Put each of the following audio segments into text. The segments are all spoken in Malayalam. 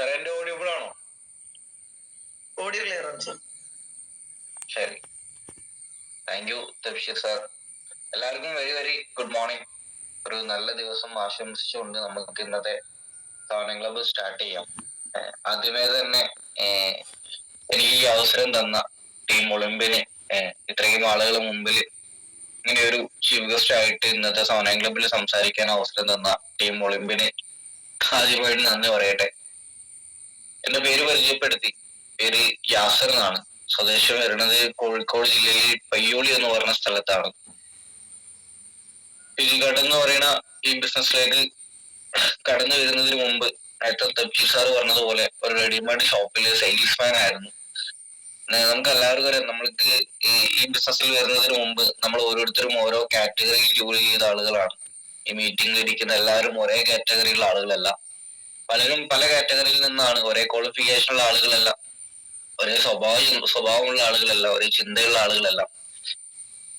സാർ എന്റെ ഓഡിയബിൾ ആണോ? ഓഡിയോ ക്ലിയർ ആണ് സാർ. ശരി, താങ്ക് യു തബ്ഷീർ സാർ. എല്ലാവർക്കും വെരി വെരി ഗുഡ് മോർണിംഗ്. ഒരു നല്ല ദിവസം ആശംസിച്ചുകൊണ്ട് നമുക്ക് ഇന്നത്തെ സവൻ ക്ലബ്ബ് സ്റ്റാർട്ട് ചെയ്യാം. ആദ്യമേ തന്നെ എനിക്ക് ഈ അവസരം തന്ന ടീം ഒളിമ്പിന് ഇത്രയും ആളുകൾ മുമ്പിൽ ഇങ്ങനെ ഒരു ചീഫ് ഗസ്റ്റ് ആയിട്ട് ഇന്നത്തെ സവൻ ക്ലബ്ബിൽ സംസാരിക്കാൻ അവസരം തന്ന ടീം ഒളിമ്പിന് ആദ്യമായിട്ട് നന്ദി പറയട്ടെ. എന്റെ പേര് പരിചയപ്പെടുത്തി, പേര് യാസർ എന്നാണ്. സ്വദേശം വരുന്നത് കോഴിക്കോട് ജില്ലയിൽ പയ്യോളി എന്ന് പറയുന്ന സ്ഥലത്താണ്. ഫിജിക്കാട് എന്ന് പറയുന്ന ഈ ബിസിനസ്സിലേക്ക് കടന്നു വരുന്നതിന് മുമ്പ് നേരത്തെ തബ്ഷീർ സാർ പറഞ്ഞതുപോലെ ഒരു റെഡിമെയ്ഡ് ഷോപ്പില് സെയിൽസ്മാൻ ആയിരുന്നു. നമുക്ക് എല്ലാവർക്കും അറിയാം, നമ്മൾക്ക് ഈ ബിസിനസ്സിൽ വരുന്നതിന് മുമ്പ് നമ്മൾ ഓരോരുത്തരും ഓരോ കാറ്റഗറിയിൽ ജോലി ചെയ്ത ആളുകളാണ്. ഈ മീറ്റിംഗിൽ ഇരിക്കുന്ന എല്ലാവരും ഒരേ കാറ്റഗറിയിലുള്ള ആളുകളല്ല. പലരും പല കാറ്റഗറിയിൽ നിന്നാണ്. ഒരേ ക്വാളിഫിക്കേഷനുള്ള ആളുകളല്ല, ഒരേ സ്വഭാവമുള്ള ആളുകളല്ല, ഒരേ ചിന്തയുള്ള ആളുകളല്ല.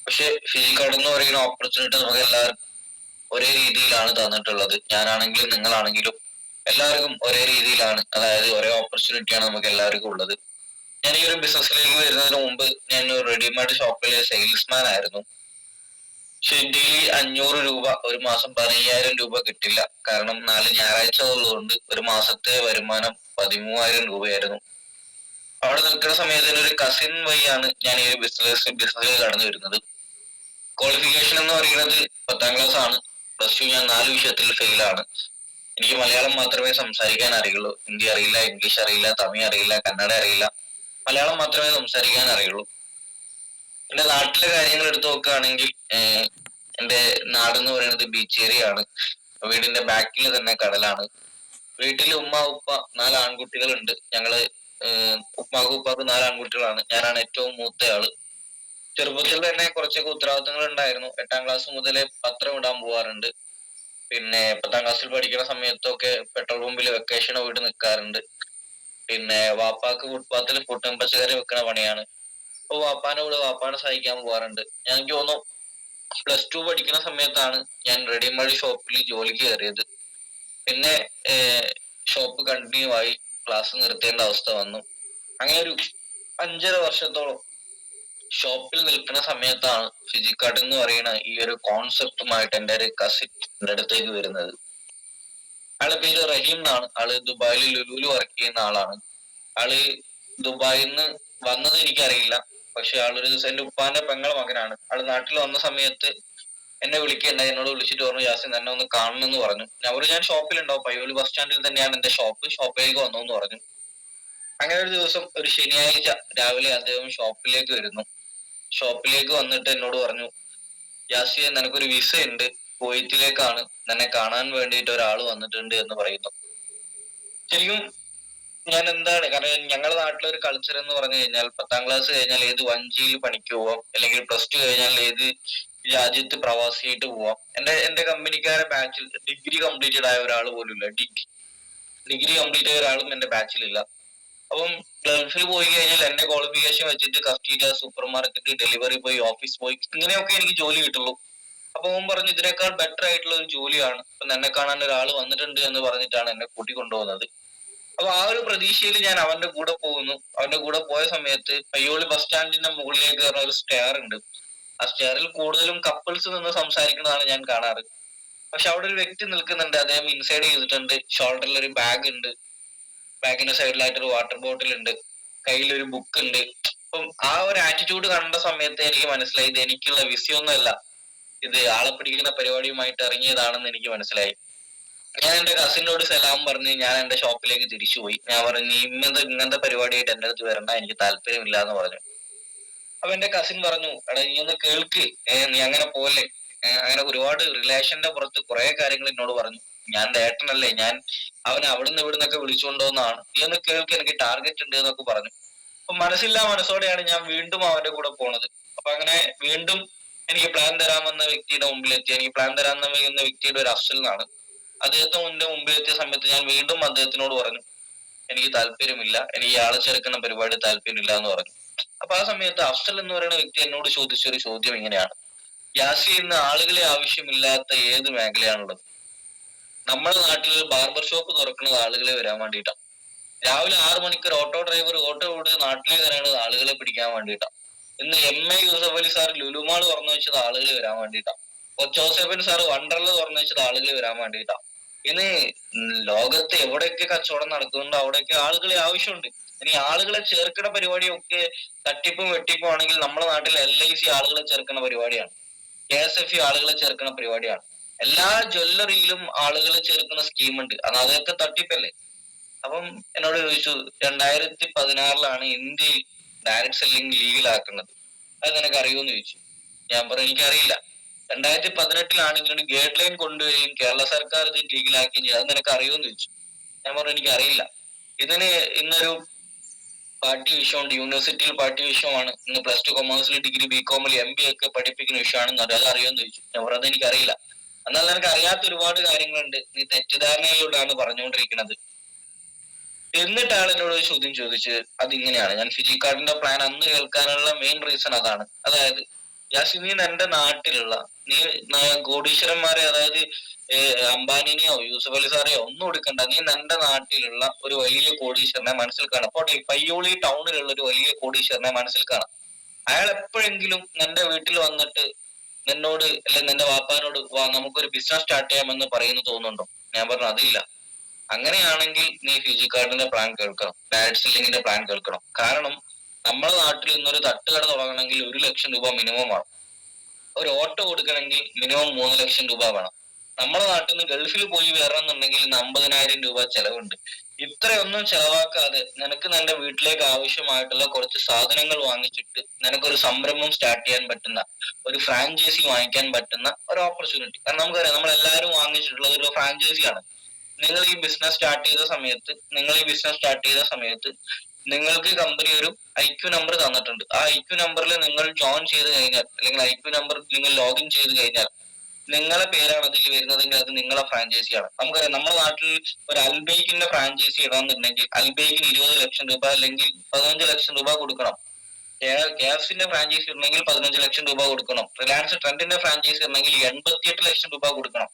പക്ഷെ ഫിജിക്കാട് എന്ന് പറയുന്ന ഓപ്പർച്യൂണിറ്റി നമുക്ക് എല്ലാവർക്കും ഒരേ രീതിയിലാണ് തന്നിട്ടുള്ളത്. ഞാനാണെങ്കിലും നിങ്ങളാണെങ്കിലും എല്ലാവർക്കും ഒരേ രീതിയിലാണ്, അതായത് ഒരേ ഓപ്പർച്യൂണിറ്റിയാണ് നമുക്ക് എല്ലാവർക്കും ഉള്ളത്. ഞാൻ ഈ ഒരു ബിസിനസ്സിലേക്ക് വരുന്നതിന് മുമ്പ് ഞാൻ ഒരു റെഡിമെയ്ഡ് ഷോപ്പിലെ സെയിൽസ്മാൻ ആയിരുന്നു. പക്ഷെ ഡെയിലി 500 രൂപ, ഒരു മാസം 15,000 രൂപ കിട്ടില്ല. കാരണം 4 ഞായറാഴ്ച ഉള്ളതുകൊണ്ട് ഒരു മാസത്തെ വരുമാനം 13,000 രൂപയായിരുന്നു. അവിടെ നിൽക്കുന്ന സമയത്ത് ഒരു കസിൻ വഴിയാണ് ഞാൻ ഈ ബിസിനസ്സിൽ കടന്നു വരുന്നത്. ക്വാളിഫിക്കേഷൻ എന്ന് പറയുന്നത് 10ാം ക്ലാസ് ആണ്. പ്ലസ് ടു ഞാൻ 4 വിഷയത്തിൽ ഫെയിലാണ്. എനിക്ക് മലയാളം മാത്രമേ സംസാരിക്കാൻ അറിയുള്ളൂ. ഹിന്ദി അറിയില്ല, ഇംഗ്ലീഷ് അറിയില്ല, തമിഴ് അറിയില്ല, കന്നഡ അറിയില്ല. മലയാളം മാത്രമേ സംസാരിക്കാൻ അറിയുള്ളൂ. എന്റെ നാട്ടിലെ കാര്യങ്ങൾ എടുത്തു നോക്കുകയാണെങ്കിൽ എന്റെ നാടെന്ന് പറയുന്നത് ബീച്ച് ഏരിയ ആണ്. വീടിന്റെ ബാക്കിൽ തന്നെ കടലാണ്. വീട്ടിൽ ഉമ്മ ഉപ്പ 4 ആൺകുട്ടികളുണ്ട്. ഞങ്ങള് ഉപ്പാക്ക് 4 ആൺകുട്ടികളാണ്. ഞാനാണ് ഏറ്റവും മൂത്തയാള്. ചെറുപ്പത്തിൽ തന്നെ കുറച്ചൊക്കെ ഉത്തരവാദിത്തങ്ങൾ ഉണ്ടായിരുന്നു. 8ാം ക്ലാസ് മുതലേ പത്രം ഇടാൻ പോവാറുണ്ട്. പിന്നെ 10ാം ക്ലാസ്സിൽ പഠിക്കുന്ന സമയത്തൊക്കെ പെട്രോൾ പമ്പിൽ വെക്കേഷന് പോയിട്ട് നിൽക്കാറുണ്ട്. പിന്നെ വാപ്പാക്ക് ഫുട്പാത്തിൽ ഫുട്ടും പച്ചക്കറി വെക്കുന്ന പണിയാണ്. അപ്പൊ വാപ്പാനെ സഹായിക്കാൻ പോവാറുണ്ട്. എനിക്ക് തോന്നുന്നു പ്ലസ് 2 പഠിക്കുന്ന സമയത്താണ് ഞാൻ റെഡിമെയ്ഡ് ഷോപ്പിൽ ജോലിക്ക് കയറിയത്. പിന്നെ ഷോപ്പ് കണ്ടിന്യൂ ആയി, ക്ലാസ് നിർത്തേണ്ട അവസ്ഥ വന്നു. അങ്ങനെ ഒരു 5.5 വർഷത്തോളം ഷോപ്പിൽ നിൽക്കുന്ന സമയത്താണ് ഫിജിക്കാട് എന്ന് പറയുന്ന ഈ ഒരു കോൺസെപ്റ്റുമായിട്ട് എൻ്റെ ഒരു കസിൻ എൻ്റെ അടുത്തേക്ക് വരുന്നത്. ആളെ പേര് റഹീം എന്നാണ്. ആള് ദുബായിൽ ലുലുവിൽ വർക്ക് ചെയ്യുന്ന ആളാണ്. ആള് ദുബായിൽ നിന്ന് വന്നത് എനിക്കറിയില്ല. പക്ഷെ ആളൊരു ദിവസം എൻ്റെ ഉപ്പാന്റെ പെങ്ങളെ മകനാണ്. ആള് നാട്ടിൽ വന്ന സമയത്ത് എന്നെ വിളിക്കുകയുണ്ടായി. എന്നോട് വിളിച്ചിട്ട് പറഞ്ഞു, യാസിൻ എന്നെ ഒന്ന് കാണണം എന്ന് പറഞ്ഞു. ഞാൻ ഷോപ്പിലുണ്ടാവും, പയ്യോളി ബസ് സ്റ്റാൻഡിൽ തന്നെയാണ് എന്റെ ഷോപ്പിലേക്ക് വന്നു എന്ന് പറഞ്ഞു. അങ്ങനെ ഒരു ദിവസം, ഒരു ശനിയാഴ്ച രാവിലെ അദ്ദേഹം ഷോപ്പിലേക്ക് വരുന്നു. ഷോപ്പിലേക്ക് വന്നിട്ട് എന്നോട് പറഞ്ഞു, യാസിൻ നിനക്കൊരു വിസ ഉണ്ട്, കുവൈറ്റിലേക്കാണ്, നിന്നെ കാണാൻ വേണ്ടിയിട്ട് ഒരാൾ വന്നിട്ടുണ്ട് എന്ന് പറയുന്നു. ശരിക്കും ഞാൻ എന്താണ്, കാരണം ഞങ്ങളുടെ നാട്ടിലൊരു കൾച്ചർ എന്ന് പറഞ്ഞു കഴിഞ്ഞാൽ 10ാം ക്ലാസ് കഴിഞ്ഞാൽ ഏത് വഞ്ചിയിൽ പണിക്ക് പോവാം, അല്ലെങ്കിൽ പ്ലസ് 2 കഴിഞ്ഞാൽ ഏത് രാജ്യത്ത് പ്രവാസിയായിട്ട് പോവാം. എന്റെ കമ്പനിക്കാരെ ബാച്ചിൽ ഡിഗ്രി കംപ്ലീറ്റഡ് ആയ ഒരാൾ പോലും ഇല്ല. ഡിഗ്രി കംപ്ലീറ്റ് ആയ ഒരാളും എന്റെ ബാച്ചിലില്ല. അപ്പം ഗൾഫിൽ പോയി കഴിഞ്ഞാൽ എന്റെ ക്വാളിഫിക്കേഷൻ വെച്ചിട്ട് cafeteria, super market, delivery boy, office boy, ഇങ്ങനെയൊക്കെ എനിക്ക് ജോലി കിട്ടുള്ളൂ. അപ്പൊ അവൻ പറഞ്ഞു, ഇതിനേക്കാൾ ബെറ്റർ ആയിട്ടുള്ള ഒരു ജോലിയാണ്, ഇപ്പൊ എന്നെ കാണാൻ ഒരാൾ വന്നിട്ടുണ്ട് എന്ന് പറഞ്ഞിട്ടാണ് എന്നെ കൂട്ടിക്കൊണ്ടുപോകുന്നത്. അപ്പൊ ആ ഒരു പ്രതീക്ഷയിൽ ഞാൻ അവന്റെ കൂടെ പോകുന്നു. അവന്റെ കൂടെ പോയ സമയത്ത് പയ്യോളി ബസ് സ്റ്റാൻഡിന്റെ മുകളിലേക്ക് കയറുന്ന ഒരു സ്റ്റെയർ ഉണ്ട്. ആ സ്റ്റെയറിൽ കൂടുതലും കപ്പിൾസ് നിന്ന് സംസാരിക്കുന്നതാണ് ഞാൻ കാണാറ്. പക്ഷെ അവിടെ ഒരു വ്യക്തി നിൽക്കുന്നുണ്ട്. അദ്ദേഹം ഇൻസൈഡ് ചെയ്തിട്ടുണ്ട്. ഷോൾഡറിൽ ഒരു ബാഗ് ഉണ്ട്, ബാഗിന്റെ സൈഡിലായിട്ട് ഒരു വാട്ടർ ബോട്ടിൽ ഉണ്ട്, കയ്യിലൊരു ബുക്ക് ഉണ്ട്. അപ്പം ആ ഒരു ആറ്റിറ്റ്യൂഡ് കണ്ട സമയത്ത് എനിക്ക് മനസ്സിലായി, ഇത് എനിക്കുള്ള വിസയൊന്നുമല്ല, ഇത് ആളെ പിടിക്കുന്ന പരിപാടിയുമായിട്ട് ഇറങ്ങിയതാണെന്ന് എനിക്ക് മനസ്സിലായി. ഞാൻ എന്റെ കസിനോട് സലാം പറഞ്ഞ് ഞാൻ എന്റെ ഷോപ്പിലേക്ക് തിരിച്ചുപോയി. ഞാൻ പറഞ്ഞു, ഇങ്ങനത്തെ പരിപാടിയായിട്ട് എന്റെ അടുത്ത് വരണ്ട, എനിക്ക് താല്പര്യമില്ല എന്ന് പറഞ്ഞു. അപ്പൊ എന്റെ കസിൻ പറഞ്ഞു, എടാ നീ ഒന്ന് കേൾക്ക്, നീ അങ്ങനെ പോലെ അങ്ങനെ ഒരുപാട് റിലേഷന്റെ പുറത്ത് കുറെ കാര്യങ്ങൾ എന്നോട് പറഞ്ഞു. ഞാൻ ഏട്ടനല്ലേ, ഞാൻ അവനെ അവിടുന്ന് ഇവിടുന്നൊക്കെ വിളിച്ചുകൊണ്ടോന്നാണ്, നീ ഒന്ന് കേൾക്ക്, എനിക്ക് ടാർഗറ്റ് ഉണ്ട് എന്നൊക്കെ പറഞ്ഞു. അപ്പൊ മനസ്സില്ലാ മനസ്സോടെയാണ് ഞാൻ വീണ്ടും അവന്റെ കൂടെ പോണത്. അപ്പൊ അങ്ങനെ വീണ്ടും എനിക്ക് പ്ലാൻ തരാമെന്ന വ്യക്തിയുടെ മുമ്പിൽ എത്തി. എനിക്ക് പ്ലാൻ തരാമെന്ന വ്യക്തിയുടെ ഒരു അഫ്സലിനാണ്. അദ്ദേഹത്തിന്റെ മുമ്പിൽ എത്തിയ സമയത്ത് ഞാൻ വീണ്ടും അദ്ദേഹത്തിനോട് പറഞ്ഞു, എനിക്ക് താല്പര്യമില്ല, എനിക്ക് ആളെ ചേർക്കുന്ന പരിപാടി താല്പര്യമില്ല എന്ന് പറഞ്ഞു. അപ്പൊ ആ സമയത്ത് അഫ്സൽ എന്ന് പറയുന്ന വ്യക്തി എന്നോട് ചോദിച്ചൊരു ചോദ്യം ഇങ്ങനെയാണ്, യാസി ഇന്ന് ആളുകളെ ആവശ്യമില്ലാത്ത ഏത് മേഖലയാണുള്ളത്? നമ്മുടെ നാട്ടിൽ ഒരു ബാർബർ ഷോപ്പ് തുറക്കുന്നത് ആളുകളെ വരാൻ വേണ്ടിയിട്ടാണ്. രാവിലെ 6 മണിക്ക് ഒരു ഓട്ടോ ഡ്രൈവർ ഓട്ടോ ഓടി നാട്ടിലേക്ക് ഇറങ്ങുന്നത് ആളുകളെ പിടിക്കാൻ വേണ്ടിയിട്ടാണ്. ഇന്ന് MA യൂസഫ് അലി സാർ ലുലുമാൾ തുറന്നു വെച്ചത് ആളുകൾ വരാൻ വേണ്ടിയിട്ടാണ്. ജോസഫൻ സാർ വണ്ടർല തുറന്നു വെച്ചത് ആളുകൾ വരാൻ വേണ്ടിയിട്ടാണ്. ഇന്ന് ലോകത്ത് എവിടെയൊക്കെ കച്ചവടം നടക്കുന്നുണ്ടോ അവിടെയൊക്കെ ആളുകളെ ആവശ്യമുണ്ട്. ഇനി ആളുകളെ ചേർക്കുന്ന പരിപാടിയൊക്കെ തട്ടിപ്പും വെട്ടിപ്പും ആണെങ്കിൽ നമ്മുടെ നാട്ടിൽ LIC ആളുകളെ ചേർക്കുന്ന പരിപാടിയാണ്, KSF ആളുകളെ ചേർക്കുന്ന പരിപാടിയാണ്. എല്ലാ ജ്വല്ലറിയിലും ആളുകളെ ചേർക്കുന്ന സ്കീമുണ്ട്. അതൊക്കെ തട്ടിപ്പല്ലേ. അപ്പം എന്നോട് ചോദിച്ചു 2016 ഇന്ത്യയിൽ ഡയറക്ട് സെല്ലിംഗ് ലീഗലാക്കുന്നത്, അത് നിനക്ക് അറിയുമെന്ന് ചോദിച്ചു. ഞാൻ പറഞ്ഞു എനിക്കറിയില്ല. 2018 ഇതിനൊരു ഗൈഡ് ലൈൻ കൊണ്ടുവരികയും കേരള സർക്കാർ ഇത് ലീഗലാക്കുകയും ചെയ്തു, അത് നിനക്ക് അറിയുമെന്ന് ചോദിച്ചു. ഞാൻ പറഞ്ഞു എനിക്കറിയില്ല. ഇതിന് ഇന്നൊരു പാർട്ടി വിഷയമുണ്ട്, യൂണിവേഴ്സിറ്റിയിൽ പാർട്ടി വിഷയമാണ്. ഇന്ന് +2 കൊമേഴ്സിൽ ഡിഗ്രി BCom MBA ഒക്കെ പഠിപ്പിക്കുന്ന വിഷയമാണെന്ന് അത് അറിയുമെന്ന് ചോദിച്ചു. ഞാൻ പറഞ്ഞത് എനിക്കറിയില്ല. എന്നാൽ നിനക്ക് അറിയാത്ത ഒരുപാട് കാര്യങ്ങളുണ്ട്, നീ തെറ്റിദ്ധാരണയിലൂടെയാണ് പറഞ്ഞുകൊണ്ടിരിക്കുന്നത്. എന്നിട്ടാണ് എന്നോട് ഒരു ചോദ്യം ചോദിച്ചത്. അതിങ്ങനെയാണ്, ഞാൻ ഫിജിക്കാർഡിന്റെ പ്ലാൻ അന്ന് കേൾക്കാനുള്ള മെയിൻ റീസൺ അതാണ്. അതായത് യാസി, നീ എന്റെ നാട്ടിലുള്ള നീ കോടീശ്വരന്മാരെ, അതായത് അംബാനിനെയോ യൂസഫ് അലി സാറെയോ ഒന്നും എടുക്കണ്ട, നീ എന്റെ നാട്ടിലുള്ള ഒരു വലിയ കോടീശ്വരനെ മനസ്സിൽ കാണാം. അപ്പോൾ പയ്യോളി ടൗണിലുള്ള ഒരു വലിയ കോടീശ്വരനെ മനസ്സിൽ കാണാം. അയാൾ എപ്പോഴെങ്കിലും നിന്റെ വീട്ടിൽ വന്നിട്ട് നിന്നോട് അല്ലെങ്കിൽ നിന്റെ വാപ്പാനോട് വാ നമുക്കൊരു ബിസിനസ് സ്റ്റാർട്ട് ചെയ്യാമെന്ന് പറയുന്നു തോന്നുന്നുണ്ടോ? ഞാൻ പറഞ്ഞു അതില്ല. അങ്ങനെയാണെങ്കിൽ നീ ഫിജിക്കാർഡിന്റെ പ്ലാൻ കേൾക്കണം, ഡയറക്ട് സെല്ലിങ്ങിന്റെ പ്ലാൻ കേൾക്കണം. കാരണം നമ്മുടെ നാട്ടിൽ ഇന്നൊരു തട്ടുകട തുടങ്ങണമെങ്കിൽ 1 ലക്ഷം രൂപ മിനിമം വേണം. ഒരു ഓട്ടോ കൊടുക്കണമെങ്കിൽ മിനിമം 3 ലക്ഷം രൂപ വേണം. നമ്മുടെ നാട്ടിൽ നിന്ന് ഗൾഫിൽ പോയി വരണം എന്നുണ്ടെങ്കിൽ 50,000 രൂപ ചെലവുണ്ട്. ഇത്രയൊന്നും ചെലവാക്കാതെ നിനക്ക് നിന്റെ വീട്ടിലേക്ക് ആവശ്യമായിട്ടുള്ള കുറച്ച് സാധനങ്ങൾ വാങ്ങിച്ചിട്ട് നിനക്കൊരു സംരംഭം സ്റ്റാർട്ട് ചെയ്യാൻ പറ്റുന്ന, ഒരു ഫ്രാഞ്ചൈസി വാങ്ങിക്കാൻ പറ്റുന്ന ഒരു ഓപ്പർച്യൂണിറ്റി. കാരണം നമുക്കറിയാം, നമ്മൾ എല്ലാവരും വാങ്ങിച്ചിട്ടുള്ളത് ഒരു ഫ്രാഞ്ചൈസിയാണ്. നിങ്ങൾ ഈ ബിസിനസ് സ്റ്റാർട്ട് ചെയ്ത സമയത്ത് നിങ്ങൾക്ക് കമ്പനി ഒരു IQ നമ്പർ തന്നിട്ടുണ്ട്. ആ IQ നമ്പറിൽ നിങ്ങൾ ജോയിൻ ചെയ്ത് കഴിഞ്ഞാൽ, അല്ലെങ്കിൽ IQ നമ്പറിൽ നിങ്ങൾ ലോഗിൻ ചെയ്ത് കഴിഞ്ഞാൽ നിങ്ങളെ പേരാണ് അതിൽ വരുന്നതെങ്കിൽ അത് നിങ്ങളെ ഫ്രാഞ്ചൈസിയാണ്. നമുക്കറിയാം, നമ്മുടെ നാട്ടിൽ ഒരു അൽബൈക്കിന്റെ ഫ്രാഞ്ചൈസി ഇടണമെന്നുണ്ടെങ്കിൽ അൽബൈക്കിന് 20 ലക്ഷം രൂപ അല്ലെങ്കിൽ 15 ലക്ഷം രൂപ കൊടുക്കണം. KFCന്റെ ഫ്രാഞ്ചൈസി ഇടണമെങ്കിൽ 15 ലക്ഷം രൂപ കൊടുക്കണം. റിലയൻസ് ട്രെൻഡിന്റെ ഫ്രാഞ്ചൈസി ഇടണമെങ്കിൽ 88 ലക്ഷം രൂപ കൊടുക്കണം.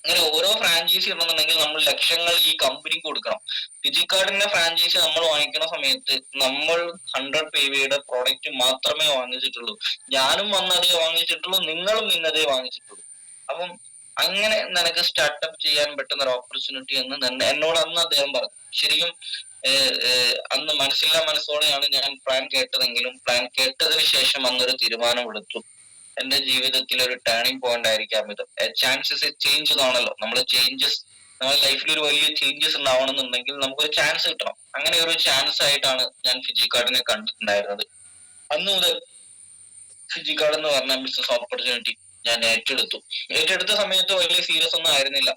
അങ്ങനെ ഓരോ ഫ്രാഞ്ചൈസി ഇടണമെന്നുണ്ടെങ്കിൽ നമ്മൾ ലക്ഷങ്ങൾ ഈ കമ്പനിക്ക് കൊടുക്കണം. ഫിജിക്കാർഡിന്റെ ഫ്രാഞ്ചൈസി നമ്മൾ വാങ്ങിക്കുന്ന സമയത്ത് നമ്മൾ 100 PVയുടെ പ്രോഡക്റ്റ് മാത്രമേ വാങ്ങിച്ചിട്ടുള്ളൂ. ഞാനും വന്നതേ വാങ്ങിച്ചിട്ടുള്ളൂ, നിങ്ങളും ഇന്നതേ വാങ്ങിച്ചിട്ടുള്ളൂ. അപ്പം അങ്ങനെ നിനക്ക് സ്റ്റാർട്ടപ്പ് ചെയ്യാൻ പറ്റുന്ന ഒരു ഓപ്പർച്യൂണിറ്റി എന്ന് എന്നോട് അന്ന് അദ്ദേഹം പറഞ്ഞു. ശരിക്കും അന്ന് മനസ്സില്ലാ മനസ്സോടെയാണ് ഞാൻ പ്ലാൻ കേട്ടതെങ്കിലും പ്ലാൻ കേട്ടതിന് ശേഷം അന്നൊരു തീരുമാനമെടുത്തു. എന്റെ ജീവിതത്തിൽ ഒരു ടേണിംഗ് പോയിന്റ് ആയിരിക്കാം ഇത്. ചാൻസസ് ചേഞ്ച് ആണല്ലോ, നമ്മുടെ ലൈഫിൽ ഒരു വലിയ ചേഞ്ചസ് ഉണ്ടാവണമെന്നുണ്ടെങ്കിൽ നമുക്കൊരു ചാൻസ് കിട്ടണം. അങ്ങനെ ഒരു ചാൻസ് ആയിട്ടാണ് ഞാൻ ഫിജിക്കാർഡിനെ കണ്ടിട്ടുണ്ടായിരുന്നത്. അന്ന് മുതൽ ഫിജിക്കാർഡ് എന്ന് പറഞ്ഞ ബിസിനസ് ഓപ്പർച്യൂണിറ്റി ഞാൻ ഏറ്റെടുത്ത സമയത്ത് വലിയ സീരിയസ് ഒന്നും ആയിരുന്നില്ല.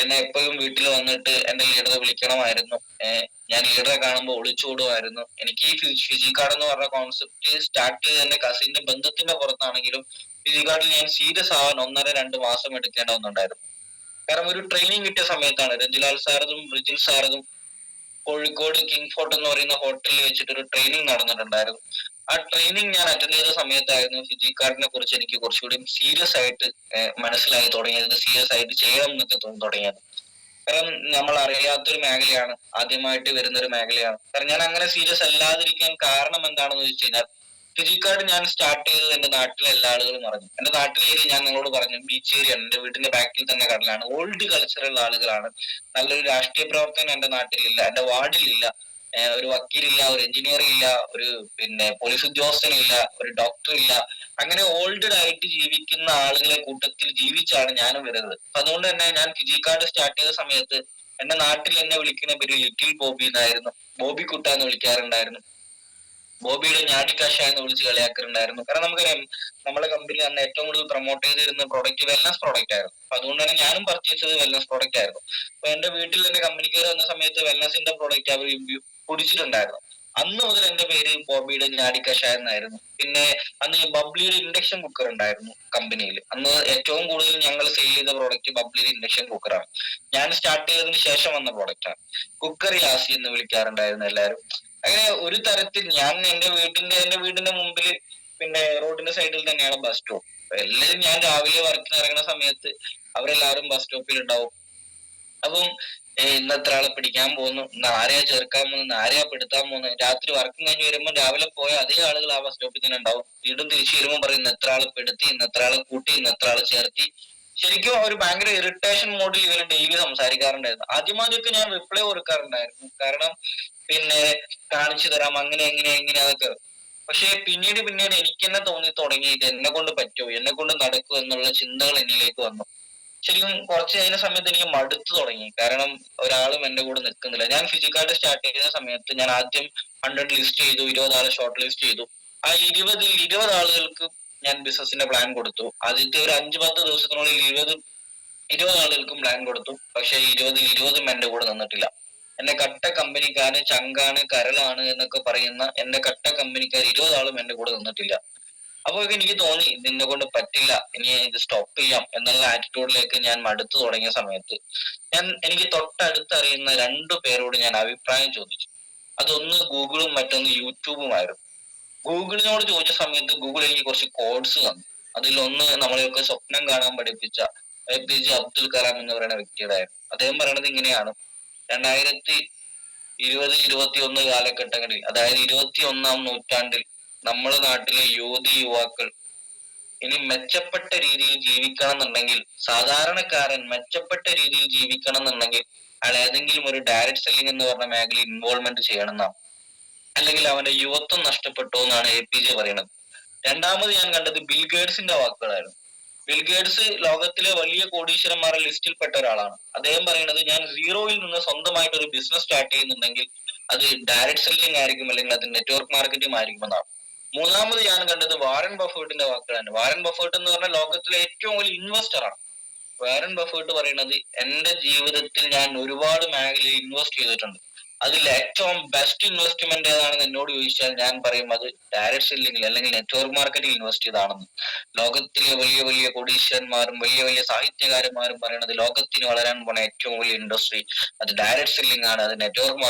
എന്നെ എപ്പോഴും വീട്ടിൽ വന്നിട്ട് എന്റെ ലീഡറെ വിളിക്കണമായിരുന്നു. ഞാൻ ലീഡറെ കാണുമ്പോൾ ഒളിച്ചോടുമായിരുന്നു. എനിക്ക് ഈ ഫിജിക്കാർഡ് എന്ന് പറഞ്ഞ കോൺസെപ്റ്റ് സ്റ്റാർട്ട് ചെയ്ത് എന്റെ കസിന്റെ ബന്ധത്തിന്റെ പുറത്താണെങ്കിലും ഫിജിക്കാർഡിൽ ഞാൻ സീരിയസ് ആവാൻ 1.5-2 മാസം എടുക്കേണ്ട ഒന്നുണ്ടായിരുന്നു. കാരണം ഒരു ട്രെയിനിങ് കിട്ടിയ സമയത്താണ് രഞ്ജിലാൽ സാറതും റിജിൽ സാറതും കോഴിക്കോട് കിങ് ഫോർട്ട് എന്ന് പറയുന്ന ഹോട്ടലിൽ വെച്ചിട്ട് ഒരു ട്രെയിനിങ് നടന്നിട്ടുണ്ടായിരുന്നു. ആ ട്രെയിനിങ് ഞാൻ അറ്റൻഡ് ചെയ്ത സമയത്തായിരുന്നു ഫിജിക്കാർഡിനെ കുറിച്ച് എനിക്ക് കുറച്ചുകൂടി സീരിയസ് ആയിട്ട് മനസ്സിലായി തുടങ്ങിയത്, സീരിയസ് ആയിട്ട് ചെയ്യണം എന്നൊക്കെ തോന്നി തുടങ്ങിയത്. കാരണം നമ്മൾ അറിയാത്തൊരു മേഖലയാണ്, ആദ്യമായിട്ട് വരുന്ന ഒരു മേഖലയാണ്. കാരണം ഞാൻ അങ്ങനെ സീരിയസ് അല്ലാതിരിക്കാൻ കാരണം എന്താണെന്ന് ചോദിച്ചു കഴിഞ്ഞാൽ, ഫിജിക്കാർഡ് ഞാൻ സ്റ്റാർട്ട് ചെയ്തത് എന്റെ നാട്ടിലെ എല്ലാ ആളുകളും അറിഞ്ഞു. എന്റെ നാട്ടിലെ ഏരിയ ഞാൻ നിങ്ങളോട് പറഞ്ഞു, ബീച്ച് ഏരിയ, എന്റെ വീടിന്റെ ബാക്കിൽ തന്നെ കടലാണ്. ഓൾഡ് കൾച്ചറുള്ള ആളുകളാണ്. നല്ലൊരു രാഷ്ട്രീയ പ്രവർത്തനം എന്റെ നാട്ടിലില്ല, എന്റെ വാർഡിലില്ല. ഒരു വക്കീലില്ല, ഒരു എഞ്ചിനീയർ ഇല്ല, ഒരു പോലീസ് ഉദ്യോഗസ്ഥനില്ല, ഒരു ഡോക്ടർ ഇല്ല. അങ്ങനെ ഓൾഡ് ആയിട്ട് ജീവിക്കുന്ന ആളുകളെ കൂട്ടത്തിൽ ജീവിച്ചാണ് ഞാനും വരുന്നത്. അതുകൊണ്ട് തന്നെ ഞാൻ ഫിജിക്കാർഡ് സ്റ്റാർട്ട് ചെയ്ത സമയത്ത് എന്റെ നാട്ടിൽ എന്നെ വിളിക്കുന്ന പേര് ലിറ്റിൽ ബോബി എന്നായിരുന്നു. ബോബി കുട്ട എന്ന് വിളിക്കാറുണ്ടായിരുന്നു. ബോബിയുടെ ഞാടിക്കാശ എന്ന് വിളിച്ച് കളിയാക്കാറുണ്ടായിരുന്നു. കാരണം നമുക്കറിയാം, നമ്മളെ കമ്പനി അന്ന് ഏറ്റവും കൂടുതൽ പ്രൊമോട്ട് ചെയ്തിരുന്ന പ്രോഡക്റ്റ് വെൽനസ് പ്രോഡക്റ്റ് ആയിരുന്നു. അതുകൊണ്ട് തന്നെ ഞാനും പർച്ചേസ് ചെയ്തത് വെൽനസ് പ്രോഡക്റ്റ് ആയിരുന്നു. അപ്പൊ എന്റെ വീട്ടിൽ എന്റെ കമ്പനിക്കാർ വന്ന സമയത്ത് വെൽനസിന്റെ പ്രോഡക്റ്റ് അവർ കുടിച്ചിട്ടുണ്ടായിരുന്നു. അന്ന് മുതൽ എന്റെ പേര് ബോബിയുടെ ഞാടിക്കാശ എന്നായിരുന്നു. പിന്നെ അന്ന് ബബ്ലിയുടെ ഇൻഡക്ഷൻ കുക്കർ ഉണ്ടായിരുന്നു കമ്പനിയിൽ. അന്ന് ഏറ്റവും കൂടുതൽ ഞങ്ങൾ സെയിൽ ചെയ്ത പ്രോഡക്റ്റ് ബബ്ലിയുടെ ഇൻഡക്ഷൻ കുക്കറാണ്. ഞാൻ സ്റ്റാർട്ട് ചെയ്തതിന് ശേഷം വന്ന പ്രോഡക്റ്റാണ്. കുക്കർ യാസി എന്ന് വിളിക്കാറുണ്ടായിരുന്നു എല്ലാവരും. അങ്ങനെ ഒരു തരത്തിൽ ഞാൻ എന്റെ വീടിന്റെ മുമ്പിൽ റോഡിന്റെ സൈഡിൽ തന്നെയാണ് ബസ് സ്റ്റോപ്പ്. എല്ലാവരും ഞാൻ രാവിലെ വർക്കിന് ഇറങ്ങുന്ന സമയത്ത് അവരെല്ലാവരും ബസ് സ്റ്റോപ്പിൽ ഉണ്ടാവും. അപ്പം ഇന്നത്ര ആളെ പിടിക്കാൻ പോകുന്നു, ഇന്ന് ആരെയാ ചേർക്കാൻ പോകുന്നു, ഇന്ന് ആരെയാ പെടുത്താൻ പോകുന്നു. രാത്രി വർക്കും കഴിഞ്ഞ് വരുമ്പോൾ രാവിലെ പോയ അതേ ആളുകൾ ആ ബസ് സ്റ്റോപ്പിൽ തന്നെ ഉണ്ടാവും. വീണ്ടും തിരിച്ചു വരുമ്പോൾ പറയും ഇന്ന് എത്ര ആളെ പെടുത്തി, ഇന്ന് എത്ര ആളെ കൂട്ടി, ഇന്ന് എത്ര ആളെ ചേർത്തി. ശരിക്കും ഒരു ഭയങ്കര ഇറിറ്റേഷൻ മോഡിൽ ഇവർ ഡെയിലി സംസാരിക്കാറുണ്ടായിരുന്നു. ആദ്യമൊക്കെ ഞാൻ റിപ്ലൈ കൊടുക്കാറുണ്ടായിരുന്നു, കാരണം പിന്നെ കാണിച്ചു തരാം അങ്ങനെ എങ്ങനെ അതൊക്കെ. പക്ഷെ പിന്നീട് എനിക്ക് തന്നെ തോന്നി തുടങ്ങി ഇത് എന്നെ കൊണ്ട് പറ്റുമോ, എന്നെ കൊണ്ട് നടക്കുമോ എന്നുള്ള ചിന്തകൾ എന്നിലേക്ക് വന്നു. ശരിക്കും കുറച്ച് കഴിഞ്ഞ സമയത്ത് എനിക്ക് മടുത്തു തുടങ്ങി, കാരണം ഒരാളും എന്റെ കൂടെ നിൽക്കുന്നില്ല. ഞാൻ ഫിസിക്കാർട്ട് സ്റ്റാർട്ട് ചെയ്യുന്ന സമയത്ത് ഞാൻ ആദ്യം 100 ലിസ്റ്റ് ചെയ്തു, 20 ആളെ ഷോർട്ട് ലിസ്റ്റ് ചെയ്തു. ആ 20 ആളുകൾക്ക് ഞാൻ ബിസിനസിന്റെ പ്ലാൻ കൊടുത്തു. ആദ്യത്തെ ഒരു 5-10 ദിവസത്തിനുള്ളിൽ 20 ആളുകൾക്കും പ്ലാൻ കൊടുത്തു. പക്ഷെ 20 എന്റെ കൂടെ നിന്നിട്ടില്ല. എന്റെ കട്ട കമ്പനിക്കാരന് ചങ്കാണ് കരളാണ് എന്നൊക്കെ പറയുന്ന എന്റെ കട്ട കമ്പനിക്കാർ 20 ആളും എന്റെ കൂടെ നിന്നിട്ടില്ല. അപ്പോൾ എനിക്ക് തോന്നി ഇതിനെ കൊണ്ട് പറ്റില്ല, ഇനി ഇത് സ്റ്റോപ്പ് ചെയ്യാം എന്നുള്ള ആറ്റിറ്റ്യൂഡിലേക്ക് ഞാൻ മടുത്തു തുടങ്ങിയ സമയത്ത് എനിക്ക് തൊട്ടടുത്തറിയുന്ന 2 പേരോട് ഞാൻ അഭിപ്രായം ചോദിച്ചു. അതൊന്ന് ഗൂഗിളും മറ്റൊന്ന് യൂട്യൂബുമായിരുന്നു. ഗൂഗിളിനോട് ചോദിച്ച സമയത്ത് ഗൂഗിൾ എനിക്ക് കുറച്ച് കോഡ്സ് തന്നു. അതിലൊന്ന് നമ്മളെയൊക്കെ സ്വപ്നം കാണാൻ പഠിപ്പിച്ച APJ അബ്ദുൽ കലാം എന്ന് പറയുന്ന വ്യക്തിയുടെയായിരുന്നു. അദ്ദേഹം പറയണത് ഇങ്ങനെയാണ്: 2020-21 കാലഘട്ടങ്ങളിൽ, അതായത് 21-ാം നൂറ്റാണ്ടിൽ നമ്മുടെ നാട്ടിലെ യുവാക്കൾ ഇനി മെച്ചപ്പെട്ട രീതിയിൽ ജീവിക്കണം എന്നുണ്ടെങ്കിൽ, സാധാരണക്കാരൻ മെച്ചപ്പെട്ട രീതിയിൽ ജീവിക്കണം എന്നുണ്ടെങ്കിൽ അയാൾ ഏതെങ്കിലും ഒരു ഡയറക്ട് സെല്ലിംഗ് എന്ന് പറഞ്ഞ മേഖലയിൽ ഇൻവോൾവ്മെന്റ് ചെയ്യണം എന്നാണ്. അല്ലെങ്കിൽ അവന്റെ യുവത്വം നഷ്ടപ്പെട്ടു എന്നാണ് APJ പറയുന്നത്. രണ്ടാമത് ഞാൻ കണ്ടത് ബിൽഗേറ്റ്സിന്റെ വാക്കുകളായിരുന്നു. ബിൽഗേറ്റ്സ് ലോകത്തിലെ വലിയ കോടീശ്വരന്മാരുടെ ലിസ്റ്റിൽപ്പെട്ട ഒരാളാണ്. അദ്ദേഹം പറയുന്നത്, ഞാൻ സീറോയിൽ നിന്ന് സ്വന്തമായിട്ട് ഒരു ബിസിനസ് സ്റ്റാർട്ട് ചെയ്യുന്നുണ്ടെങ്കിൽ അത് ഡയറക്ട് സെല്ലിംഗ് ആയിരിക്കും, അല്ലെങ്കിൽ അത് നെറ്റ്വർക്ക് മാർക്കറ്റിംഗ് ആയിരിക്കും എന്നാണ്. മൂന്നാമത് ഞാൻ കണ്ടത് വാറൻ ബഫേർട്ടിന്റെ വാക്കുകളാണ്. വാറൻ ബഫേർട്ട് എന്ന് പറഞ്ഞാൽ ലോകത്തിലെ ഏറ്റവും വലിയ ഇൻവെസ്റ്റർ ആണ്. വാറൻ ബഫേർട്ട് പറയുന്നത്, എന്റെ ജീവിതത്തിൽ ഞാൻ ഒരുപാട് മേഖലയിൽ ഇൻവെസ്റ്റ് ചെയ്തിട്ടുണ്ട്, അതിൽ ഏറ്റവും ബെസ്റ്റ് ഇൻവെസ്റ്റ്മെന്റ് ഏതാണെന്ന് എന്നോട് ചോദിച്ചാൽ ഞാൻ പറയും അത് ഡയറക്ട് സെല്ലിംഗിൽ അല്ലെങ്കിൽ നെറ്റ്വർക്ക് മാർക്കറ്റിംഗ് ഇൻവെസ്റ്റ് ചെയ്താണെന്ന്. ലോകത്തിലെ വലിയ വലിയ കോടീശ്വരന്മാരും വലിയ വലിയ സാഹിത്യകാരന്മാരും പറയുന്നത് ലോകത്തിന് വളരാൻ പോണ ഏറ്റവും വലിയ ഇൻഡസ്ട്രി അത് ഡയറക്ട് സെല്ലിംഗ് ആണ്, അത് നെറ്റ്വർക്ക്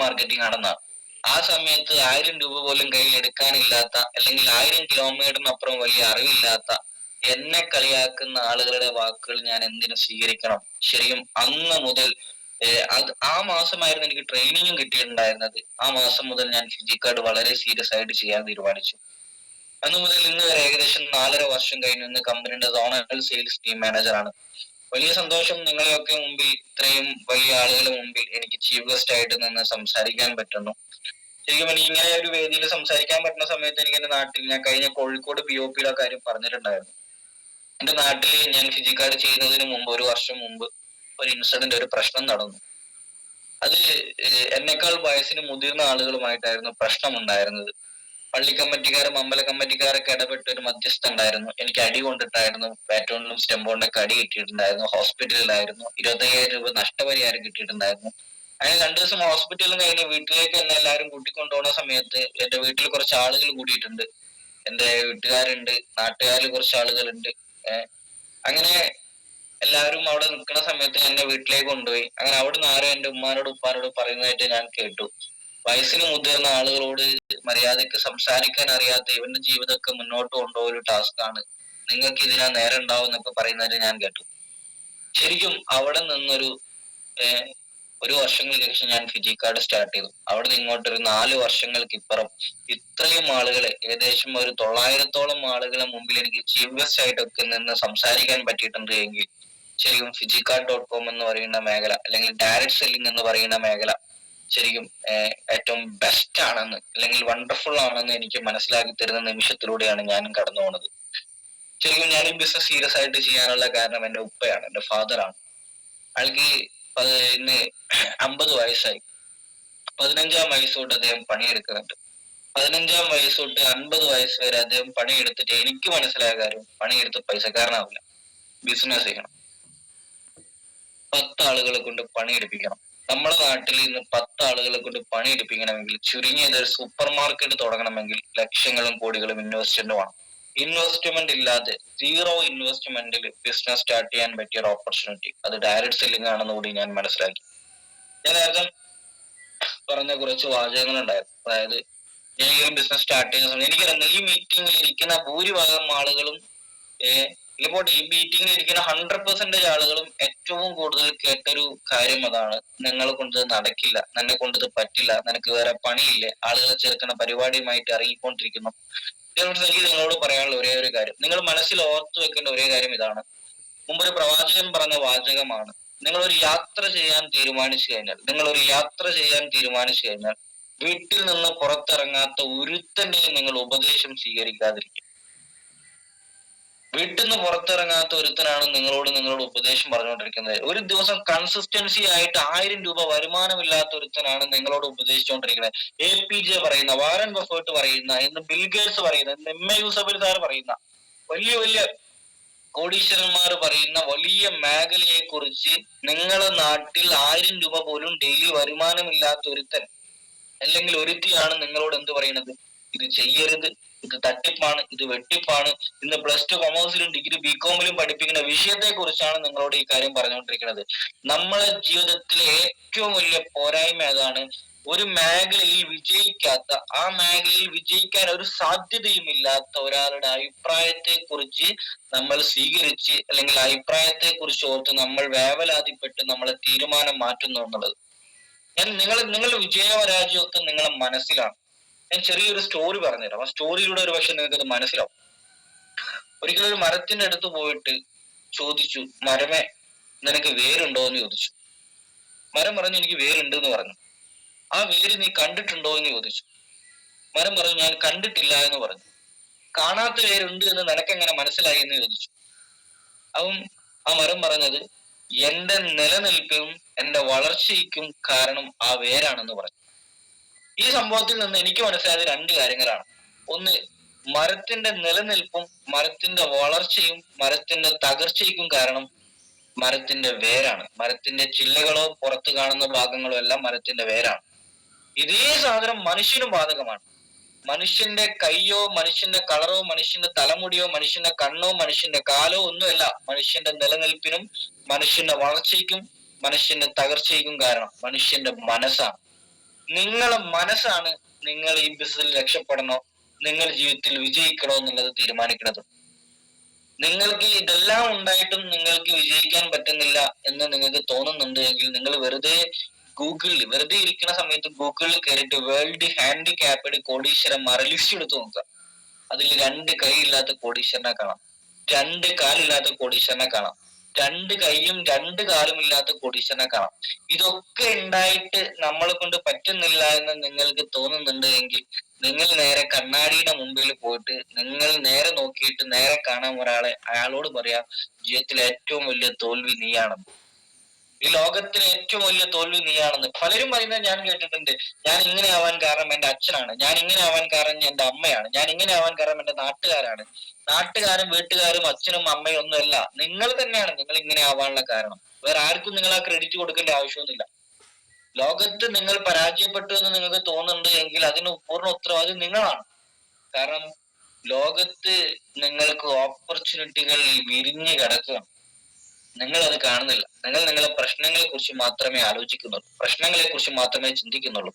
മാർക്കറ്റിംഗ് ആണെന്നാണ്. ആ സമയത്ത് 1000 രൂപ പോലും കയ്യിൽ എടുക്കാനില്ലാത്ത, അല്ലെങ്കിൽ 1000 കിലോമീറ്ററിനപ്പുറം വലിയ അറിവില്ലാത്ത എന്നെ കളിയാക്കുന്ന ആളുകളുടെ വാക്കുകൾ ഞാൻ എന്തിനു സ്വീകരിക്കണം? ശരിക്കും അന്ന് മുതൽ ആ മാസമായിരുന്നു എനിക്ക് ട്രെയിനിങ്ങും കിട്ടിയിട്ടുണ്ടായിരുന്നത്. ആ മാസം മുതൽ ഞാൻ ഫിസിക്കാർട്ട് വളരെ സീരിയസ് ആയിട്ട് ചെയ്യാൻ തീരുമാനിച്ചു. അന്ന് മുതൽ ഇന്ന് വരെ ഏകദേശം 4.5 വർഷം കഴിഞ്ഞു. ഇന്ന് കമ്പനിയുടെ സോണൽ സെയിൽസ് ടീം മാനേജറാണ്. വലിയ സന്തോഷം, നിങ്ങളെയൊക്കെ മുമ്പിൽ, ഇത്രയും വലിയ ആളുകളുടെ മുമ്പിൽ എനിക്ക് ചീഫ് ഗസ്റ്റ് ആയിട്ട് നിന്ന് സംസാരിക്കാൻ പറ്റുന്നു. ശരിക്കും എനിക്ക് ഇങ്ങനെ ഒരു വേദിയിൽ സംസാരിക്കാൻ പറ്റുന്ന സമയത്ത് എനിക്ക് എന്റെ നാട്ടിൽ, ഞാൻ കഴിഞ്ഞ കോഴിക്കോട് POPയുടെ കാര്യം പറഞ്ഞിട്ടുണ്ടായിരുന്നു. എന്റെ നാട്ടിൽ ഞാൻ ഫിസിക്കാർട്ട് ചെയ്യുന്നതിന് മുമ്പ്, 1 വർഷം മുമ്പ് ഒരു ഇൻസിഡന്റ്, ഒരു പ്രശ്നം നടന്നു. അത് എന്നെക്കാൾ വയസ്സിന് മുതിർന്ന ആളുകളുമായിട്ടായിരുന്നു പ്രശ്നം ഉണ്ടായിരുന്നത്. പള്ളി കമ്മിറ്റിക്കാരും അമ്പല കമ്മിറ്റിക്കാരൊക്കെ ഇടപെട്ട് ഒരു മധ്യസ്ഥ ഉണ്ടായിരുന്നു. എനിക്ക് അടി കൊണ്ടിട്ടായിരുന്നു, പാറ്റോണിലും സ്റ്റെമ്പോണിലൊക്കെ അടി കിട്ടിയിട്ടുണ്ടായിരുന്നു. ഹോസ്പിറ്റലിലായിരുന്നു. 25,000 രൂപ നഷ്ടപരിഹാരം കിട്ടിയിട്ടുണ്ടായിരുന്നു. അങ്ങനെ 2 ദിവസം ഹോസ്പിറ്റലിൽ കഴിഞ്ഞ് വീട്ടിലേക്ക് എന്നെ എല്ലാവരും കൂട്ടിക്കൊണ്ടുപോകുന്ന സമയത്ത് എന്റെ വീട്ടിൽ കുറച്ച് ആളുകൾ കൂടിയിട്ടുണ്ട്. എന്റെ വീട്ടുകാരുണ്ട്, നാട്ടുകാരിൽ കുറച്ച് ആളുകളുണ്ട്. അങ്ങനെ എല്ലാവരും അവിടെ നിൽക്കുന്ന സമയത്ത് എന്നെ വീട്ടിലേക്ക് കൊണ്ടുപോയി. അങ്ങനെ അവിടുന്ന് ആരോ എന്റെ ഉമ്മാനോടും ഉപ്പാനോടും പറയുന്നതായിട്ട് ഞാൻ കേട്ടു. വയസ്സിന് മുതിർന്ന ആളുകളോട് മര്യാദയ്ക്ക് സംസാരിക്കാൻ അറിയാത്ത ഇവന്റെ ജീവിതമൊക്കെ മുന്നോട്ട് കൊണ്ടുപോകുന്ന ഒരു ടാസ്ക്കാണ്, നിങ്ങൾക്ക് ഇതിനാ നേരം ഉണ്ടാവും എന്നൊക്കെ പറയുന്നതായിട്ട് ഞാൻ കേട്ടു. ശരിക്കും അവിടെ നിന്നൊരു 1 വർഷങ്ങൾക്ക് ശേഷം ഞാൻ ഫിജിക്കാർട്ട് സ്റ്റാർട്ട് ചെയ്തു. അവിടെ നിന്ന് ഇങ്ങോട്ടൊരു 4 വർഷങ്ങൾക്ക് ഇപ്പുറം ഇത്രയും ആളുകളെ, ഏകദേശം ഒരു 900ഓളം ആളുകളെ മുമ്പിൽ എനിക്ക് ചീഫ് ഗസ്റ്റ് ആയിട്ടൊക്കെ നിന്ന് സംസാരിക്കാൻ പറ്റിയിട്ടുണ്ട് എങ്കിൽ ശരിക്കും ഫിജിക്കാർട്ട്.com എന്ന് പറയുന്ന മേഖല, അല്ലെങ്കിൽ ഡയറക്ട് സെല്ലിംഗ് എന്ന് പറയുന്ന മേഖല ശരിക്കും ഏറ്റവും ബെസ്റ്റ് ആണെന്ന്, അല്ലെങ്കിൽ വണ്ടർഫുൾ ആണെന്ന് എനിക്ക് മനസ്സിലാക്കി തരുന്ന നിമിഷത്തിലൂടെയാണ് ഞാനും കടന്നു പോകുന്നത്. ശരിക്കും ഞാൻ ഈ ബിസിനസ് സീരിയസ് ആയിട്ട് ചെയ്യാനുള്ള കാരണം എന്റെ ഉപ്പയാണ്, എന്റെ ഫാദറാണ്. ആൾക്ക് ഇന്ന് 50 വയസ്സായി. 15-ാം വയസ്സ് തൊട്ട് അദ്ദേഹം പണിയെടുക്കുന്നുണ്ട്. 15-ാം വയസ്സ് തൊട്ട് 50 വയസ്സ് വരെ അദ്ദേഹം പണിയെടുത്തിട്ട് എനിക്ക് മനസ്സിലായ കാര്യം, പണിയെടുത്ത് പൈസക്കാരനാവില്ല, ബിസിനസ് ചെയ്യണം. 10 ആളുകളെ കൊണ്ട് പണിയെടുപ്പിക്കണം. നമ്മുടെ നാട്ടിൽ ഇന്ന് 10 ആളുകളെ കൊണ്ട് പണിയെടുപ്പിക്കണമെങ്കിൽ ചുരുങ്ങിയത് ഒരു സൂപ്പർ മാർക്കറ്റ് തുടങ്ങണമെങ്കിൽ ലക്ഷങ്ങളും കോടികളും ഇൻവെസ്റ്റ്മെന്റ് വേണം. ഇൻവെസ്റ്റ്മെന്റ് ഇല്ലാതെ, സീറോ ഇൻവെസ്റ്റ്മെന്റിൽ ബിസിനസ് സ്റ്റാർട്ട് ചെയ്യാൻ പറ്റിയ ഒരു ഓപ്പർച്യൂണിറ്റി അത് ഡയറക്ട് സെല്ലിംഗ് ആണെന്ന് കൂടി ഞാൻ മനസ്സിലാക്കി. ഞാൻ നേരത്തെ പറഞ്ഞ കുറച്ച് വാചകങ്ങൾ ഉണ്ടായിരുന്നു. അതായത് ഞാൻ ഈ ബിസിനസ് സ്റ്റാർട്ട് ചെയ്യുന്ന സമയം എനിക്കറിയാം, ഈ മീറ്റിംഗിൽ ഇരിക്കുന്ന ഭൂരിഭാഗം ആളുകളും ഇപ്പോൾ ഈ മീറ്റിംഗിൽ ഇരിക്കുന്ന 100% ആളുകളും ഏറ്റവും കൂടുതൽ കേട്ടൊരു കാര്യം അതാണ്: നിങ്ങളെ കൊണ്ട് നടക്കില്ല, നിന്നെ കൊണ്ട് ഇത് പറ്റില്ല, നിനക്ക് വേറെ പണിയില്ലേ, ആളുകളെ ചേർക്കുന്ന പരിപാടിയുമായിട്ട് ഇറങ്ങിക്കൊണ്ടിരിക്കുന്നു. എനിക്ക് നിങ്ങളോട് പറയാനുള്ള ഒരേ ഒരു കാര്യം, നിങ്ങൾ മനസ്സിൽ ഓർത്തു വെക്കേണ്ട ഒരേ കാര്യം ഇതാണ്. മുമ്പ് ഒരു പ്രവാചകൻ പറഞ്ഞ വാചകമാണ്: നിങ്ങൾ ഒരു യാത്ര ചെയ്യാൻ തീരുമാനിച്ചു കഴിഞ്ഞാൽ വീട്ടിൽ നിന്ന് പുറത്തിറങ്ങാത്ത ഒരുത്തന്റെയും നിങ്ങൾ ഉപദേശം സ്വീകരിക്കാതിരിക്കും. വീട്ടിൽ നിന്ന് പുറത്തിറങ്ങാത്ത ഒരുത്തനാണ് നിങ്ങളോട് ഉപദേശം പറഞ്ഞുകൊണ്ടിരിക്കുന്നത്. ഒരു ദിവസം കൺസിസ്റ്റൻസി ആയിട്ട് 1000 രൂപ വരുമാനമില്ലാത്ത ഒരുത്തനാണ് നിങ്ങളോട് ഉപദേശിച്ചുകൊണ്ടിരിക്കുന്നത്. APJ പറയുന്ന, വാരൻ ബഫേർട്ട് പറയുന്ന, ഇന്ന് ബിൽഗേറ്റ്സ് പറയുന്ന, ഇന്ന് MA യൂസഫലി സാർ പറയുന്ന, വലിയ വലിയ കോടീശ്വരന്മാർ പറയുന്ന വലിയ മേഖലയെ കുറിച്ച് നിങ്ങളുടെ നാട്ടിൽ 1000 രൂപ പോലും ഡെയിലി വരുമാനമില്ലാത്ത ഒരുത്തൻ അല്ലെങ്കിൽ ഒരുത്തിയാണ് നിങ്ങളോട് എന്ത് പറയുന്നത്? ഇത് ചെയ്യരുത്, ഇത് തട്ടിപ്പാണ്, ഇത് വെട്ടിപ്പാണ്. ഇന്ന് +2 കൊമേഴ്സിലും ഡിഗ്രി BCom-ലും പഠിപ്പിക്കുന്ന വിഷയത്തെ കുറിച്ചാണ് നിങ്ങളോട് ഈ കാര്യം പറഞ്ഞുകൊണ്ടിരിക്കുന്നത്. നമ്മളെ ജീവിതത്തിലെ ഏറ്റവും വലിയ പോരായ്മ അതാണ്. ഒരു മേഖലയിൽ വിജയിക്കാത്ത, ആ മേഖലയിൽ വിജയിക്കാൻ ഒരു സാധ്യതയുമില്ലാത്ത ഒരാളുടെ അഭിപ്രായത്തെ കുറിച്ച് നമ്മൾ സ്വീകരിച്ച്, അല്ലെങ്കിൽ അഭിപ്രായത്തെ കുറിച്ച് ഓർത്ത് നമ്മൾ വേവലാതിപ്പെട്ട് നമ്മളെ തീരുമാനം മാറ്റുന്നു എന്നുള്ളത്. നിങ്ങളുടെ വിജയപരാജയമൊക്കെ നിങ്ങളെ മനസ്സിലാണ്. ഞാൻ ചെറിയൊരു സ്റ്റോറി പറഞ്ഞുതരാം. ആ സ്റ്റോറിയിലൂടെ ഒരു പക്ഷെ നിങ്ങൾക്കത് മനസ്സിലാവും. ഒരിക്കലും ഒരു മരത്തിന്റെ അടുത്ത് പോയിട്ട് ചോദിച്ചു: മരമേ, നിനക്ക് വേരുണ്ടോ എന്ന് ചോദിച്ചു. മരം പറഞ്ഞു: എനിക്ക് വേരുണ്ട് എന്ന് പറഞ്ഞു. ആ വേര് നീ കണ്ടിട്ടുണ്ടോ എന്ന് ചോദിച്ചു. മരം പറഞ്ഞു: ഞാൻ കണ്ടിട്ടില്ല എന്ന് പറഞ്ഞു. കാണാത്ത വേരുണ്ട് എന്ന് നിനക്കെങ്ങനെ മനസ്സിലായി എന്ന് ചോദിച്ചു. അവൻ ആ മരം പറഞ്ഞത്: എന്റെ നിലനിൽപ്പിനും എന്റെ വളർച്ചയ്ക്കും കാരണം ആ വേരാണെന്ന് പറഞ്ഞു. ഈ സംഭവത്തിൽ നിന്ന് എനിക്ക് മനസ്സിലായത് 2 കാര്യങ്ങളാണ്. ഒന്ന്, മരത്തിന്റെ നിലനിൽപ്പും മരത്തിന്റെ വളർച്ചയും മരത്തിന്റെ തകർച്ചയ്ക്കും കാരണം മരത്തിന്റെ വേരാണ്. മരത്തിന്റെ ചില്ലകളോ പുറത്ത് കാണുന്ന ഭാഗങ്ങളോ എല്ലാം മരത്തിന്റെ വേരാണ്. ഇതേ സാധനം മനുഷ്യനും ബാധകമാണ്. മനുഷ്യന്റെ കയ്യോ മനുഷ്യന്റെ കളറോ മനുഷ്യന്റെ തലമുടിയോ മനുഷ്യന്റെ കണ്ണോ മനുഷ്യന്റെ കാലോ ഒന്നുമല്ല മനുഷ്യന്റെ നിലനിൽപ്പിനും മനുഷ്യന്റെ വളർച്ചയ്ക്കും മനുഷ്യന്റെ തകർച്ചയ്ക്കും കാരണം മനുഷ്യന്റെ മനസ്സാണ്. നിങ്ങളെ മനസ്സാണ് നിങ്ങൾ ഈ ബിസിനസ്സിൽ രക്ഷപ്പെടണോ, നിങ്ങൾ ജീവിതത്തിൽ വിജയിക്കണോ എന്നുള്ളത് തീരുമാനിക്കുന്നത്. നിങ്ങൾക്ക് ഇതെല്ലാം ഉണ്ടായിട്ടും നിങ്ങൾക്ക് വിജയിക്കാൻ പറ്റുന്നില്ല എന്ന് നിങ്ങൾക്ക് തോന്നുന്നുണ്ട് എങ്കിൽ നിങ്ങൾ വെറുതെ ഇരിക്കുന്ന സമയത്ത് ഗൂഗിളിൽ കയറിയിട്ട് വേൾഡ് ഹാൻഡിക്യാപ്ഡ് കോടീശ്വരന്മാരെ ലിസ്റ്റ് എടുത്ത് നോക്കുക. അതിൽ 2 കൈ ഇല്ലാത്ത കോടീശ്വരനെ കാണാം, 2 കാലില്ലാത്ത കോടീശ്വരനെ കാണാം, 2 കൈയും 2 കാലും ഇല്ലാത്ത കോടീശ്വരനെ കാണാം. ഇതൊക്കെ ഉണ്ടായിട്ട് നമ്മളെ കൊണ്ട് പറ്റുന്നില്ല എന്ന് നിങ്ങൾക്ക് തോന്നുന്നുണ്ട് എങ്കിൽ നിങ്ങൾ നേരെ കണ്ണാടിയുടെ മുമ്പിൽ പോയിട്ട് നിങ്ങൾ നേരെ നോക്കിയിട്ട് നേരെ കാണാൻ ഒരാളെ, അയാളോട് പറയാ: ജീവിതത്തിലെ ഏറ്റവും വലിയ തോൽവി നീയാണെന്ന്, ഈ ലോകത്തിലെ ഏറ്റവും വലിയ തോൽവി നീയാണെന്ന്. പലരും പറയുന്നത് ഞാൻ കേട്ടിട്ടുണ്ട്: ഞാൻ ഇങ്ങനെ ആവാൻ കാരണം എന്റെ അച്ഛനാണ്, ഞാൻ ഇങ്ങനെ ആവാൻ കാരണം എന്റെ അമ്മയാണ്, ഞാൻ ഇങ്ങനെ ആവാൻ കാരണം എന്റെ നാട്ടുകാരാണ്. നാട്ടുകാരും വീട്ടുകാരും അച്ഛനും അമ്മയും ഒന്നുമല്ല, നിങ്ങൾ തന്നെയാണ് നിങ്ങൾ ഇങ്ങനെ ആവാനുള്ള കാരണം. വേറെ ആർക്കും നിങ്ങൾ ആ ക്രെഡിറ്റ് കൊടുക്കേണ്ട ആവശ്യമൊന്നുമില്ല. ലോകത്ത് നിങ്ങൾ പരാജയപ്പെട്ടു എന്ന് നിങ്ങൾക്ക് തോന്നുന്നുണ്ട് എങ്കിൽ അതിന് പൂർണ്ണ ഉത്തരവാദി നിങ്ങളാണ്. കാരണം ലോകത്ത് നിങ്ങൾക്ക് ഓപ്പർച്യൂണിറ്റികൾ വിരിഞ്ഞു കിടക്കുകയാണ്, നിങ്ങൾ അത് കാണുന്നില്ല. നിങ്ങൾ നിങ്ങളെ പ്രശ്നങ്ങളെ കുറിച്ച് മാത്രമേ ആലോചിക്കുന്നുള്ളൂ, പ്രശ്നങ്ങളെ കുറിച്ച് മാത്രമേ ചിന്തിക്കുന്നുള്ളൂ.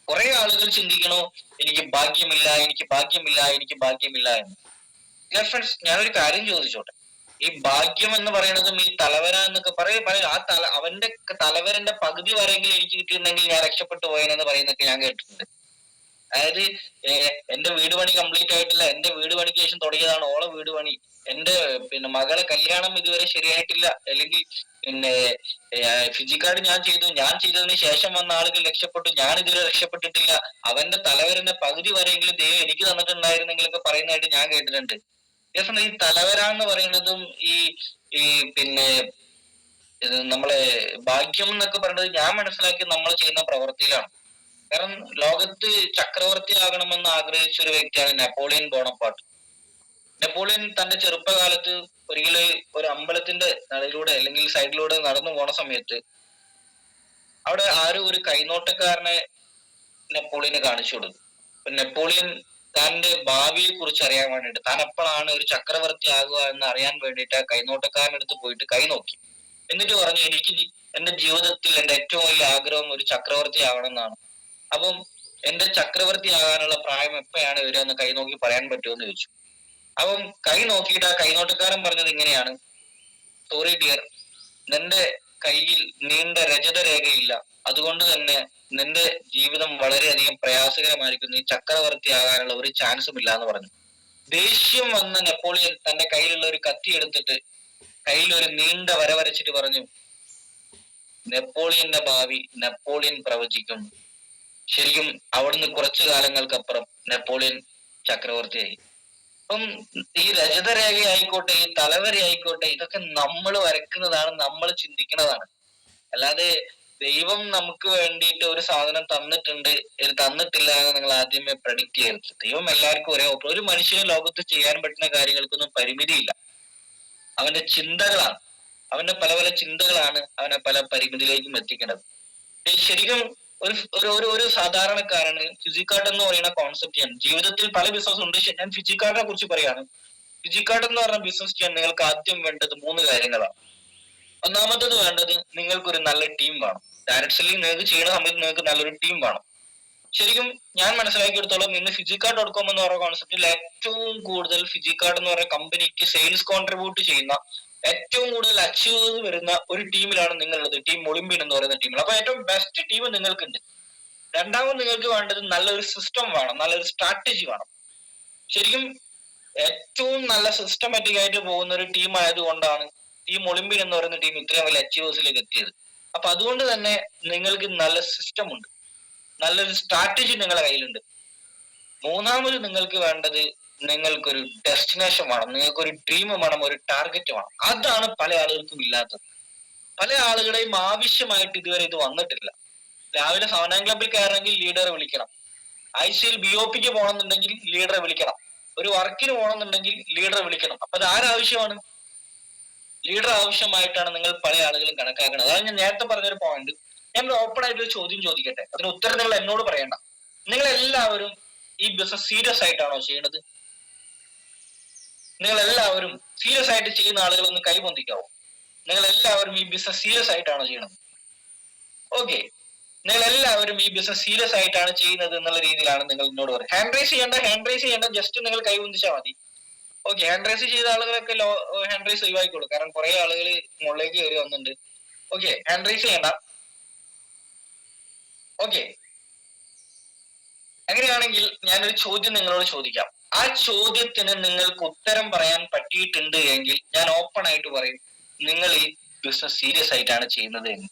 കുറെ ആളുകൾ ചിന്തിക്കണോ: എനിക്ക് ഭാഗ്യമില്ല, എനിക്ക് ഭാഗ്യമില്ല, എനിക്ക് ഭാഗ്യമില്ല എന്ന്. ഫ്രണ്ട്സ്, ഞാനൊരു കാര്യം ചോദിച്ചോട്ടെ. ഈ ഭാഗ്യം എന്ന് പറയുന്നതും ഈ തലവര എന്നൊക്കെ പറയും. അവന്റെ തലവരന്റെ പകുതി വരെയെങ്കിലും എനിക്ക് കിട്ടിയിട്ടുണ്ടെങ്കിൽ ഞാൻ രക്ഷപ്പെട്ടു പോയെന്ന് പറയുന്നൊക്കെ ഞാൻ കേട്ടിട്ടുണ്ട്. അതായത് എന്റെ വീട് പണി കംപ്ലീറ്റ് ആയിട്ടില്ല, എന്റെ വീട് പണിക്ക് ശേഷം തുടങ്ങിയതാണ് ഓളെ വീട് പണി, എന്റെ മകളെ കല്യാണം ഇതുവരെ ശരിയായിട്ടില്ല, അല്ലെങ്കിൽ ഫിസിക്കാർഡ് ഞാൻ ചെയ്തതിന് ശേഷം വന്ന ആളുകൾ രക്ഷപ്പെട്ടു, ഞാൻ ഇതുവരെ രക്ഷപ്പെട്ടിട്ടില്ല, അവന്റെ തലവരന്റെ പകുതി വരെയെങ്കിലും ദൈവം എനിക്ക് തന്നിട്ടുണ്ടായിരുന്നെങ്കിലൊക്കെ പറയുന്നതായിട്ട് ഞാൻ കേട്ടിട്ടുണ്ട്. ഈ തലവര എന്ന് പറയുന്നതും ഈ നമ്മളെ ഭാഗ്യം എന്നൊക്കെ പറയുന്നത് ഞാൻ മനസ്സിലാക്കി നമ്മൾ ചെയ്യുന്ന പ്രവൃത്തിയിലാണ്. കാരണം ലോകത്ത് ചക്രവർത്തി ആകണമെന്ന് ആഗ്രഹിച്ച ഒരു വ്യക്തിയാണ് നെപ്പോളിയൻ ബോണപ്പാർട്ട്. നെപ്പോളിയൻ തന്റെ ചെറുപ്പകാലത്ത് ഒരിക്കലും ഒരു അമ്പലത്തിന്റെ നടുവിലൂടെ അല്ലെങ്കിൽ സൈഡിലൂടെ നടന്നു പോണ സമയത്ത് അവിടെ ആരും ഒരു കൈനോട്ടക്കാരനെ നെപ്പോളിയന് കാണിച്ചു കൊടുത്തു. നെപ്പോളിയൻ തന്റെ ഭാവിയെ കുറിച്ച് അറിയാൻ വേണ്ടിയിട്ട്, താൻ എപ്പോഴാണ് ഒരു ചക്രവർത്തി ആകുക എന്ന് അറിയാൻ വേണ്ടിയിട്ട് ആ കൈനോട്ടക്കാരനടുത്ത് പോയിട്ട് കൈ നോക്കി. എന്നിട്ട് പറഞ്ഞു: എനിക്ക് എന്റെ ജീവിതത്തിൽ എന്റെ ഏറ്റവും വലിയ ആഗ്രഹം ഒരു ചക്രവർത്തി ആവണം എന്നാണ്. അപ്പം എന്റെ ചക്രവർത്തി ആകാനുള്ള പ്രായം എപ്പോഴാണ് വരിക എന്ന് കൈ നോക്കി പറയാൻ പറ്റുമോ എന്ന് ചോദിച്ചു. അവൻ കൈ നോക്കിയിട്ട് ആ കൈനോട്ടക്കാരൻ പറഞ്ഞത് ഇങ്ങനെയാണ്: സോറി ഡിയർ, നിന്റെ കയ്യിൽ നീണ്ട രജത രേഖയില്ല, അതുകൊണ്ട് തന്നെ നിന്റെ ജീവിതം വളരെയധികം പ്രയാസകരമായിരിക്കും, നീ ചക്രവർത്തി ആകാനുള്ള ഒരു ചാൻസും ഇല്ല എന്ന് പറഞ്ഞു. ദേഷ്യം വന്ന നെപ്പോളിയൻ തന്റെ കയ്യിലുള്ള ഒരു കത്തി എടുത്തിട്ട് കയ്യിൽ ഒരു നീണ്ട വര വരച്ചിട്ട് പറഞ്ഞു: നെപ്പോളിയന്റെ ഭാവി നെപ്പോളിയൻ പ്രവചിക്കും. ശരിക്കും അവിടുന്ന് കുറച്ചു കാലങ്ങൾക്കപ്പുറം നെപ്പോളിയൻ ചക്രവർത്തിയായി. അപ്പം ഈ രജതരേഖ ആയിക്കോട്ടെ, ഈ തലവര ആയിക്കോട്ടെ, ഇതൊക്കെ നമ്മൾ വരക്കുന്നതാണ്, നമ്മൾ ചിന്തിക്കുന്നതാണ്. അല്ലാതെ ദൈവം നമുക്ക് വേണ്ടിയിട്ട് ഒരു സാധനം തന്നിട്ടുണ്ട്, ഇത് തന്നിട്ടില്ല എന്ന് നിങ്ങൾ ആദ്യമേ പ്രഡിക്റ്റ് ചെയ്യരുത്. ദൈവം എല്ലാവർക്കും ഒരു മനുഷ്യന് ലോകത്ത് ചെയ്യാൻ പറ്റുന്ന കാര്യങ്ങൾക്കൊന്നും പരിമിതിയില്ല. അവന്റെ ചിന്തകളാണ്, അവന്റെ പല പല ചിന്തകളാണ് അവനെ പല പരിമിതിയിലേക്കും എത്തിക്കുന്നത്. ശരിക്കും ഒരു സാധാരണക്കാരന് ഫിസിക്കാർഡ് എന്ന് പറയുന്ന കോൺസെപ്റ്റ് ചെയ്യാൻ ജീവിതത്തിൽ പല ബിസിനസ് ഉണ്ട്. ഞാൻ ഫിജിക്കാർഡിനെ കുറിച്ച് പറയാണ്. ഫിജിക്കാർഡ് എന്ന് പറഞ്ഞ ബിസിനസ് ചെയ്യാൻ നിങ്ങൾക്ക് ആദ്യം വേണ്ടത് 3 കാര്യങ്ങളാണ്. ഒന്നാമത്തത് വേണ്ടത് നിങ്ങൾക്കൊരു നല്ല ടീം വേണം. ഡയറക്ട്ലി നിങ്ങൾക്ക് ചെയ്യുന്ന സമയത്ത് നിങ്ങൾക്ക് നല്ലൊരു ടീം വേണം. ശരിക്കും ഞാൻ മനസ്സിലാക്കിയെടുത്തോളം ഇന്ന് ഫിജിക്കാർഡ്.com എന്ന് പറയുന്ന കോൺസെപ്റ്റിൽ ഏറ്റവും കൂടുതൽ ഫിജിക്കാർഡ് എന്ന് പറയുന്ന കമ്പനിക്ക് സെയിൽസ് കോൺട്രിബ്യൂട്ട് ചെയ്യുന്ന, ഏറ്റവും കൂടുതൽ അച്ചീവ് വരുന്ന ഒരു ടീമിലാണ് നിങ്ങളുള്ളത്, ടീം ഒളിമ്പ്യൻ എന്ന് പറയുന്ന ടീമിൽ. അപ്പൊ ഏറ്റവും ബെസ്റ്റ് ടീം നിങ്ങൾക്കുണ്ട്. രണ്ടാമത് നിങ്ങൾക്ക് വേണ്ടത് നല്ലൊരു സിസ്റ്റം വേണം, നല്ലൊരു സ്ട്രാറ്റജി വേണം. ശരിക്കും ഏറ്റവും നല്ല സിസ്റ്റമാറ്റിക് ആയിട്ട് പോകുന്ന ഒരു ടീം ആയതുകൊണ്ടാണ് ടീം ഒളിമ്പ്യൻ എന്ന് പറയുന്ന ടീം ഇത്രയും വലിയ അച്ചീവേഴ്സിലേക്ക് എത്തിയത്. അപ്പൊ അതുകൊണ്ട് തന്നെ നിങ്ങൾക്ക് നല്ല സിസ്റ്റം ഉണ്ട്, നല്ലൊരു സ്ട്രാറ്റജി നിങ്ങളുടെ കയ്യിലുണ്ട്. മൂന്നാമത് നിങ്ങൾക്ക് വേണ്ടത് നിങ്ങൾക്കൊരു ഡെസ്റ്റിനേഷൻ വേണം, നിങ്ങൾക്കൊരു ഡ്രീം വേണം, ഒരു ടാർഗറ്റ് വേണം. അതാണ് പല ആളുകൾക്കും ഇല്ലാത്തത്. പല ആളുകളുടെയും ആവശ്യമായിട്ട് ഇതുവരെ ഇത് വന്നിട്ടില്ല. രാവിലെ 7 ക്ലബിൽ കയറണമെങ്കിൽ ലീഡറെ വിളിക്കണം, ആഴ്ചയിൽ BOPക്ക് പോകണമെന്നുണ്ടെങ്കിൽ ലീഡറെ വിളിക്കണം, ഒരു വർക്കിന് പോകണമെന്നുണ്ടെങ്കിൽ ലീഡറെ വിളിക്കണം. അപ്പൊ അത് ആരാവശ്യമാണ്? ലീഡർ ആവശ്യമായിട്ടാണ് നിങ്ങൾ പല ആളുകളും കണക്കാക്കുന്നത്. അതാണ് ഞാൻ നേരത്തെ പറഞ്ഞൊരു പോയിന്റ്. ഞാൻ ഓപ്പൺ ആയിട്ടൊരു ചോദ്യം ചോദിക്കട്ടെ, അതിന് ഉത്തരം നിങ്ങൾ എന്നോട് പറയണ്ട. നിങ്ങൾ എല്ലാവരും ഈ ബിസിനസ് സീരിയസ് ആയിട്ടാണോ ചെയ്യുന്നത്? നിങ്ങൾ എല്ലാവരും സീരിയസ് ആയിട്ട് ചെയ്യുന്ന ആളുകൾ ഒന്ന് കൈപൊന്തിക്കാവോ? നിങ്ങൾ എല്ലാവരും ഈ ബിസിനസ് സീരിയസ് ആയിട്ടാണോ ചെയ്യണത്? ഓക്കെ, നിങ്ങൾ എല്ലാവരും ഈ ബിസിനസ് സീരിയസ് ആയിട്ടാണ് ചെയ്യുന്നത് എന്നുള്ള രീതിയിലാണ് നിങ്ങൾ എന്നോട് പറയുന്നത്. ഹാൻഡ് റൈസ് ചെയ്യേണ്ട, ജസ്റ്റ് നിങ്ങൾ കൈപൊന്തിച്ചാൽ മതി. ഓക്കെ, ഹാൻഡ് റൈസ് ചെയ്ത ആളുകളൊക്കെ ഹാൻഡ് റൈസ് ഒഴിവാക്കിക്കോളൂ, കാരണം കുറെ ആളുകൾ മുകളിലേക്ക് കയറി വന്നിട്ടുണ്ട്. ഓക്കെ, ഹാൻഡ് റൈസ് ചെയ്യണ്ട. ഓക്കെ, അങ്ങനെയാണെങ്കിൽ ഞാനൊരു ചോദ്യം നിങ്ങളോട് ചോദിക്കാം. ആ ചോദ്യത്തിന് നിങ്ങൾക്ക് ഉത്തരം പറയാൻ പറ്റിയിട്ടുണ്ട് എങ്കിൽ ഞാൻ ഓപ്പൺ ആയിട്ട് പറയും, നിങ്ങൾ ഈ ബിസിനസ് സീരിയസ് ആയിട്ടാണ് ചെയ്യുന്നത് എന്ന്.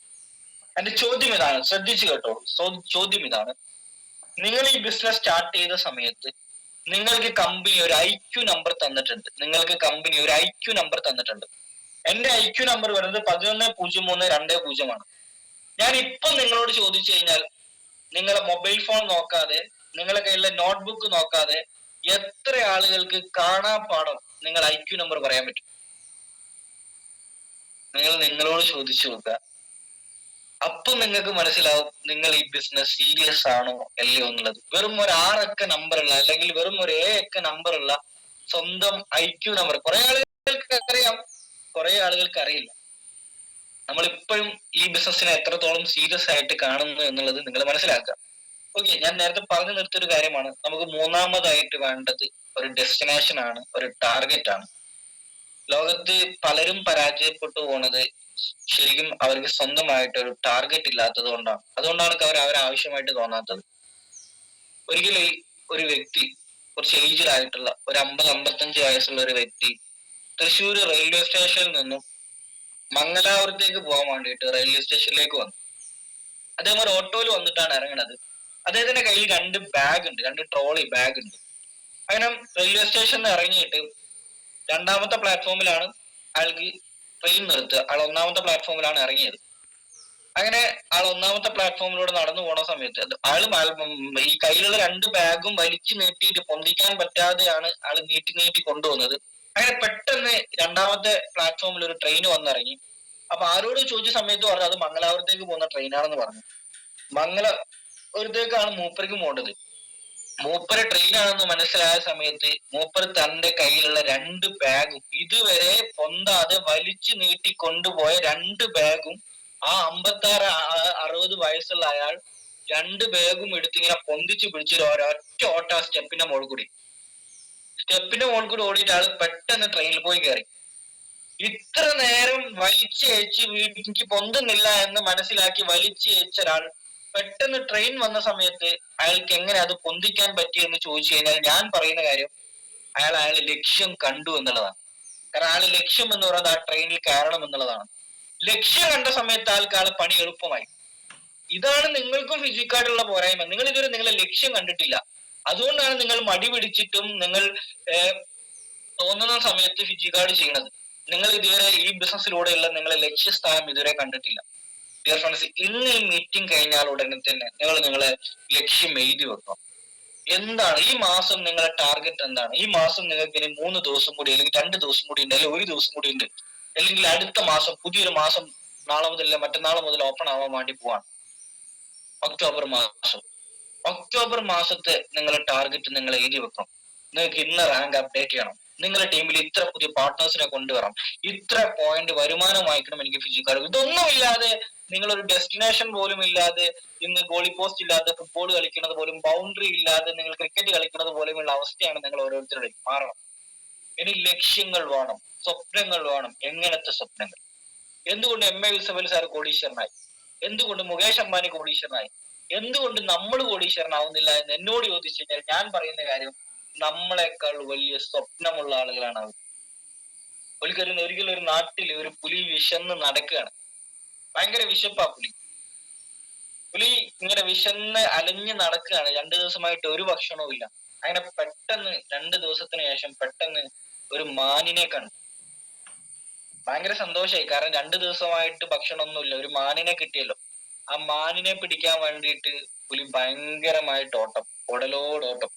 എന്റെ ചോദ്യം ഇതാണ്, ശ്രദ്ധിച്ചു കേട്ടോ. ചോദ്യം ഇതാണ്: നിങ്ങൾ ഈ ബിസിനസ് സ്റ്റാർട്ട് ചെയ്ത സമയത്ത് നിങ്ങൾക്ക് കമ്പനി ഒരു IQ നമ്പർ തന്നിട്ടുണ്ട്. എന്റെ IQ നമ്പർ വരുന്നത് 110320 ആണ്. ഞാൻ ഇപ്പം നിങ്ങളോട് ചോദിച്ചു കഴിഞ്ഞാൽ നിങ്ങളെ മൊബൈൽ ഫോൺ നോക്കാതെ, നിങ്ങളുടെ കയ്യിലെ നോട്ട്ബുക്ക് നോക്കാതെ എത്ര ആളുകൾക്ക് കാണാപ്പാഠം നിങ്ങൾ IQ നമ്പർ പറയാൻ പറ്റും? നിങ്ങളോട് ചോദിച്ചു നോക്കുക. അപ്പൊ നിങ്ങൾക്ക് മനസ്സിലാവും നിങ്ങൾ ഈ ബിസിനസ് സീരിയസ് ആണോ അല്ലയോ എന്നുള്ളത്. വെറും ഒരു 6 അക്ക നമ്പറുള്ള, അല്ലെങ്കിൽ വെറും ഒരു 7 അക്ക നമ്പറുള്ള സ്വന്തം IQ നമ്പർ കുറെ ആളുകൾക്ക് അറിയാം, കുറെ ആളുകൾക്ക് അറിയില്ല. നമ്മളിപ്പോഴും ഈ ബിസിനസ്സിനെ എത്രത്തോളം സീരിയസ് ആയിട്ട് കാണുന്നു എന്നുള്ളത് നിങ്ങൾ മനസ്സിലാക്കുക. ഓക്കെ, ഞാൻ നേരത്തെ പറഞ്ഞു നിർത്തിയൊരു കാര്യമാണ്, നമുക്ക് മൂന്നാമതായിട്ട് വേണ്ടത് ഒരു ഡെസ്റ്റിനേഷൻ ആണ്, ഒരു ടാർഗറ്റ് ആണ്. ലോകത്ത് പലരും പരാജയപ്പെട്ടു പോണത് ശരിക്കും അവർക്ക് സ്വന്തമായിട്ട് ഒരു ടാർഗറ്റ് ഇല്ലാത്തത് കൊണ്ടാണ്. അതുകൊണ്ടാണ് അവർ ആവശ്യമായിട്ട് തോന്നാത്തത്. ഒരിക്കലും ഒരു വ്യക്തി, കുറച്ച് ഏജ്ഡ് ആയിട്ടുള്ള ഒരു 50-55 വയസ്സുള്ള ഒരു വ്യക്തി തൃശ്ശൂർ റെയിൽവേ സ്റ്റേഷനിൽ നിന്നും മംഗലാപുരത്തേക്ക് പോകാൻ വേണ്ടിയിട്ട് റെയിൽവേ സ്റ്റേഷനിലേക്ക് വന്നു. അദ്ദേഹം ഒരു ഓട്ടോയിൽ വന്നിട്ടാണ് ഇറങ്ങുന്നത്. അദ്ദേഹത്തിന്റെ കയ്യിൽ 2 ബാഗ് ഉണ്ട്, 2 ട്രോളി ബാഗ് ഉണ്ട്. അങ്ങനെ റെയിൽവേ സ്റ്റേഷനിൽ ഇറങ്ങിയിട്ട് 2ാമത്തെ പ്ലാറ്റ്ഫോമിലാണ് ആൾക്ക് ട്രെയിൻ നിർത്തുക. ആൾ 1ാമത്തെ പ്ലാറ്റ്ഫോമിലാണ് ഇറങ്ങിയത്. അങ്ങനെ ആൾ 1ാമത്തെ പ്ലാറ്റ്ഫോമിലൂടെ നടന്നു പോണ സമയത്ത് ആള് ഈ കയ്യിലുള്ള 2 ബാഗും വലിച്ചു നീട്ടിയിട്ട് പൊന്തിക്കാൻ പറ്റാതെയാണ് ആള് നീട്ടി കൊണ്ടുപോകുന്നത്. അങ്ങനെ പെട്ടെന്ന് 2ാമത്തെ പ്ലാറ്റ്ഫോമിൽ ഒരു ട്രെയിൻ വന്നിറങ്ങി. അപ്പൊ ആരോട് ചോദിച്ച സമയത്ത് പറഞ്ഞു അത് മംഗലാപുരത്തേക്ക് പോകുന്ന ട്രെയിനാണെന്ന് പറഞ്ഞു. മംഗലാപുരത്തേക്കാണ് മൂപ്പർക്ക് പോകേണ്ടത്. മൂപ്പര് ട്രെയിനാണെന്ന് മനസ്സിലായ സമയത്ത് മൂപ്പര് തന്റെ കയ്യിലുള്ള 2 ബാഗും, ഇതുവരെ പൊന്താതെ വലിച്ചു നീട്ടി കൊണ്ടുപോയ 2 ബാഗും, ആ 56-60 വയസ്സുള്ള അയാൾ 2 ബാഗും എടുത്തിങ്ങനെ പൊന്തിച്ചു പിടിച്ചൊരു ഒരൊറ്റ ഓട്ട സ്റ്റെപ്പിന്റെ മുകളിൽ കൂടി. സ്റ്റെപ്പിന്റെ മുകളിൽ കൂടി ഓടിയിട്ട് ആള് പെട്ടെന്ന് ട്രെയിനിൽ പോയി കയറി. ഇത്ര നേരം വലിച്ചയച്ച് വീട്ടിലേക്ക് പൊന്തുന്നില്ല എന്ന് മനസ്സിലാക്കി വലിച്ചയച്ച ഒരാൾ പെട്ടെന്ന് ട്രെയിൻ വന്ന സമയത്ത് അയാൾക്ക് എങ്ങനെ അത് പൊന്തിക്കാൻ പറ്റി എന്ന് ചോദിച്ചു കഴിഞ്ഞാൽ ഞാൻ പറയുന്ന കാര്യം അയാൾ ലക്ഷ്യം കണ്ടു എന്നുള്ളതാണ്. കാരണം അയാൾ ലക്ഷ്യം എന്ന് പറയുന്നത് ആ ട്രെയിനിൽ കയറണം എന്നുള്ളതാണ്. ലക്ഷ്യം കണ്ട സമയത്ത് ആൾക്കാൾ പണി എളുപ്പമായി. ഇതാണ് നിങ്ങൾക്കും ഫിസിക്കായിട്ടുള്ള പോരായ്മ. നിങ്ങൾ ഇതുവരെ നിങ്ങളെ ലക്ഷ്യം കണ്ടിട്ടില്ല. അതുകൊണ്ടാണ് നിങ്ങൾ മടി പിടിച്ചിട്ടും നിങ്ങൾ തോന്നുന്ന സമയത്ത് ഫിസിക്കാർഡ് ചെയ്യണത്. നിങ്ങൾ ഇതുവരെ ഈ ബിസിനസ്സിലൂടെയുള്ള നിങ്ങളെ ലക്ഷ്യസ്ഥാനം ഇതുവരെ കണ്ടിട്ടില്ല. ഡിയർ ഫ്രണ്ട്സ്, ഇന്ന് ഈ മീറ്റിംഗ് കഴിഞ്ഞാൽ ഉടനെ തന്നെ നിങ്ങളെ ലക്ഷ്യം എഴുതി വെക്കണം. എന്താണ് ഈ മാസം നിങ്ങളുടെ ടാർഗറ്റ്? എന്താണ് ഈ മാസം? നിങ്ങൾക്ക് ഇനി 3 ദിവസം കൂടി, അല്ലെങ്കിൽ 2 ദിവസം കൂടി ഉണ്ട്, അല്ലെങ്കിൽ 1 ദിവസം കൂടി ഉണ്ട്, അല്ലെങ്കിൽ അടുത്ത മാസം പുതിയൊരു മാസം നാളെ മുതൽ മറ്റന്നാൾ മുതൽ ഓപ്പൺ ആവാൻ വേണ്ടി പോവാണ്. ഒക്ടോബർ മാസത്തെ നിങ്ങളുടെ ടാർഗറ്റ് നിങ്ങൾ എഴുതി വെക്കണം. നിങ്ങൾക്ക് ഇന്ന റാങ്ക് അപ്ഡേറ്റ് ചെയ്യണം, നിങ്ങളുടെ ടീമിൽ ഇത്ര പുതിയ പാർട്ട്നേഴ്സിനെ കൊണ്ടുവരണം, ഇത്ര പോയിന്റ് വരുമാനം വായിക്കണം എനിക്ക് ഫിസിക്കാർഡ്. ഇതൊന്നും ഇല്ലാതെ, നിങ്ങളൊരു ഡെസ്റ്റിനേഷൻ പോലും ഇല്ലാതെ, ഇന്ന് ഗോളി പോസ്റ്റ് ഇല്ലാതെ ഫുട്ബോൾ കളിക്കുന്നത് പോലും, ബൗണ്ടറി ഇല്ലാതെ നിങ്ങൾ ക്രിക്കറ്റ് കളിക്കുന്നത് പോലെയുള്ള അവസ്ഥയാണ് നിങ്ങൾ ഓരോരുത്തരുടെയും. മാറണം. ഇനി ലക്ഷ്യങ്ങൾ വേണം, സ്വപ്നങ്ങൾ വേണം. എങ്ങനത്തെ സ്വപ്നങ്ങൾ? എന്തുകൊണ്ട് MA യൂസഫലി സാർ കോടീശ്വരനായി? എന്തുകൊണ്ട് മുകേഷ് അംബാനി കോടീശ്വരനായി? എന്തുകൊണ്ട് നമ്മൾ കോടീശ്വരനാവുന്നില്ല എന്ന് എന്നോട് ചോദിച്ചു കഴിഞ്ഞാൽ ഞാൻ പറയുന്ന കാര്യം, നമ്മളെക്കാൾ വലിയ സ്വപ്നമുള്ള ആളുകളാണ് അവർ. ഒരിക്കലും ഒരു നാട്ടിൽ ഒരു പുലി വിശന്ന് നടക്കുകയാണ്. ഭയങ്കര വിശപ്പാ പുലി ഇങ്ങനെ വിശന്ന് അലഞ്ഞ് നടക്കുകയാണ്. 2 ദിവസമായിട്ട് ഒരു ഭക്ഷണവും ഇല്ല. അങ്ങനെ പെട്ടെന്ന് 2 ദിവസത്തിന് ശേഷം പെട്ടെന്ന് ഒരു മാനിനെ കണ്ടു. ഭയങ്കര സന്തോഷമായി. കാരണം 2 ദിവസമായിട്ട് ഭക്ഷണമൊന്നുമില്ല, ഒരു മാനിനെ കിട്ടിയല്ലോ. ആ മാനിനെ പിടിക്കാൻ വേണ്ടിയിട്ട് പുലി ഭയങ്കരമായിട്ട് ഉടലോടോട്ടം.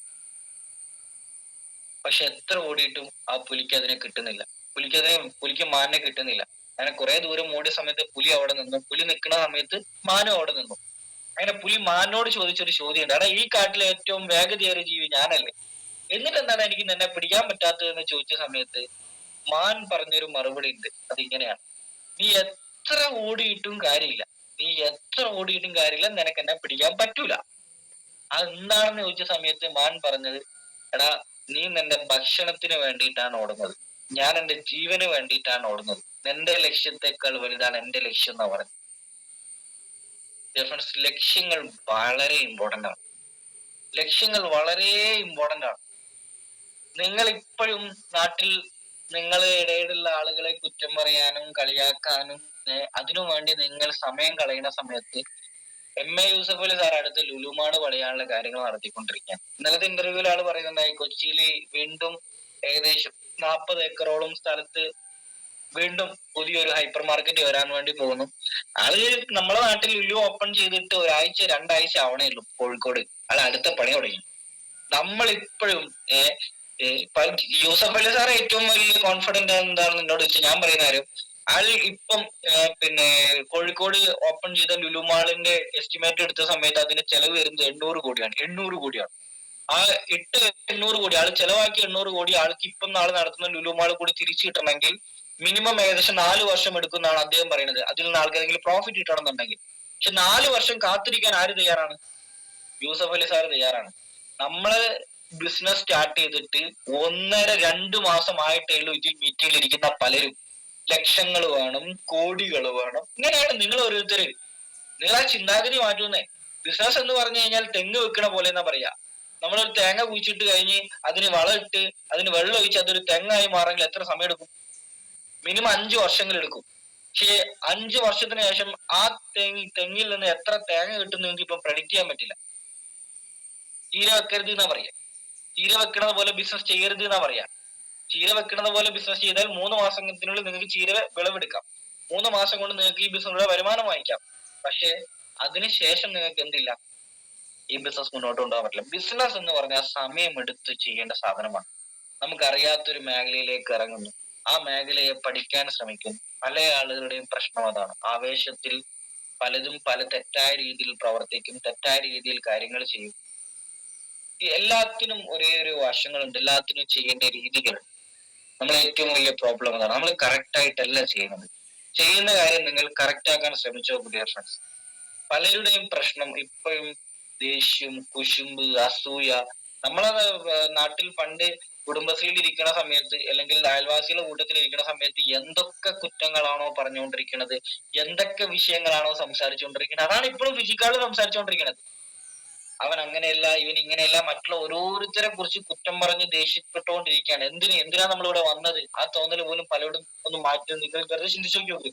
പക്ഷെ എത്ര ഓടിയിട്ടും ആ പുലിക്ക് അതിനെ കിട്ടുന്നില്ല. പുലിക്ക് മാനിനെ കിട്ടുന്നില്ല. അങ്ങനെ കുറെ ദൂരം ഓടിയ സമയത്ത് പുലി അവിടെ നിന്നു. പുലി നിൽക്കുന്ന സമയത്ത് മാനും അവിടെ നിന്നു. അങ്ങനെ പുലി മാനോട് ചോദിച്ചൊരു ചോദ്യം ഉണ്ട്, ഈ കാട്ടിലെ ഏറ്റവും വേഗതയേറിയ ജീവി ഞാനല്ലേ, എന്നിട്ട് എന്താണ് എനിക്ക് നിന്നെ പിടിക്കാൻ പറ്റാത്തത് എന്ന് ചോദിച്ച സമയത്ത് മാൻ പറഞ്ഞൊരു മറുപടി ഉണ്ട്. അതിങ്ങനെയാണ്: നീ എത്ര ഓടിയിട്ടും കാര്യമില്ല, നിനക്ക് എന്നെ പിടിക്കാൻ പറ്റൂല. അതെന്താണെന്ന് ചോദിച്ച സമയത്ത് മാൻ പറഞ്ഞത്, എടാ, നീ നിന്റെ ഭക്ഷണത്തിന് വേണ്ടിയിട്ടാണ് ഓടുന്നത്, ഞാൻ എന്റെ ജീവന് വേണ്ടിയിട്ടാണ് ഓടുന്നത്, നിന്റെ ലക്ഷ്യത്തെക്കാൾ വലുതാണ് എന്റെ ലക്ഷ്യം എന്നാ പറഞ്ഞത്. ലക്ഷ്യങ്ങൾ വളരെ ഇമ്പോർട്ടന്റ് ആണ്. നിങ്ങൾ ഇപ്പോഴും നാട്ടിൽ നിങ്ങളെ ഇടയിലുള്ള ആളുകളെ കുറ്റം പറയാനും കളിയാക്കാനും അതിനു വേണ്ടി നിങ്ങൾ സമയം കളയുന്ന സമയത്ത് MA യൂസഫലി സാർ അടുത്ത് ലുലുമാട് പണിയാനുള്ള കാര്യങ്ങൾ നടത്തിക്കൊണ്ടിരിക്കുകയാണ്. ഇന്നലത്തെ ഇന്റർവ്യൂവിൽ ആള് പറയുന്നുണ്ടായി, കൊച്ചിയിൽ വീണ്ടും ഏകദേശം 40 ഏക്കറോളം സ്ഥലത്ത് വീണ്ടും പുതിയൊരു ഹൈപ്പർ മാർക്കറ്റ് വരാൻ വേണ്ടി പോകുന്നു. ആള് നമ്മളെ നാട്ടിൽ ലുലു ഓപ്പൺ ചെയ്തിട്ട് 1-2 ആഴ്ച ആവണേ ഉള്ളൂ കോഴിക്കോട്. ആൾ അടുത്ത പണി തുടങ്ങി. നമ്മളിപ്പോഴും യൂസഫലി സാർ ഏറ്റവും വലിയ കോൺഫിഡന്റ് എന്താണെന്ന് എന്നോട് വെച്ചാൽ ഞാൻ പറയുന്ന കാര്യം, ആള് ഇപ്പം കോഴിക്കോട് ഓപ്പൺ ചെയ്ത ലുലു മാളിന്റെ എസ്റ്റിമേറ്റ് എടുത്ത സമയത്ത് അതിന്റെ ചെലവ് വരുന്നത് 800 കോടിയാണ്. ആ 800 കോടി ആള് ചെലവാക്കി 800 കോടി ആൾക്ക് ഇപ്പം നാളെ നടത്തുന്ന ലുലു മാൾ കൂടി തിരിച്ചു കിട്ടണമെങ്കിൽ മിനിമം ഏകദേശം 4 വർഷം എടുക്കുന്നതാണ് അദ്ദേഹം പറയുന്നത്. അതിൽ നിന്ന് ആൾക്ക് ഏതെങ്കിലും പ്രോഫിറ്റ് കിട്ടണമെന്നുണ്ടെങ്കിൽ. പക്ഷെ 4 വർഷം കാത്തിരിക്കാൻ ആര് തയ്യാറാണ്? യൂസഫലി സാർ തയ്യാറാണ്. നമ്മള് ബിസിനസ് സ്റ്റാർട്ട് ചെയ്തിട്ട് 1.5-2 മാസമായിട്ടേ ഉള്ളൂ ഇതിൽ മീറ്റിംഗിൽ ഇരിക്കുന്ന പലരും. ലക്ഷങ്ങൾ വേണം, കോടികൾ വേണം. ഇങ്ങനെയാണ് നിങ്ങൾ ഓരോരുത്തര്. നിങ്ങൾ ആ ചിന്താഗതി മാറ്റുന്നേ. ബിസിനസ് എന്ന് പറഞ്ഞു കഴിഞ്ഞാൽ തെങ്ങ് വെക്കണ പോലെ എന്നാ പറയാ. നമ്മളൊരു തേങ്ങ കുഴിച്ചിട്ട് കഴിഞ്ഞ് അതിന് വളമിട്ട് അതിന് വെള്ളം ഒഴിച്ച് അതൊരു തെങ്ങായി മാറെങ്കിൽ എത്ര സമയം എടുക്കും? മിനിമം 5 വർഷങ്ങൾ എടുക്കും. പക്ഷേ 5 വർഷത്തിന് ശേഷം ആ തെങ്ങിൽ നിന്ന് എത്ര തേങ്ങ കിട്ടും നിങ്ങൾക്ക് ഇപ്പൊ പ്രഡിക്റ്റ് ചെയ്യാൻ പറ്റില്ല. ചീര വെക്കരുത് എന്നാ പറയാ. ചീര വെക്കണത് പോലെ ബിസിനസ് ചെയ്യരുത് എന്നാ പറയാ. ചീര വെക്കുന്നത് പോലെ ബിസിനസ് ചെയ്താൽ 3 മാസത്തിനുള്ളിൽ നിങ്ങൾക്ക് ചീര വിളവെടുക്കാം. 3 മാസം കൊണ്ട് നിങ്ങൾക്ക് ഈ ബിസിനസ്സിലൂടെ വരുമാനം വാങ്ങിക്കാം. പക്ഷെ അതിനുശേഷം നിങ്ങൾക്ക് എന്തില്ല, ഈ ബിസിനസ് മുന്നോട്ട് കൊണ്ടുപോകാൻ പറ്റില്ല. ബിസിനസ് എന്ന് പറഞ്ഞാൽ സമയമെടുത്ത് ചെയ്യേണ്ട സാധനമാണ്. നമുക്കറിയാത്തൊരു മേഖലയിലേക്ക് ഇറങ്ങുന്നു, ആ മേഖലയെ പഠിക്കാൻ ശ്രമിക്കുന്നു. പല ആളുകളുടെയും പ്രശ്നം അതാണ്. ആവേശത്തിൽ പലതും പല തെറ്റായ രീതിയിൽ പ്രവർത്തിക്കും, തെറ്റായ രീതിയിൽ കാര്യങ്ങൾ ചെയ്യും. എല്ലാത്തിനും ഒരേ ഒരു വശങ്ങളുണ്ട്, എല്ലാത്തിനും ചെയ്യേണ്ട രീതികളുണ്ട്. നമ്മളെ ഏറ്റവും വലിയ പ്രോബ്ലം അതാണ്, നമ്മൾ കറക്റ്റ് ആയിട്ടല്ല ചെയ്യുന്നത്. ചെയ്യുന്ന കാര്യം നിങ്ങൾ കറക്റ്റ് ആക്കാൻ ശ്രമിച്ചോ ഡിയർ ഫ്രണ്ട്സ്. പലരുടെയും പ്രശ്നം ഇപ്പോഴും ദേഷ്യം, കുശുമ്പ്, അസൂയ. നമ്മളെ നാട്ടിൽ പണ്ട് കുടുംബശ്രീയിൽ ഇരിക്കുന്ന സമയത്ത് അല്ലെങ്കിൽ അയൽവാസികളുടെ കൂട്ടത്തിൽ ഇരിക്കുന്ന സമയത്ത് എന്തൊക്കെ കുറ്റങ്ങളാണോ പറഞ്ഞുകൊണ്ടിരിക്കുന്നത്, എന്തൊക്കെ വിഷയങ്ങളാണോ സംസാരിച്ചുകൊണ്ടിരിക്കുന്നത്, അതാണ് ഇപ്പോഴും ഫിസിക്കാളിൽ സംസാരിച്ചുകൊണ്ടിരിക്കുന്നത്. അവൻ അങ്ങനെയല്ല, ഇവൻ ഇങ്ങനെയല്ല, മറ്റുള്ള ഓരോരുത്തരെ കുറിച്ച് കുറ്റം പറഞ്ഞ് ദേഷ്യപ്പെട്ടുകൊണ്ടിരിക്കുകയാണ്. എന്തിനാ നമ്മളിവിടെ വന്നത്? ആ തോന്നൽ പോലും പലരോടും ഒന്ന് മാറ്റി നിങ്ങൾ വെറുതെ ചിന്തിച്ചു നോക്കി.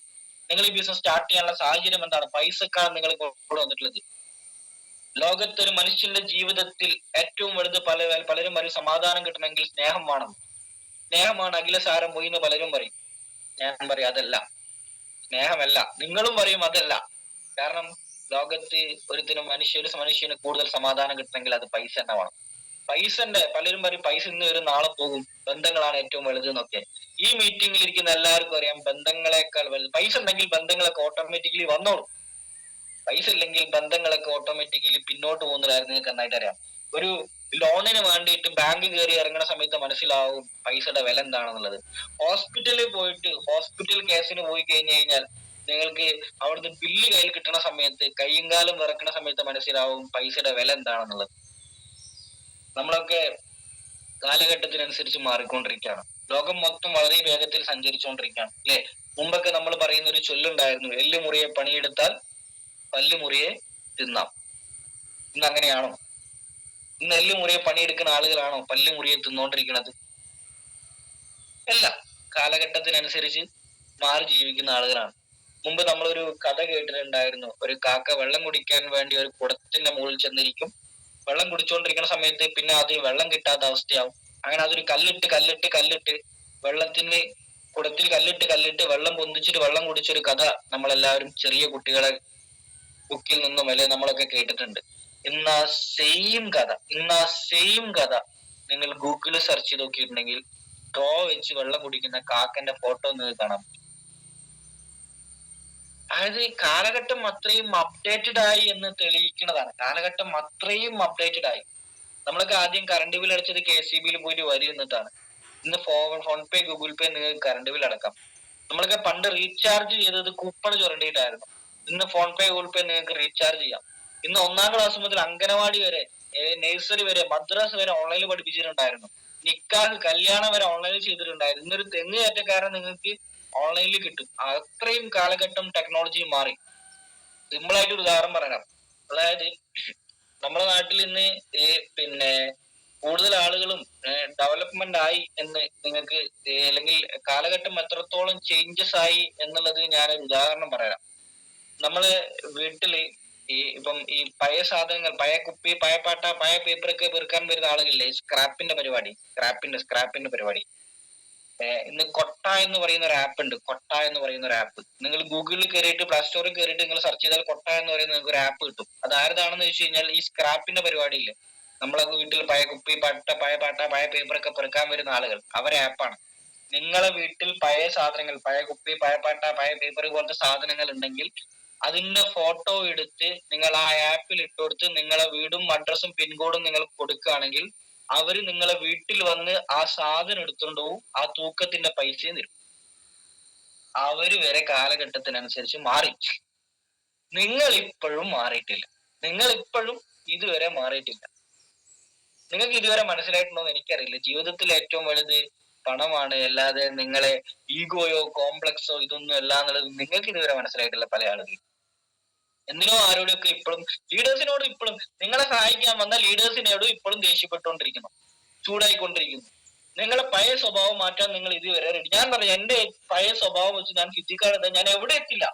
നിങ്ങൾ ഈ ബിസിനസ് സ്റ്റാർട്ട് ചെയ്യാനുള്ള സാഹചര്യം എന്താണ്? പൈസക്കാണ് നിങ്ങൾ കൂടെ വന്നിട്ടുള്ളത്. ലോകത്ത് ഒരു മനുഷ്യന്റെ ജീവിതത്തിൽ ഏറ്റവും വലുത് പലരും ഒരു സമാധാനം കിട്ടണമെങ്കിൽ സ്നേഹം വേണം. സ്നേഹമാണ് അഖിലസാരം പോയി എന്ന് പലരും പറയും. ഞാൻ പറയും അതല്ല, സ്നേഹമല്ല. നിങ്ങളും പറയും അതല്ല. കാരണം ലോകത്ത് ഒരു മനുഷ്യന് കൂടുതൽ സമാധാനം കിട്ടണമെങ്കിൽ അത് പൈസ തന്നെ വേണം. പലരും പറയും പൈസ ഇന്ന് വരും നാളെ പോകും, ബന്ധങ്ങളാണ് ഏറ്റവും വലുത് എന്നൊക്കെ. ഈ മീറ്റിംഗിൽ ഇരിക്കുന്ന എല്ലാവർക്കും അറിയാം ബന്ധങ്ങളെക്കാൾ വലുത് പൈസ ഉണ്ടെങ്കിൽ ബന്ധങ്ങളൊക്കെ ഓട്ടോമാറ്റിക്കലി വന്നോളും. പൈസ ഇല്ലെങ്കിൽ ബന്ധങ്ങളൊക്കെ ഓട്ടോമാറ്റിക്കലി പിന്നോട്ട് പോകുന്നതായിരുന്നു നിങ്ങൾക്ക് നന്നായിട്ട് അറിയാം. ഒരു ലോണിന് വേണ്ടിയിട്ട് ബാങ്ക് കയറി ഇറങ്ങുന്ന സമയത്ത് മനസ്സിലാവും പൈസയുടെ വില എന്താണെന്നുള്ളത്. ഹോസ്പിറ്റൽ കേസിന് പോയി കഴിഞ്ഞാൽ നിങ്ങൾക്ക് അവിടുന്ന് ബില്ല് കയ്യിൽ കിട്ടുന്ന സമയത്ത് കൈയും കാലും വിറക്കുന്ന സമയത്ത് മനസ്സിലാവും പൈസയുടെ വില എന്താണെന്നുള്ളത്. നമ്മളൊക്കെ കാലഘട്ടത്തിനനുസരിച്ച് മാറിക്കൊണ്ടിരിക്കുകയാണ്. ലോകം മൊത്തം വളരെ വേഗത്തിൽ സഞ്ചരിച്ചുകൊണ്ടിരിക്കുകയാണ് അല്ലെ? മുമ്പൊക്കെ നമ്മൾ പറയുന്ന ഒരു ചൊല്ലുണ്ടായിരുന്നു, എല്ലുമുറിയെ പണിയെടുത്താൽ പല്ലുമുറിയെ തിന്നാം. ഇന്ന് അങ്ങനെയാണോ? ഇന്ന് എല്ലുമുറിയെ പണിയെടുക്കുന്ന ആളുകളാണോ പല്ലുമുറിയെ തിന്നോണ്ടിരിക്കുന്നത്? അല്ല, കാലഘട്ടത്തിനനുസരിച്ച് മാറി ജീവിക്കുന്ന ആളുകളാണ്. മുമ്പ് നമ്മളൊരു കഥ കേട്ടിട്ടുണ്ടായിരുന്നു. ഒരു കാക്ക വെള്ളം കുടിക്കാൻ വേണ്ടി ഒരു കുടത്തിന്റെ മുകളിൽ ചെന്നിരിക്കും. വെള്ളം കുടിച്ചുകൊണ്ടിരിക്കുന്ന സമയത്ത് പിന്നെ അതിൽ വെള്ളം കിട്ടാത്ത അവസ്ഥയാവും. അങ്ങനെ അതൊരു കല്ലിട്ട് വെള്ളത്തിന് കുടത്തിൽ കല്ലിട്ട് വെള്ളം പൊന്തിച്ചിട്ട് വെള്ളം കുടിച്ചൊരു കഥ നമ്മളെല്ലാവരും ചെറിയ കുട്ടികളെ ബുക്കിൽ നിന്നും അല്ലെ നമ്മളൊക്കെ കേട്ടിട്ടുണ്ട്. ഇന്ന് ആ സെയിം കഥ നിങ്ങൾ ഗൂഗിളിൽ സെർച്ച് ചെയ്ത് നോക്കിയിട്ടുണ്ടെങ്കിൽ ഡ്രോ വെച്ച് വെള്ളം കുടിക്കുന്ന കാക്കന്റെ ഫോട്ടോ നിങ്ങൾക്ക് കാണാം. അതായത് കാലഘട്ടം അത്രയും അപ്ഡേറ്റഡ് ആയി എന്ന് തെളിയിക്കുന്നതാണ്. കാലഘട്ടം അത്രയും അപ്ഡേറ്റഡ് ആയി. നമ്മളൊക്കെ ആദ്യം കറണ്ട് ബിൽ അടച്ചത് KCBയിൽ പോയിട്ട് വരി എന്നിട്ടാണ്. ഇന്ന് ഫോൺ പേ, ഗൂഗിൾ പേ നിങ്ങൾക്ക് കറണ്ട് ബിൽ അടക്കാം. നമ്മളൊക്കെ പണ്ട് റീചാർജ് ചെയ്തത് കൂപ്പൺ ചുരണ്ടിയിട്ടായിരുന്നു. ഇന്ന് ഫോൺ പേ, ഗൂഗിൾ പേ നിങ്ങൾക്ക് റീചാർജ് ചെയ്യാം. ഇന്ന് 1ാം ക്ലാസ് മുതൽ അംഗനവാടി വരെ, നഴ്സറി വരെ, മദ്രസ് വരെ ഓൺലൈനിൽ പഠിപ്പിച്ചിട്ടുണ്ടായിരുന്നു. നിക്കാഹ്, കല്യാണം വരെ ഓൺലൈനിൽ ചെയ്തിട്ടുണ്ടായിരുന്നു. ഇന്നൊരു തെങ്ങ് കയറ്റക്കാരൻ നിങ്ങൾക്ക് ഓൺലൈനിൽ കിട്ടും. അത്രയും കാലഘട്ടം ടെക്നോളജി മാറി. സിമ്പിൾ ആയിട്ട് ഒരു ഉദാഹരണം പറയാം. അതായത് നമ്മുടെ നാട്ടിൽ ഇന്ന് കൂടുതൽ ആളുകളും ഡെവലപ്മെന്റ് ആയി എന്ന് നിങ്ങൾക്ക്, അല്ലെങ്കിൽ കാലഘട്ടം എത്രത്തോളം ചേഞ്ചസ് ആയി എന്നുള്ളത് ഞാനൊരു ഉദാഹരണം പറയാം. നമ്മള് വീട്ടില് ഇപ്പം ഈ പഴയ സാധനങ്ങൾ, പഴയ കുപ്പി, പഴയ പാട്ട, പഴയ പേപ്പറൊക്കെ പെറുക്കാൻ വരുന്ന ആളുകളില്ലേ, സ്ക്രാപ്പിന്റെ പരിപാടി. ഇന്ന് കൊട്ട എന്ന് പറയുന്ന ഒരു ആപ്പ്. നിങ്ങൾ ഗൂഗിളിൽ കയറിയിട്ട് പ്ലേ സ്റ്റോറിൽ കയറിയിട്ട് നിങ്ങൾ സെർച്ച് ചെയ്താൽ കൊട്ട എന്ന് പറയുന്ന നിങ്ങൾക്ക് ഒരു ആപ്പ് കിട്ടും. അത് ആരതാണെന്ന് വെച്ച് കഴിഞ്ഞാൽ ഈ സ്ക്രാപ്പിന്റെ പരിപാടി ഇല്ലേ, നമ്മളെ വീട്ടിൽ പഴയ കുപ്പി, പഴയ പാട്ട, പഴയ പേപ്പറൊക്കെ പെറുക്കാൻ വരുന്ന ആളുകൾ, അവരെ ആപ്പാണ്. നിങ്ങളെ വീട്ടിൽ പഴയ സാധനങ്ങൾ, പഴയ കുപ്പി, പഴയ പാട്ട, പഴയ പേപ്പർ പോലത്തെ സാധനങ്ങൾ ഉണ്ടെങ്കിൽ അതിന്റെ ഫോട്ടോ എടുത്ത് നിങ്ങൾ ആ ആപ്പിൽ ഇട്ടുകൊടുത്ത് നിങ്ങളെ വീടും അഡ്രസ്സും പിൻകോഡും നിങ്ങൾ കൊടുക്കുകയാണെങ്കിൽ അവര് നിങ്ങളെ വീട്ടിൽ വന്ന് ആ സാധനം എടുത്തുകൊണ്ട് പോകും. ആ തൂക്കത്തിന്റെ പൈസയും തരും. അവര് വരെ കാലഘട്ടത്തിനനുസരിച്ച് മാറി. നിങ്ങൾ ഇപ്പോഴും ഇതുവരെ മാറിയിട്ടില്ല. നിങ്ങൾക്ക് ഇതുവരെ മനസ്സിലായിട്ടുണ്ടോ എന്ന് എനിക്കറിയില്ല. ജീവിതത്തിൽ ഏറ്റവും വലുത് പണമാണ്, അല്ലാതെ നിങ്ങളെ ഈഗോയോ കോംപ്ലക്സോ ഇതൊന്നും അല്ല എന്നുള്ളത് നിങ്ങൾക്ക് ഇതുവരെ മനസ്സിലായിട്ടില്ല പല ആളുകൾ. എന്തിനോ ആരോടൊക്കെ ഇപ്പോഴും ലീഡേഴ്സിനോട് ഇപ്പോഴും നിങ്ങളെ സഹായിക്കാൻ വന്ന ലീഡേഴ്സിനോടും ഇപ്പോഴും ദേഷ്യപ്പെട്ടുകൊണ്ടിരിക്കുന്നു, ചൂടായിക്കൊണ്ടിരിക്കുന്നു. നിങ്ങളെ പഴയ സ്വഭാവം മാറ്റാൻ നിങ്ങൾ ഇതുവരെ റെഡി. ഞാൻ പറയാം, എന്റെ പഴയ സ്വഭാവം വെച്ച് ഞാൻ ഫിസിക്കാട് ഞാൻ എവിടെ എത്തില്ല.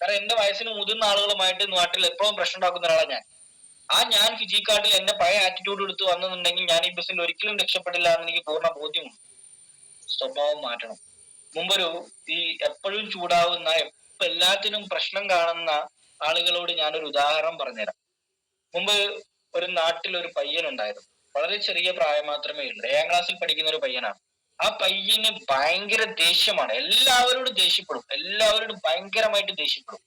കാരണം എന്റെ വയസ്സിന് മുതിർന്ന ആളുകളുമായിട്ട് നാട്ടിൽ എപ്പോഴും പ്രശ്നം ഉണ്ടാക്കുന്ന ഒരാളാണ് ഞാൻ ഫിജിക്കാർഡിൽ എന്റെ പഴയ ആറ്റിറ്റ്യൂഡ് എടുത്ത് വന്നെന്നുണ്ടെങ്കിൽ ഞാൻ ഈ ബസ്സിൽ ഒരിക്കലും രക്ഷപ്പെടില്ല എന്ന് എനിക്ക് പൂർണ്ണ ബോധ്യമുണ്ട്. സ്വഭാവം മാറ്റണം. മുമ്പൊരു എപ്പോഴും ചൂടാവുന്ന, എല്ലാത്തിനും പ്രശ്നം കാണുന്ന ആളുകളോട് ഞാനൊരു ഉദാഹരണം പറഞ്ഞുതരാം. മുമ്പ് ഒരു നാട്ടിൽ ഒരു പയ്യനുണ്ടായിരുന്നു. വളരെ ചെറിയ പ്രായം മാത്രമേ ഉള്ളൂ. 7ാം ക്ലാസ്സിൽ പഠിക്കുന്ന ഒരു പയ്യനാണ്. ആ പയ്യന് ഭയങ്കര ദേഷ്യമാണ്. എല്ലാവരോടും ഭയങ്കരമായിട്ട് ദേഷ്യപ്പെടും.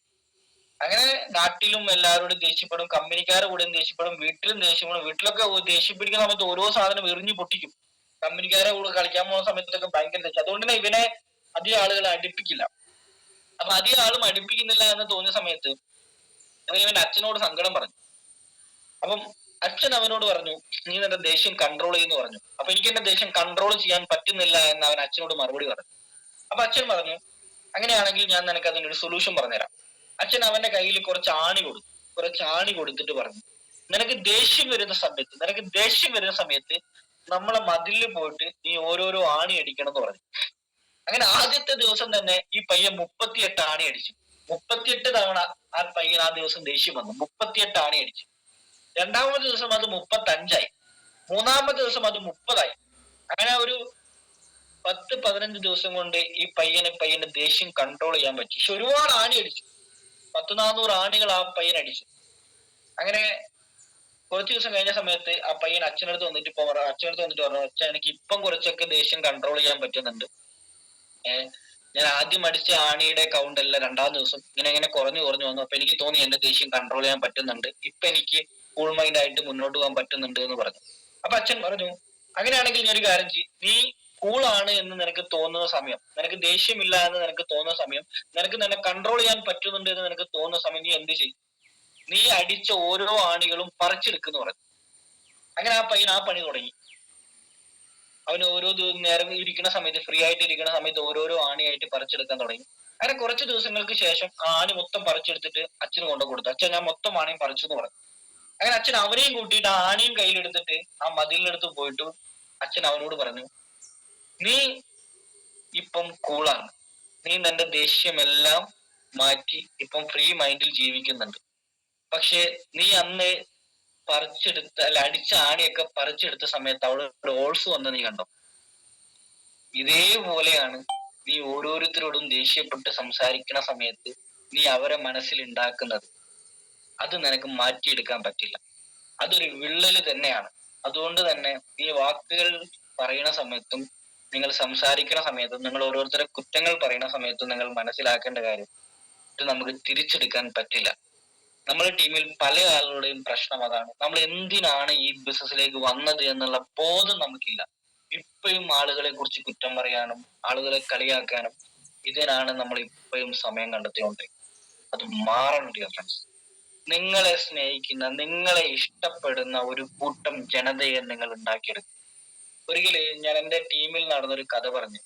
അങ്ങനെ നാട്ടിലും എല്ലാവരോടും ദേഷ്യപ്പെടും, കമ്പനിക്കാരുടെ കൂടെയും ദേഷ്യപ്പെടും, വീട്ടിലും ദേഷ്യപ്പെടും. വീട്ടിലൊക്കെ ദേഷ്യപ്പിടിക്കുന്ന സമയത്ത് ഓരോ സാധനം എറിഞ്ഞു പൊട്ടിക്കും. കമ്പനിക്കാരുടെ കൂടെ കളിക്കാൻ പോകുന്ന സമയത്തൊക്കെ ഭയങ്കര ദേഷ്യം. അതുകൊണ്ട് തന്നെ ഇവനെ അധികം ആളുകൾ അടുപ്പിക്കില്ല. അപ്പൊ അധികം ആളും അടുപ്പിക്കുന്നില്ല എന്ന് തോന്നിയ സമയത്ത് ഇവന്റെ അച്ഛനോട് സങ്കടം പറഞ്ഞു. അപ്പം അച്ഛൻ അവനോട് പറഞ്ഞു, നീ നിന്റെ ദേഷ്യം കൺട്രോൾ ചെയ്യുന്നു പറഞ്ഞു. അപ്പൊ എനിക്ക് എന്റെ ദേഷ്യം കൺട്രോൾ ചെയ്യാൻ പറ്റുന്നില്ല എന്ന് അവൻ അച്ഛനോട് മറുപടി പറഞ്ഞു. അപ്പൊ അച്ഛൻ പറഞ്ഞു, അങ്ങനെയാണെങ്കിൽ ഞാൻ നിനക്ക് അതിനൊരു സൊല്യൂഷൻ പറഞ്ഞുതരാം. അച്ഛൻ അവന്റെ കയ്യിൽ കുറച്ച് ആണി കൊടുത്തിട്ട് പറഞ്ഞു, നിനക്ക് ദേഷ്യം വരുന്ന സമയത്ത് നമ്മളെ മതിലിൽ പോയിട്ട് നീ ഓരോരോ ആണി അടിക്കണം എന്ന് പറഞ്ഞു. അങ്ങനെ ആദ്യത്തെ ദിവസം തന്നെ ഈ പയ്യൻ 38 ആണി അടിച്ചു. 38 തവണ ആ പയ്യൻ ആ ദിവസം ദേഷ്യം വന്നു. 38 ആണി അടിച്ചു. രണ്ടാമത്തെ ദിവസം അത് 35 മൂന്നാമത്തെ ദിവസം അത് 30 അങ്ങനെ ഒരു 10-15 ദിവസം കൊണ്ട് ഈ പയ്യന് ദേഷ്യം കൺട്രോൾ ചെയ്യാൻ പറ്റി. പക്ഷെ ഒരുപാട് ആണി അടിച്ചു. 100-400 ആണികൾ ആ പയ്യൻ അടിച്ചു. അങ്ങനെ കുറച്ച് ദിവസം കഴിഞ്ഞ സമയത്ത് ആ പയ്യൻ അച്ഛനടുത്ത് വന്നിട്ട് പറഞ്ഞു, അച്ഛൻ എനിക്ക് ഇപ്പം കുറച്ചൊക്കെ ദേഷ്യം കൺട്രോൾ ചെയ്യാൻ പറ്റുന്നുണ്ട്. ഞാൻ ആദ്യം അടിച്ച ആണിയുടെ കൗണ്ട് അല്ല, രണ്ടാം ദിവസം ഇങ്ങനെ കുറഞ്ഞു വന്നു. അപ്പൊ എനിക്ക് തോന്നി എന്റെ ദേഷ്യം കൺട്രോൾ ചെയ്യാൻ പറ്റുന്നുണ്ട്, ഇപ്പൊ എനിക്ക് കൂൾ മൈൻഡ് ആയിട്ട് മുന്നോട്ട് പോകാൻ പറ്റുന്നുണ്ട് എന്ന് പറഞ്ഞു. അപ്പൊ അച്ഛൻ പറഞ്ഞു, അങ്ങനെയാണെങ്കിൽ ഞാൻ ഒരു കാര്യം ചെയ്യും, നീ കൂളാണ് എന്ന് നിനക്ക് തോന്നുന്ന സമയം, നിനക്ക് ദേഷ്യമില്ല എന്ന് നിനക്ക് തോന്നുന്ന സമയം, നിനക്ക് നിന്നെ കൺട്രോൾ ചെയ്യാൻ പറ്റുന്നുണ്ട് എന്ന് നിനക്ക് തോന്നുന്ന സമയം നീ എന്ത് ചെയ്യും? നീ അടിച്ച ഓരോ ആണികളും പറിച്ചെടുക്കുന്നു പറഞ്ഞു. അങ്ങനെ ആ പയ്യൻ ആ പണി തുടങ്ങി. അവന് ഓരോ നേരം ഇരിക്കുന്ന സമയത്ത്, ഫ്രീ ആയിട്ട് ഇരിക്കുന്ന സമയത്ത് ഓരോരോ ആണിയായിട്ട് പറിച്ചെടുക്കാൻ തുടങ്ങി. അങ്ങനെ കുറച്ച് ദിവസങ്ങൾക്ക് ശേഷം ആ ആണി മൊത്തം പറിച്ചെടുത്തിട്ട് അച്ഛന് കൊണ്ടു കൊടുത്തു. അച്ഛൻ ഞാൻ മൊത്തം ആണിയും പറിച്ചു എന്ന് പറഞ്ഞു. അങ്ങനെ അച്ഛൻ അവനെയും കൂട്ടിയിട്ട് ആ ആണിയും കയ്യിലെടുത്തിട്ട് ആ മതിലിനടുത്ത് പോയിട്ട് അച്ഛൻ അവനോട് പറഞ്ഞു, നീ ഇപ്പം കൂളാണ്, നീ നിന്റെ ദേഷ്യമെല്ലാം മാറ്റി ഇപ്പം ഫ്രീ മൈൻഡിൽ ജീവിക്കുന്നുണ്ട്. പക്ഷെ നീ അന്ന് അടിച്ച ആണിയൊക്കെ പറിച്ചെടുത്ത സമയത്ത് അവിടെ ഡോൾസ് വന്ന് നീ കണ്ടോ? ഇതേപോലെയാണ് നീ ഓരോരുത്തരോടും ദേഷ്യപ്പെട്ട് സംസാരിക്കുന്ന സമയത്ത് നീ അവരെ മനസ്സിൽ ഉണ്ടാക്കുന്നത്. അത് നിനക്ക് മാറ്റിയെടുക്കാൻ പറ്റില്ല. അതൊരു വിള്ളല് തന്നെയാണ്. അതുകൊണ്ട് തന്നെ നീ വാക്കുകൾ പറയുന്ന സമയത്തും നിങ്ങൾ സംസാരിക്കുന്ന സമയത്തും നിങ്ങൾ ഓരോരുത്തരെ കുറ്റങ്ങൾ പറയുന്ന സമയത്തും നിങ്ങൾ മനസ്സിലാക്കേണ്ട കാര്യം, ഇത് നമുക്ക് തിരിച്ചെടുക്കാൻ പറ്റില്ല. നമ്മുടെ ടീമിൽ പല ആളുകളുടെയും പ്രശ്നം അതാണ്. നമ്മൾ എന്തിനാണ് ഈ ബിസിനസ്സിലേക്ക് വന്നത് എന്നുള്ള ബോധം നമുക്കില്ല. ഇപ്പോഴും ആളുകളെ കുറിച്ച് കുറ്റം പറയാനും ആളുകളെ കളിയാക്കാനും ഇതിനാണ് നമ്മൾ ഇപ്പോഴും സമയം കണ്ടെത്തിക്കൊണ്ടിരിക്കുന്നത്. അത് മാറണം ഡിയർ ഫ്രണ്ട്സ്. നിങ്ങളെ സ്നേഹിക്കുന്ന, നിങ്ങളെ ഇഷ്ടപ്പെടുന്ന ഒരു കൂട്ടം ജനതയെ നിങ്ങൾ ഉണ്ടാക്കിയെടുക്കും. ഒരിക്കല് ഞാൻ എൻ്റെ ടീമിൽ നടന്നൊരു കഥ പറഞ്ഞു.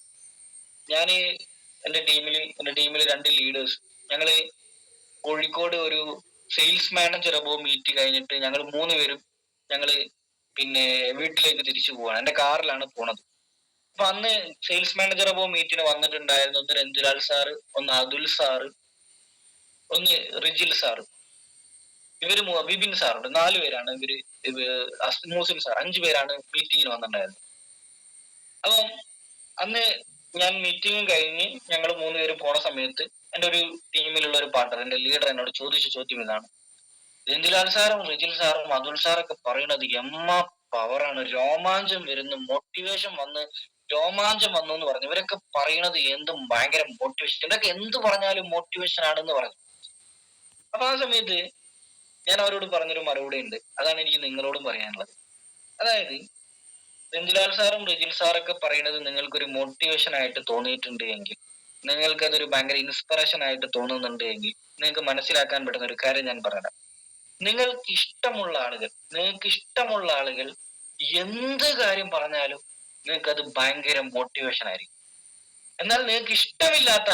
എൻ്റെ ടീമിൽ 2 ലീഡേഴ്സ്, ഞങ്ങള് കോഴിക്കോട് ഒരു സെയിൽസ് മാനേജർ അബോ മീറ്റ് കഴിഞ്ഞിട്ട് ഞങ്ങൾ 3 പേരും വീട്ടിലേക്ക് തിരിച്ചു പോവാണ്. എൻ്റെ കാറിലാണ് പോണത്. അപ്പൊ അന്ന് സെയിൽസ് മാനേജർ അബോ മീറ്റിന് വന്നിട്ടുണ്ടായിരുന്നു ഒന്ന് രഞ്ജുലാൽ സാറ്, ഒന്ന് അതുൽ സാറ്, ഒന്ന് റിജിൽ സാറ്, വിപിൻ സാറുണ്ട്. 4 പേരാണ് മൂസിൻ സാർ, 5 പേരാണ് മീറ്റിങ്ങിന് വന്നിട്ടുണ്ടായിരുന്നത്. അപ്പം അന്ന് ഞാൻ മീറ്റിംഗ് കഴിഞ്ഞ് ഞങ്ങൾ 3 പേര് പോണ സമയത്ത് എൻ്റെ ഒരു ടീമിലുള്ള ഒരു പാർട്ണർ, എൻ്റെ ലീഡർ എന്നോട് ചോദിച്ച ചോദ്യം ഇതാണ്, രഞ്ജുലാൽ സാറും റിജിൽ സാറും അതുൽ സാറൊക്കെ പറയുന്നത് എമ്മ പവറാണ്, രോമാഞ്ചം വരുന്നു, മോട്ടിവേഷൻ വന്ന് രോമാഞ്ചം വന്നു എന്ന് പറഞ്ഞു. ഇവരൊക്കെ പറയുന്നത് എന്തും ഭയങ്കര മോട്ടിവേഷൻ, ഇവരൊക്കെ എന്ത് പറഞ്ഞാലും മോട്ടിവേഷൻ ആണെന്ന് പറഞ്ഞു. അപ്പൊ ആ സമയത്ത് ഞാൻ അവരോട് പറഞ്ഞൊരു മറുപടി ഉണ്ട്, അതാണ് എനിക്ക് നിങ്ങളോടും പറയാനുള്ളത്. അതായത് രഞ്ജുലാൽ സാറും റിജിൽ സാറൊക്കെ പറയുന്നത് നിങ്ങൾക്കൊരു മോട്ടിവേഷൻ ആയിട്ട് തോന്നിയിട്ടുണ്ട് എങ്കിൽ, നിങ്ങൾക്ക് അതൊരു ഭയങ്കര ഇൻസ്പിറേഷൻ ആയിട്ട് തോന്നുന്നുണ്ട് എങ്കിൽ, നിങ്ങൾക്ക് മനസ്സിലാക്കാൻ പറ്റുന്ന ഒരു കാര്യം ഞാൻ പറയാം. നിങ്ങൾക്ക് ഇഷ്ടമുള്ള ആളുകൾ എന്ത് കാര്യം പറഞ്ഞാലും നിങ്ങൾക്ക് അത് ഭയങ്കര മോട്ടിവേഷൻ ആയിരിക്കും. എന്നാൽ നിങ്ങൾക്ക് ഇഷ്ടമില്ലാത്ത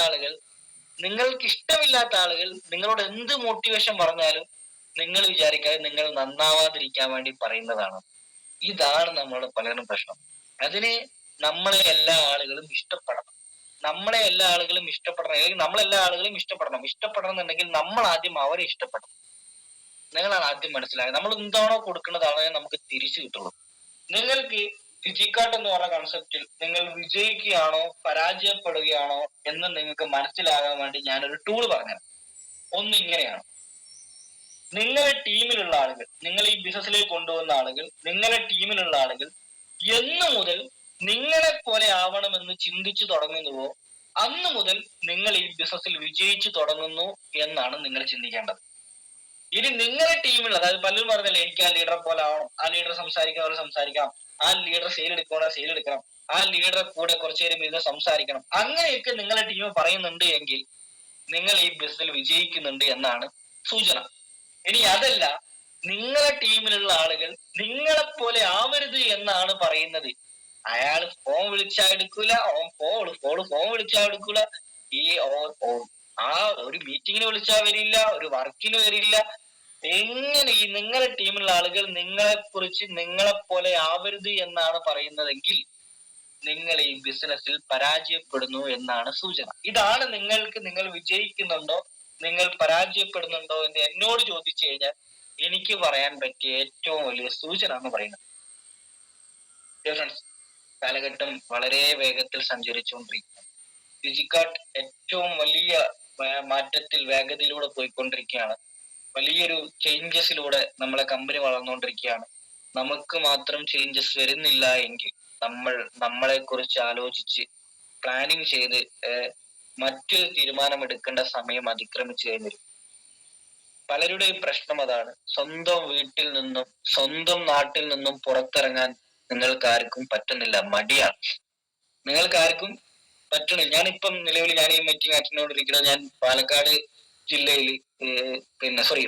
ആളുകൾ നിങ്ങളോട് എന്ത് മോട്ടിവേഷൻ പറഞ്ഞാലും നിങ്ങൾ വിചാരിക്കാതെ നിങ്ങൾ നന്നാവാതിരിക്കാൻ വേണ്ടി പറയുന്നതാണ്. ഇതാണ് നമ്മളുടെ പലരും പ്രശ്നം. അതിന് നമ്മളെ എല്ലാ ആളുകളും ഇഷ്ടപ്പെടണം. അല്ലെങ്കിൽ നമ്മളെല്ലാ ആളുകളും ഇഷ്ടപ്പെടണം എന്നുണ്ടെങ്കിൽ നമ്മൾ ആദ്യം അവരെ ഇഷ്ടപ്പെടണം. നിങ്ങളാണ് ആദ്യം മനസ്സിലായത്. നമ്മൾ എന്താണോ കൊടുക്കുന്നതാണ് നമുക്ക് തിരിച്ചു കിട്ടുള്ളൂ. നിങ്ങൾക്ക് ഫിജിക്കാട്ട് എന്ന് പറഞ്ഞ കൺസെപ്റ്റിൽ നിങ്ങൾ വിജയിക്കുകയാണോ പരാജയപ്പെടുകയാണോ എന്ന് നിങ്ങൾക്ക് മനസ്സിലാകാൻ വേണ്ടി ഞാനൊരു ടൂൾ പറഞ്ഞുതരാം. ഒന്ന് ഇങ്ങനെയാണ്, നിങ്ങളുടെ ടീമിലുള്ള ആളുകൾ, നിങ്ങൾ ഈ ബിസിനസ്സിലേക്ക് കൊണ്ടുവന്ന ആളുകൾ, നിങ്ങളുടെ ടീമിലുള്ള ആളുകൾ എന്ന് മുതൽ നിങ്ങളെ പോലെ ആവണമെന്ന് ചിന്തിച്ചു തുടങ്ങുന്നുവോ അന്ന് മുതൽ നിങ്ങൾ ഈ ബിസിനസ്സിൽ വിജയിച്ചു തുടങ്ങുന്നു എന്നാണ് നിങ്ങൾ ചിന്തിക്കേണ്ടത്. ഇനി നിങ്ങളുടെ ടീമിൽ, അതായത് പലരും പറഞ്ഞല്ലേ എനിക്ക് ആ ലീഡറെ പോലെ ആവണം, ആ ലീഡർ സംസാരിക്കുന്ന പോലെ സംസാരിക്കണം, ആ ലീഡർ സെയിൽ എടുക്കണം, ആ ലീഡറെ കൂടെ കുറച്ചു നേരം ഇരുന്ന് സംസാരിക്കണം, അങ്ങനെയൊക്കെ നിങ്ങളുടെ ടീം പറയുന്നുണ്ട് എങ്കിൽ നിങ്ങൾ ഈ ബിസിനസ്സിൽ വിജയിക്കുന്നുണ്ട് എന്നാണ് സൂചന. ഇനി അതല്ല, നിങ്ങളെ ടീമിലുള്ള ആളുകൾ നിങ്ങളെ പോലെ ആവരുത് എന്നാണ് പറയുന്നത്. അയാൾ ഫോൺ വിളിച്ചാൽ എടുക്കൂല, ഫോൺ വിളിച്ചാൽ എടുക്കൂല, ഈ ആ ഒരു മീറ്റിങ്ങിന് വിളിച്ചാൽ വരില്ല, ഒരു വർക്കിന് വരില്ല. എങ്ങനെ ഈ നിങ്ങളുടെ ടീമിലുള്ള ആളുകൾ നിങ്ങളെ കുറിച്ച് നിങ്ങളെ പോലെ ആവരുത് എന്നാണ് പറയുന്നതെങ്കിൽ നിങ്ങൾ ഈ ബിസിനസ്സിൽ പരാജയപ്പെടുന്നു എന്നാണ് സൂചന. ഇതാണ് നിങ്ങൾ വിജയിക്കുന്നുണ്ടോ നിങ്ങൾ പരാജയപ്പെടുന്നുണ്ടോ എന്ന് എന്നോട് ചോദിച്ചു കഴിഞ്ഞാൽ എനിക്ക് പറയാൻ പറ്റിയ ഏറ്റവും വലിയ സൂചന എന്ന് പറയുന്നത്. ഫ്രണ്ട്സ്, കാലഘട്ടം വളരെ വേഗത്തിൽ സഞ്ചരിച്ചുകൊണ്ടിരിക്കുകയാണ്. ഫിജിക്കാർട്ട് ഏറ്റവും വലിയ മാറ്റത്തിൽ വേഗതയിലൂടെ പോയിക്കൊണ്ടിരിക്കുകയാണ്. വലിയൊരു ചേഞ്ചസിലൂടെ നമ്മളെ കമ്പനി വളർന്നുകൊണ്ടിരിക്കുകയാണ്. നമുക്ക് മാത്രം ചേഞ്ചസ് വരുന്നില്ല എങ്കിൽ നമ്മളെ കുറിച്ച് ആലോചിച്ച് പ്ലാനിങ് ചെയ്ത് മറ്റൊരു തീരുമാനമെടുക്കേണ്ട സമയം അതിക്രമിച്ചു കഴിഞ്ഞിരിക്കും. പലരുടെയും പ്രശ്നം അതാണ്. സ്വന്തം വീട്ടിൽ നിന്നും സ്വന്തം നാട്ടിൽ നിന്നും പുറത്തിറങ്ങാൻ നിങ്ങൾക്കാർക്കും പറ്റുന്നില്ല, മടിയാണ്. നിങ്ങൾക്കാർക്കും പറ്റണില്ല. ഞാനിപ്പം നിലവിൽ ഞാൻ ഈ മീറ്റിംഗ് അറ്റൻഡ് ചെയ്തുകൊണ്ടിരിക്കുന്നത് ഞാൻ പാലക്കാട് ജില്ലയിൽ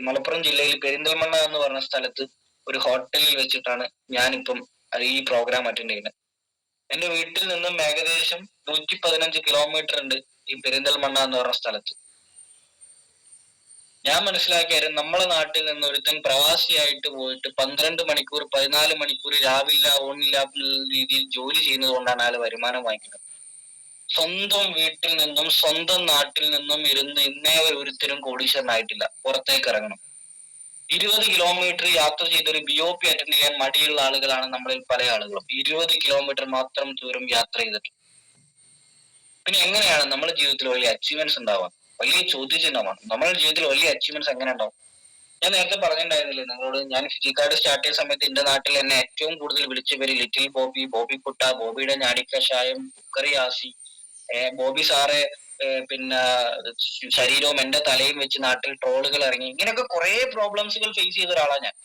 മലപ്പുറം ജില്ലയിൽ പെരിന്തൽമണ്ണ എന്ന് പറഞ്ഞ സ്ഥലത്ത് ഒരു ഹോട്ടലിൽ വെച്ചിട്ടാണ് ഞാനിപ്പം ഈ പ്രോഗ്രാം അറ്റൻഡ് ചെയ്യുന്നത്. എന്റെ വീട്ടിൽ നിന്നും ഏകദേശം 115 കിലോമീറ്റർ ഉണ്ട് ഈ പെരിന്തൽമണ്ണ എന്ന് പറഞ്ഞ സ്ഥലത്ത്. ഞാൻ മനസ്സിലാക്കിയാലും നമ്മളെ നാട്ടിൽ നിന്ന് ഒരുത്തൻ പ്രവാസിയായിട്ട് പോയിട്ട് 12 മണിക്കൂർ 14 മണിക്കൂർ രാവില്ല ഓണില്ലാത്ത രീതിയിൽ ജോലി ചെയ്യുന്നത് കൊണ്ടാണ് അയാൾ വരുമാനം വാങ്ങിക്കുന്നത്. സ്വന്തം വീട്ടിൽ നിന്നും സ്വന്തം നാട്ടിൽ നിന്നും ഇരുന്ന് ഇന്നേ ഒരുത്തരും കോടീശ്വരനായിട്ടില്ല. പുറത്തേക്ക് ഇറങ്ങണം. 20 കിലോമീറ്റർ യാത്ര ചെയ്തൊരു BOP അറ്റൻഡ് ചെയ്യാൻ മടിയുള്ള ആളുകളാണ് നമ്മളിൽ പല ആളുകളും. 20 കിലോമീറ്റർ മാത്രം ദൂരം യാത്ര ചെയ്തിട്ട് പിന്നെ എങ്ങനെയാണ് നമ്മുടെ ജീവിതത്തിൽ വലിയ അച്ചീവ്മെന്റ്സ് ഉണ്ടാവുക? വലിയ ചോദ്യചിഹ്നമാണ്. നമ്മുടെ ജീവിതത്തിൽ വലിയ അച്ചീവ്മെന്റ്സ് എങ്ങനെ ഉണ്ടാവും? ഞാൻ നേരത്തെ പറഞ്ഞിട്ടുണ്ടായിരുന്നില്ലേ നിങ്ങളോട്, ഞാൻ ഫിജിക്കാർട്ട് സ്റ്റാർട്ട് ചെയ്ത സമയത്ത് എന്റെ നാട്ടിൽ എന്നെ ഏറ്റവും കൂടുതൽ വിളിച്ച പേര് ലിറ്റിൽ ബോബി, ബോബി കുട്ട, ബോബിയുടെ ഞാടിക്കഷായം, കുക്കറി ആസി, ബോബി സാറ്, പിന്നെ ശരീരവും എന്റെ തലയും വെച്ച് നാട്ടിൽ ട്രോളുകൾ ഇറങ്ങി. ഇങ്ങനെയൊക്കെ കുറെ പ്രോബ്ലംസുകൾ ഫേസ് ചെയ്ത ഒരാളാണ് ഞാൻ.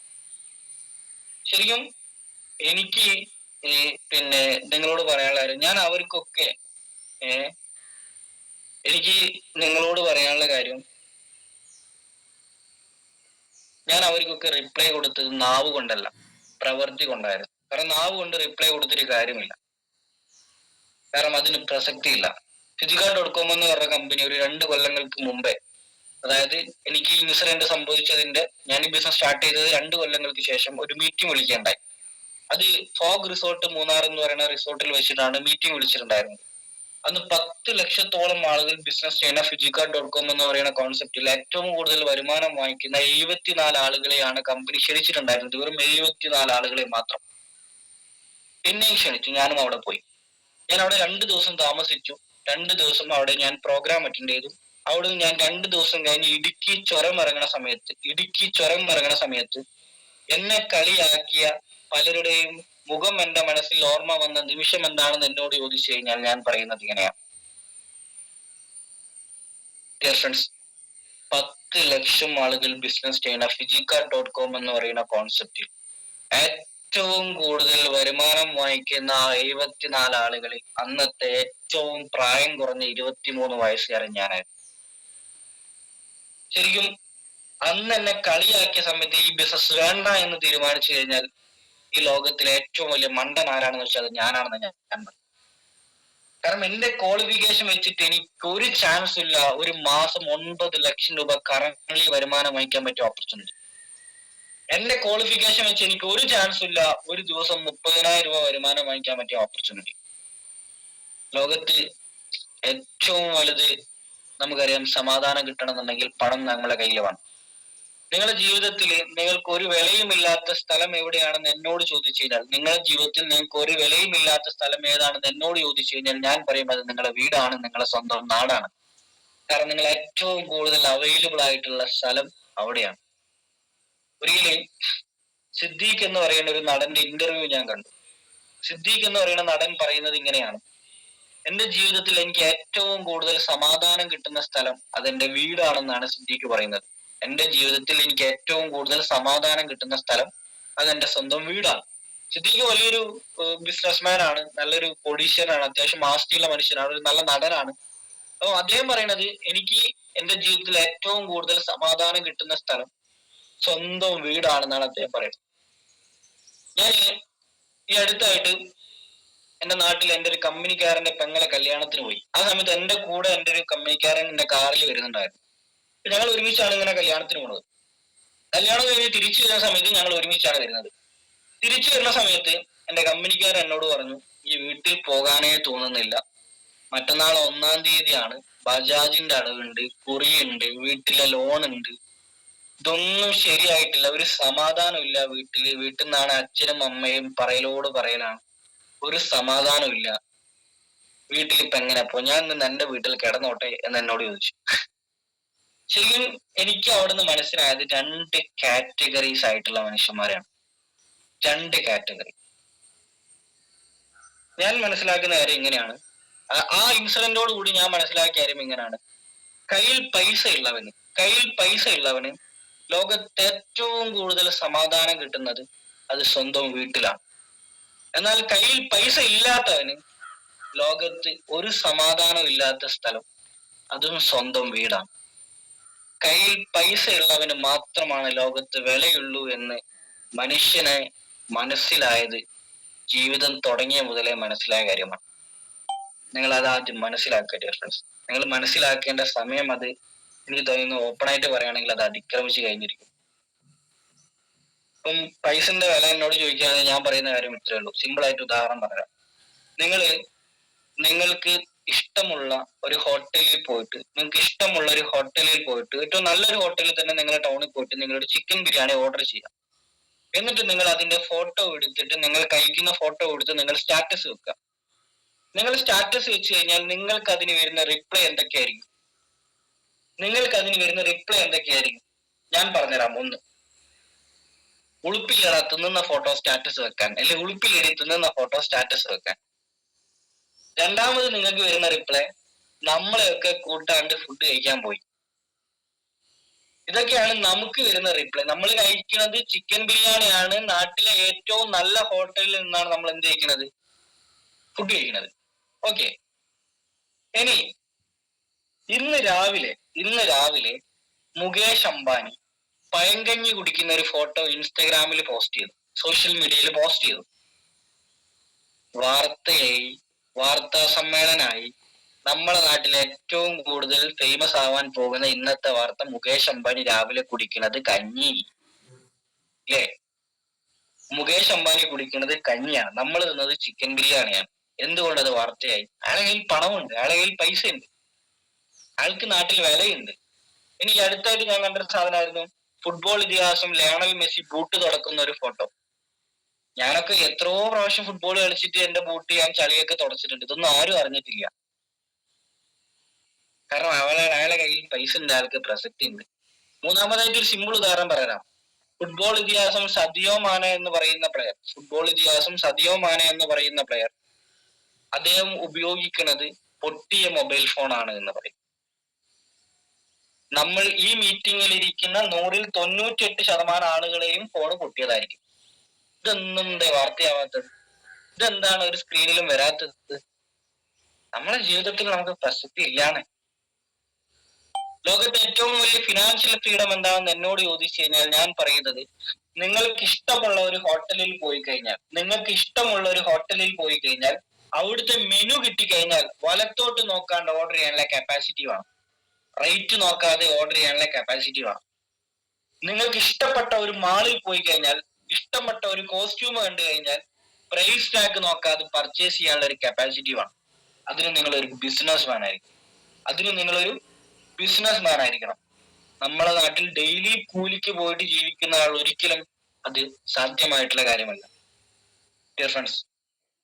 ശരിക്കും എനിക്ക് പിന്നെ നിങ്ങളോട് പറയാനുള്ള കാര്യം, ഞാൻ അവർക്കൊക്കെ എനിക്ക് നിങ്ങളോട് പറയാനുള്ള കാര്യം, ഞാൻ അവർക്കൊക്കെ റിപ്ലൈ കൊടുത്തത് നാവ് കൊണ്ടല്ല, പ്രവൃത്തി കൊണ്ടായിരുന്നു. കാരണം നാവ് കൊണ്ട് റിപ്ലൈ കൊടുത്തിട്ട് കാര്യമില്ല, കാരണം അതിന് പ്രസക്തി ഇല്ല. ഫിജിക്കാർട്ട്.com എന്ന് പറഞ്ഞ കമ്പനി ഒരു 2 കൊല്ലങ്ങൾക്ക് മുമ്പേ, അതായത് എനിക്ക് ഈ ഇൻസിഡന്റ് സംഭവിച്ചതിന്റെ, ഞാൻ ഈ ബിസിനസ് സ്റ്റാർട്ട് ചെയ്തത് 2 കൊല്ലങ്ങൾക്ക് ശേഷം ഒരു മീറ്റിംഗ് വിളിക്കുകയുണ്ടായി. അത് ഫോഗ് റിസോർട്ട് മൂന്നാർ എന്ന് പറയുന്ന റിസോർട്ടിൽ വെച്ചിട്ടാണ് മീറ്റിംഗ് വിളിച്ചിട്ടുണ്ടായിരുന്നത്. അന്ന് 10 ലക്ഷത്തോളം ആളുകൾ ബിസിനസ് ചെയ്യുന്ന ഫിജിക്കാർട്ട്.com എന്ന് പറയുന്ന കോൺസെപ്റ്റിൽ ഏറ്റവും കൂടുതൽ വരുമാനം വാങ്ങിക്കുന്ന 74 ആളുകളെയാണ് കമ്പനി ക്ഷണിച്ചിട്ടുണ്ടായിരുന്നത്. വെറും 74 ആളുകളെ മാത്രം. എന്നെയും ക്ഷണിച്ചു, ഞാനും അവിടെ പോയി. ഞാൻ അവിടെ 2 ദിവസം താമസിച്ചു. 2 ദിവസം അവിടെ ഞാൻ പ്രോഗ്രാം അറ്റൻഡ് ചെയ്തു. അവിടെ ഞാൻ 2 ദിവസം കഴിഞ്ഞ് ഇടുക്കി ചുരം ഇറങ്ങുന്ന സമയത്ത് എന്നെ കളിയാക്കിയ പലരുടെയും മുഖം എന്റെ മനസ്സിൽ ഓർമ്മ വന്ന നിമിഷം എന്താണെന്ന് എന്നോട് ചോദിച്ചു കഴിഞ്ഞാൽ ഞാൻ പറയുന്നത് ഇങ്ങനെയാണ്. ഡിയർ ഫ്രണ്ട്സ്, 10 ലക്ഷം ആളുകൾ ബിസിനസ് ചെയ്യുന്ന ഫിജിക്കാർട്ട്.com എന്ന് പറയുന്ന കോൺസെപ്റ്റിൽ ഏറ്റവും കൂടുതൽ വരുമാനം വാങ്ങിക്കുന്ന 74 ആളുകളിൽ അന്നത്തെ ഏറ്റവും പ്രായം കുറഞ്ഞ 23 വയസ്സുകാരൻ ഞാനായിരുന്നു. ശരിക്കും അന്ന് എന്നെ കളിയാക്കിയ സമയത്ത് ഈ ബിസിനസ് വേണ്ട എന്ന് തീരുമാനിച്ചു കഴിഞ്ഞാൽ ഈ ലോകത്തിലെ ഏറ്റവും വലിയ മണ്ടൻ ആരാണെന്ന് വെച്ചാൽ അത് ഞാനാണെന്ന് ഞാൻ പറയും. കാരണം എന്റെ ക്വാളിഫിക്കേഷൻ വെച്ചിട്ട് എനിക്ക് ഒരു ചാൻസ് ഇല്ല ഒരു മാസം 9 ലക്ഷം രൂപ കറന്റ് വരുമാനം വാങ്ങിക്കാൻ പറ്റിയ ഓപ്പർച്യൂണിറ്റി. എന്റെ ക്വാളിഫിക്കേഷൻ വെച്ച് എനിക്ക് ഒരു ചാൻസ് ഇല്ല ഒരു ദിവസം 30,000 രൂപ വരുമാനം വാങ്ങിക്കാൻ പറ്റിയ ഓപ്പർച്യൂണിറ്റി. ലോകത്ത് ഏറ്റവും വലുത് നമുക്കറിയാം, സമാധാനം കിട്ടണമെന്നുണ്ടെങ്കിൽ പണം നമ്മളെ കയ്യിൽ വേണം. നിങ്ങളുടെ ജീവിതത്തിൽ നിങ്ങൾക്ക് ഒരു വിലയുമില്ലാത്ത സ്ഥലം എവിടെയാണെന്ന് എന്നോട് ചോദിച്ചു കഴിഞ്ഞാൽ, നിങ്ങളുടെ ജീവിതത്തിൽ നിങ്ങൾക്ക് ഒരു വിലയുമില്ലാത്ത സ്ഥലം ഏതാണെന്ന് എന്നോട് ചോദിച്ചു കഴിഞ്ഞാൽ ഞാൻ പറയും അത് നിങ്ങളുടെ വീടാണ്, നിങ്ങളുടെ സ്വന്തം നാടാണ്. കാരണം നിങ്ങൾ ഏറ്റവും കൂടുതൽ അവൈലബിൾ ആയിട്ടുള്ള സ്ഥലം അവിടെയാണ്. ഒരിക്കലും സിദ്ദീഖ് എന്ന് പറയുന്ന ഒരു നടന്റെ ഇന്റർവ്യൂ ഞാൻ കണ്ടു. സിദ്ദീഖ് എന്ന് പറയുന്ന നടൻ പറയുന്നത് ഇങ്ങനെയാണ്: എന്റെ ജീവിതത്തിൽ എനിക്ക് ഏറ്റവും കൂടുതൽ സമാധാനം കിട്ടുന്ന സ്ഥലം അതെന്റെ വീടാണെന്നാണ് സിദ്ദീഖ് പറയുന്നത്. എന്റെ ജീവിതത്തിൽ എനിക്ക് ഏറ്റവും കൂടുതൽ സമാധാനം കിട്ടുന്ന സ്ഥലം അതെന്റെ സ്വന്തം വീടാണ്. സിദ്ദീഖ് വലിയൊരു ബിസിനസ്മാൻ ആണ്, നല്ലൊരു പൊളിഷ്യനാണ്, അത്യാവശ്യം ആസ്തിയുള്ള മനുഷ്യനാണ്, ഒരു നല്ല നടനാണ്. അപ്പൊ അദ്ദേഹം പറയുന്നത്, എനിക്ക് എന്റെ ജീവിതത്തിൽ ഏറ്റവും കൂടുതൽ സമാധാനം കിട്ടുന്ന സ്ഥലം സ്വന്തം വീടാണെന്നാണ് അദ്ദേഹം പറയുന്നത്. ഞാൻ ഈ അടുത്തായിട്ട് എന്റെ നാട്ടിൽ എന്റെ ഒരു കമ്പനിക്കാരന്റെ പെങ്ങളെ കല്യാണത്തിന് പോയി. ആ സമയത്ത് എന്റെ കൂടെ എന്റെ ഒരു കമ്പനിക്കാരൻ എന്റെ കാറിൽ വരുന്നുണ്ടായിരുന്നു. ഞങ്ങൾ ഒരുമിച്ചാണ് ഇങ്ങനെ കല്യാണത്തിന് പോണത്. കല്യാണം കഴിഞ്ഞ് തിരിച്ചു വരുന്ന സമയത്ത് ഞങ്ങൾ ഒരുമിച്ചാണ് വരുന്നത്. തിരിച്ചു വരുന്ന സമയത്ത് എന്റെ കമ്പനിക്കാരൻ എന്നോട് പറഞ്ഞു, ഈ വീട്ടിൽ പോകാനേ തോന്നുന്നില്ല, മറ്റന്നാൾ 1-ാം തീയതിയാണ്, ബജാജിന്റെ അടവുണ്ട്, കുറിയുണ്ട്, വീട്ടിലെ ലോൺ ഉണ്ട്, ഇതൊന്നും ശരിയായിട്ടില്ല, ഒരു സമാധാനം ഇല്ല വീട്ടിൽ നിന്നാണ് അച്ഛനും അമ്മയും പറയലോട് പറയലാണ്, ഒരു സമാധാനം ഇല്ല, വീട്ടിൽ ഇപ്പൊ എങ്ങനെ പോ, ഞാൻ നിന്ന് എന്റെ വീട്ടിൽ കിടന്നോട്ടെ എന്ന് എന്നോട് ചോദിച്ചു. ശരിക്കും എനിക്ക് അവിടുന്ന് മനസ്സിലായത് 2 കാറ്റഗറീസ് ആയിട്ടുള്ള മനുഷ്യന്മാരാണ്. 2 കാറ്റഗറി. ഞാൻ മനസ്സിലാക്കുന്ന കാര്യം ഇങ്ങനെയാണ്, ആ ഇൻസിഡന്റോട് കൂടി ഞാൻ മനസ്സിലാക്കിയ കാര്യം ഇങ്ങനെയാണ്. കയ്യിൽ പൈസ ഉള്ളവന് ലോകത്ത് ഏറ്റവും കൂടുതൽ സമാധാനം കിട്ടുന്നത് അത് സ്വന്തം വീട്ടിലാണ്. എന്നാൽ കയ്യിൽ പൈസ ഇല്ലാത്തവന് ലോകത്ത് ഒരു സമാധാനം ഇല്ലാത്ത സ്ഥലം അതും സ്വന്തം വീടാണ്. കയ്യിൽ പൈസ ഉള്ളവന് മാത്രമാണ് ലോകത്ത് വിലയുള്ളൂ എന്ന് മനുഷ്യനെ മനസ്സിലായത് ജീവിതം തുടങ്ങിയ മുതലേ മനസ്സിലായ കാര്യമാണ്. നിങ്ങൾ അത് ആദ്യം മനസ്സിലാക്കുക ഡിയർ ഫ്രണ്ട്സ്. നിങ്ങൾ മനസ്സിലാക്കേണ്ട സമയം അത് എനിക്ക് തോന്നുന്നു ഓപ്പണായിട്ട് പറയുകയാണെങ്കിൽ അത് അതിക്രമിച്ച് കഴിഞ്ഞിരിക്കും. ഇപ്പം പൈസന്റെ വില എന്നോട് ചോദിക്കുകയാണെങ്കിൽ ഞാൻ പറയുന്ന കാര്യം ഇത്രേ ഉള്ളൂ. സിമ്പിൾ ആയിട്ട് ഉദാഹരണം പറയാം. നിങ്ങൾക്ക് ഇഷ്ടമുള്ള ഒരു ഹോട്ടലിൽ പോയിട്ട് ഏറ്റവും നല്ലൊരു ഹോട്ടലിൽ തന്നെ നിങ്ങൾ ടൗണിൽ പോയിട്ട് നിങ്ങളൊരു ചിക്കൻ ബിരിയാണി ഓർഡർ ചെയ്യാം. എന്നിട്ട് നിങ്ങൾ അതിന്റെ ഫോട്ടോ എടുത്തിട്ട്, നിങ്ങൾ കഴിക്കുന്ന ഫോട്ടോ എടുത്ത് നിങ്ങൾ സ്റ്റാറ്റസ് വെക്കുക. നിങ്ങൾ സ്റ്റാറ്റസ് വെച്ച് കഴിഞ്ഞാൽ നിങ്ങൾക്ക് അതിന് വരുന്ന റിപ്ലൈ എന്തൊക്കെയായിരിക്കും? ഞാൻ പറഞ്ഞുതരാം. 1, ഉളുപ്പില്ലടാ തിന്നുന്ന ഫോട്ടോ സ്റ്റാറ്റസ് വെക്കാൻ, അല്ലെങ്കിൽ ഉളുപ്പില്ലടി തിന്നുന്ന ഫോട്ടോ സ്റ്റാറ്റസ് വെക്കാൻ. 2ാമത് നിങ്ങൾക്ക് വരുന്ന റിപ്ലൈ, നമ്മളെയൊക്കെ കൂട്ടാണ്ട് ഫുഡ് കഴിക്കാൻ പോയി. ഇതൊക്കെയാണ് നമുക്ക് വരുന്ന റിപ്ലൈ. നമ്മൾ കഴിക്കുന്നത് ചിക്കൻ ബിരിയാണിയാണ്, നാട്ടിലെ ഏറ്റവും നല്ല ഹോട്ടലിൽ നിന്നാണ് നമ്മൾ എന്ത് കഴിക്കുന്നത്, ഫുഡ് കഴിക്കുന്നത്. ഓക്കെ. ഇനി ഇന്ന് രാവിലെ മുകേഷ് അംബാനി പഴങ്കഞ്ഞി കുടിക്കുന്ന ഒരു ഫോട്ടോ ഇൻസ്റ്റഗ്രാമിൽ പോസ്റ്റ് ചെയ്തു, സോഷ്യൽ മീഡിയയിൽ പോസ്റ്റ് ചെയ്തു. വാർത്താ സമ്മേളനമായി. നമ്മളെ നാട്ടിൽ ഏറ്റവും കൂടുതൽ ഫേമസ് ആവാൻ പോകുന്ന ഇന്നത്തെ വാർത്ത, മുകേഷ് അംബാനി രാവിലെ കുടിക്കുന്നത് കഞ്ഞി. അല്ലേ? മുകേഷ് അംബാനി കുടിക്കുന്നത് കഞ്ഞിയാണ്, നമ്മൾ തിന്നത് ചിക്കൻ ബിരിയാണിയാണ്. എന്തുകൊണ്ട് അത് വാർത്തയായി? അയാളെ കയ്യിൽ പണമുണ്ട്, അയാളെ കയ്യിൽ പൈസ ഉണ്ട്, അയാൾക്ക് നാട്ടിൽ വിലയുണ്ട്. ഇനി അടുത്തായിട്ട് ഞാൻ കണ്ടൊരു സാധനമായിരുന്നു ഫുട്ബോൾ ഇതിഹാസം ലയണൽ മെസ്സി ബൂട്ട് തുടക്കുന്ന ഒരു ഫോട്ടോ. ഞാനൊക്കെ എത്രയോ പ്രാവശ്യം ഫുട്ബോൾ കളിച്ചിട്ട് എന്റെ ബൂട്ട് ഞാൻ ചളിയൊക്കെ തുടച്ചിട്ടുണ്ട്. ഇതൊന്നും ആരും അറിഞ്ഞിട്ടില്ല. കാരണം അയാളെ കയ്യിൽ പൈസ ഉണ്ട്, അയാൾക്ക് പ്രസക്തി ഉണ്ട്. 3ാമതായിട്ട് ഒരു സിമ്പിൾ ഉദാഹരണം പറയാം. ഫുട്ബോൾ ഇതിഹാസം സദിയോ മാനെ എന്ന് പറയുന്ന പ്ലെയർ അദ്ദേഹം ഉപയോഗിക്കുന്നത് പൊട്ടിയ മൊബൈൽ ഫോൺ ആണ് എന്ന് പറയും. നമ്മൾ ഈ മീറ്റിംഗിൽ ഇരിക്കുന്ന 100-ൽ 98% ആളുകളെയും ഫോൺ പൊട്ടിയതായിരിക്കും. ഇതൊന്നും എന്താ വാർത്തയാവാത്തത്? ഇതെന്താണ് ഒരു സ്ക്രീനിലും വരാത്തത്? നമ്മുടെ ജീവിതത്തിൽ നമുക്ക് പ്രസക്തി ഇല്ലാണ്. ലോകത്തെ ഏറ്റവും വലിയ ഫിനാൻഷ്യൽ ഫ്രീഡം എന്താണെന്ന് എന്നോട് ചോദിച്ചു കഴിഞ്ഞാൽ ഞാൻ പറയുന്നത്, നിങ്ങൾക്ക് ഇഷ്ടമുള്ള ഒരു ഹോട്ടലിൽ പോയി കഴിഞ്ഞാൽ അവിടുത്തെ മെനു കിട്ടിക്കഴിഞ്ഞാൽ വലത്തോട്ട് നോക്കാണ്ട് ഓർഡർ ചെയ്യാനുള്ള കപ്പാസിറ്റി വേണം. റേറ്റ് നോക്കാതെ ഓർഡർ ചെയ്യാനുള്ള കപ്പാസിറ്റി വേണം. നിങ്ങൾക്ക് ഇഷ്ടപ്പെട്ട ഒരു മാളിൽ പോയി കഴിഞ്ഞാൽ, ഇഷ്ടപ്പെട്ട ഒരു കോസ്റ്റ്യൂം കണ്ടു കഴിഞ്ഞാൽ പ്രൈസ് ടാഗ് നോക്കാതെ പർച്ചേസ് ചെയ്യാനുള്ള ഒരു കപ്പാസിറ്റി വേണം. അതിന് നിങ്ങളൊരു ബിസിനസ് മാൻ ആയിരിക്കണം. നമ്മളെ നാട്ടിൽ ഡെയിലി കൂലിക്ക് പോയിട്ട് ജീവിക്കുന്ന ആൾ ഒരിക്കലും അത് സാധ്യമായിട്ടുള്ള കാര്യമല്ല. ഡിയർ ഫ്രണ്ട്സ്,